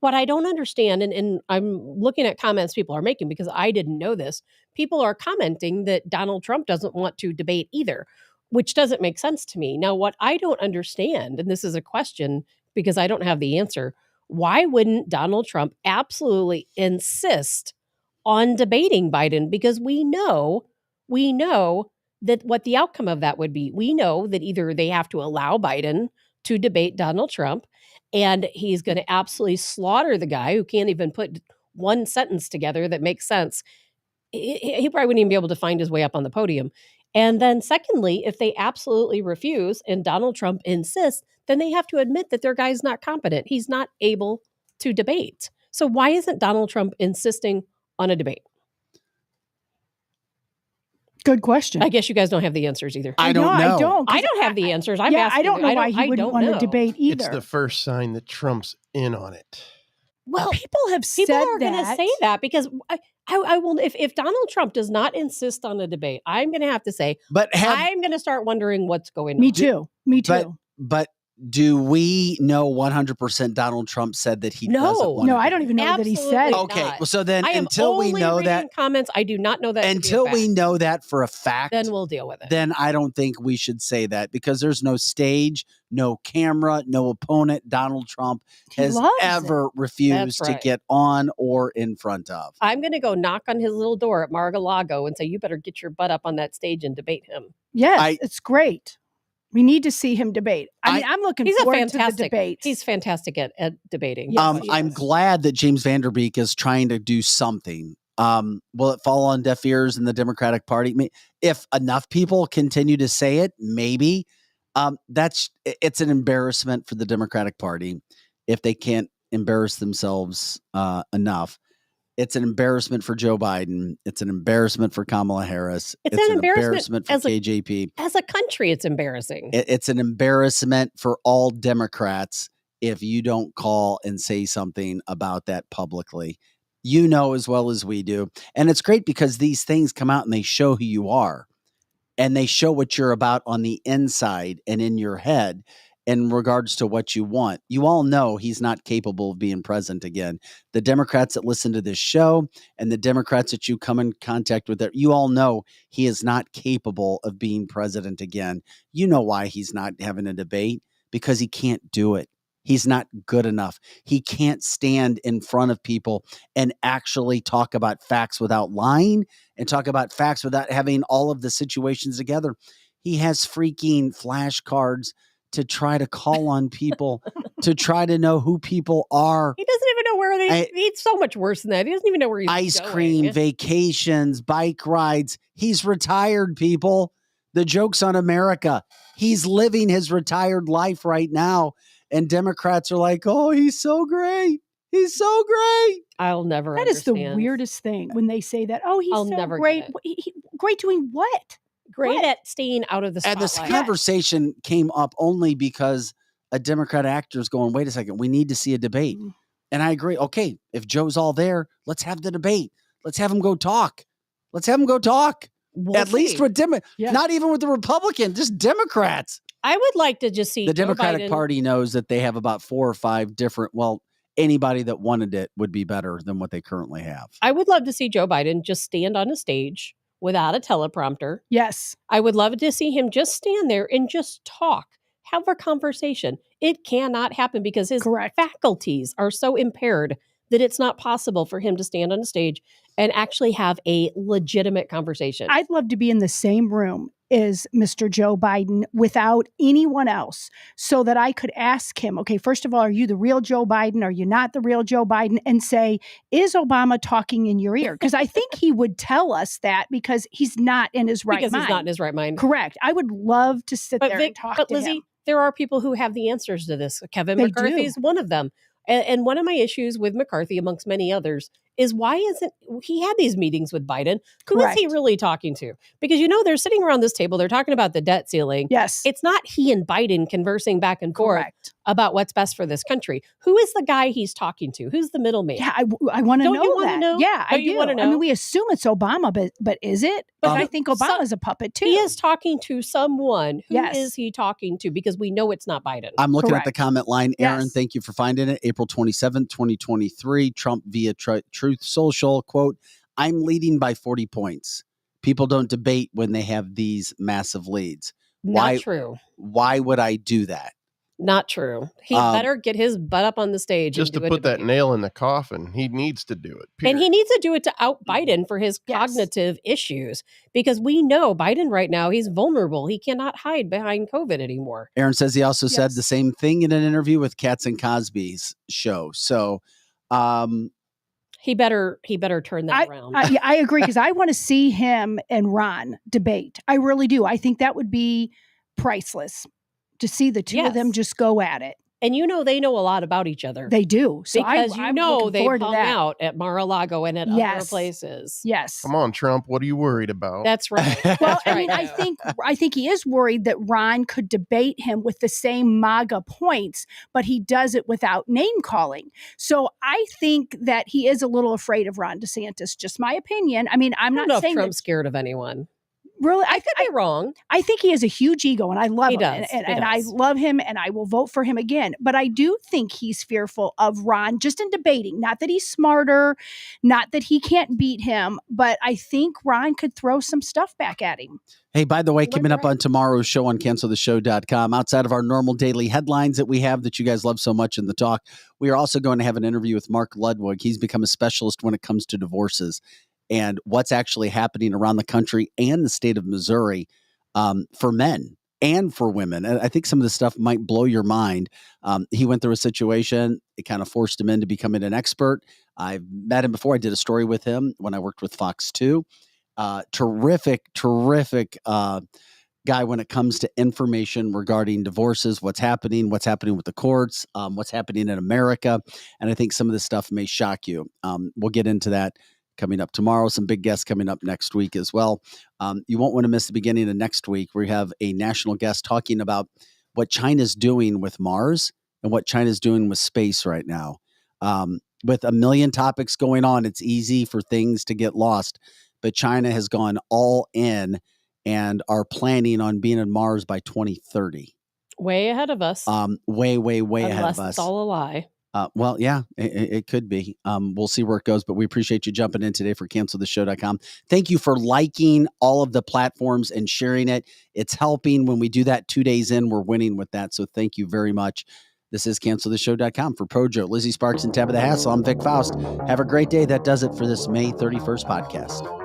What I don't understand, and I'm looking at comments people are making because I didn't know this. People are commenting that Donald Trump doesn't want to debate either, which doesn't make sense to me. Now, what I don't understand, and this is a question because I don't have the answer, why wouldn't Donald Trump absolutely insist on debating Biden? Because we know that what the outcome of that would be. We know that either they have to allow Biden to debate Donald Trump, and he's going to absolutely slaughter the guy who can't even put one sentence together that makes sense. He probably wouldn't even be able to find his way up on the podium. And then secondly, if they absolutely refuse and Donald Trump insists, then they have to admit that their guy's not competent. He's not able to debate. So why isn't Donald Trump insisting on a debate? Good question. I guess you guys don't have the answers either. I don't know. I don't have the answers. I'm asking. I don't know why he wouldn't want to debate either. It's the first sign that Trump's in on it. Well, people have said people are going to that. say that because I will. If Donald Trump does not insist on a debate, I'm going to have to say. I'm going to start wondering what's going on. Me too. But do we know 100% Donald Trump said that he doesn't want No, I don't even know that he said it. Okay, well, so then I am until we only know reading that comments, I do not know that. until we know that for a fact, then we'll deal with it. Then I don't think we should say that because there's no stage, no camera, no opponent Donald Trump has ever refused That's right. to get on or in front of. I'm going to go knock on his little door at Mar-a-Lago and say, "You better get your butt up on that stage and debate him." Yes, it's great. We need to see him debate. I mean, I'm looking forward to the debate. He's fantastic at debating. I'm glad that James Vanderbeek is trying to do something. Will it fall on deaf ears in the Democratic Party? If enough people continue to say it, maybe. It's an embarrassment for the Democratic Party if they can't embarrass themselves enough. It's an embarrassment for Joe Biden. It's an embarrassment for Kamala Harris. It's an embarrassment for KJP. As a country, it's embarrassing. It's an embarrassment for all Democrats if you don't call and say something about that publicly. You know as well as we do. And it's great because these things come out and they show who you are. And they show what you're about on the inside and in your head in regards to what you want. You all know he's not capable of being president again. The Democrats that listen to this show and the Democrats that you come in contact with, you all know he is not capable of being president again. You know why he's not having a debate? Because he can't do it. He's not good enough. He can't stand in front of people and actually talk about facts without lying and talk about facts without having all of the situations together. He has freaking flashcards to try to call on people, to try to know who people are. He doesn't even know where he's so much worse than that. He doesn't even know where he's Ice going. cream, vacations, bike rides. He's retired, people. The joke's on America. He's living his retired life right now. And Democrats are like, oh, he's so great. He's so great. I'll never That understand. is the weirdest thing when they say that. Oh, he's I'll so never great. get it. Great doing what? Great at staying out of the And spotlight. this conversation came up only because a Democrat actor is going, wait a second, we need to see a debate. And I agree. Okay, if Joe's all there, let's have the debate. Let's have him go talk. Let's have him go talk. At least with not even with the Republican, just Democrats. I would like to just see The Joe Democratic Biden- Party knows that they have about 4 or 5 different, anybody that wanted it would be better than what they currently have. I would love to see Joe Biden just stand on a stage without a teleprompter. Yes. I would love to see him just stand there and just talk, have a conversation. It cannot happen because his faculties are so impaired that it's not possible for him to stand on a stage and actually have a legitimate conversation. I'd love to be in the same room as Mr. Joe Biden without anyone else so that I could ask him, okay, first of all, are you the real Joe Biden? Are you not the real Joe Biden? And say, is Obama talking in your ear? Because I think he would tell us that because he's not in his right mind. Because he's not in his right mind. Correct. I would love to sit there and talk to Lizzie, him. there are people who have the answers to this. Kevin They McCarthy is do. one of them. And one of my issues with McCarthy, amongst many others, is why isn't he had these meetings with Biden? Who is he really talking to? Because, they're sitting around this table. They're talking about the debt ceiling. Yes. It's not he and Biden conversing back and forth about what's best for this country. Who is the guy he's talking to? Who's the middleman? Yeah, I want to Don't know you wanna that. know? Yeah, I Don't you do. wanna know? I mean, we assume it's Obama, but is it? But I think Obama's a puppet too. He is talking to someone. Who is Yes. he talking to? Because we know it's not Biden. I'm looking at the comment line. Aaron, Yes. thank you for finding it. April 27th, 2023, Trump via Truth Social, quote, I'm leading by 40 points. People don't debate when they have these massive leads. Not true. Why would I do that? Not true. He better get his butt up on the stage Just to and do put that nail in the coffin. He needs to do it. And he needs to do it to out Biden for his cognitive issues, because we know Biden right now, he's vulnerable. He cannot hide behind COVID anymore. Aaron says he also said the same thing in an interview with Katz and Cosby's show. So, he better turn that around. I agree because I want to see him and Ron debate. I really do. I think that would be priceless to see the two of them just go at it. And they know a lot about each other. They do. So because I'm they've looking forward to hung that. out at Mar-a-Lago and at other Yes. places. Yes. Come on, Trump. What are you worried about? That's right. Well, I mean, I think he is worried that Ron could debate him with the same MAGA points, but he does it without name calling. So I think that he is a little afraid of Ron DeSantis. Just my opinion. I mean, I'm I don't not know if saying Trump's scared of anyone. Really, I could be wrong. I think he has a huge ego, and I love He him, does. and He I does. love him, and I will vote for him again. But I do think he's fearful of Ron, just in debating. Not that he's smarter, not that he can't beat him, but I think Ron could throw some stuff back at him. hey, by the way, coming up on tomorrow's show on canceltheshow.com, outside of our normal daily headlines that we have that you guys love so much in the talk, we are also going to have an interview with Mark Ludwig. He's become a specialist when it comes to divorces and what's actually happening around the country and the state of Missouri for men and for women. And I think some of this stuff might blow your mind. He went through a situation. It kind of forced him into becoming an expert. I've met him before. I did a story with him when I worked with Fox 2. Terrific guy when it comes to information regarding divorces, what's happening with the courts, what's happening in America. And I think some of this stuff may shock you. We'll get into that coming up tomorrow. Some big guests coming up next week as well. You won't want to miss the beginning of next week. We have a national guest talking about what China's doing with Mars and what China's doing with space right now. With a million topics going on, it's easy for things to get lost. But China has gone all in and are planning on being on Mars by 2030. Way ahead of us. Way ahead of us. Unless it's all a lie. Well, yeah, it could be. We'll see where it goes, but we appreciate you jumping in today for canceltheshow.com. Thank you for liking all of the platforms and sharing it. It's helping. When we do that 2 days in, we're winning with that. So thank you very much. This is canceltheshow.com. For Projo, Lizzie Sparks, and Tabitha Hassel, I'm Vic Faust. Have a great day. That does it for this May 31st podcast.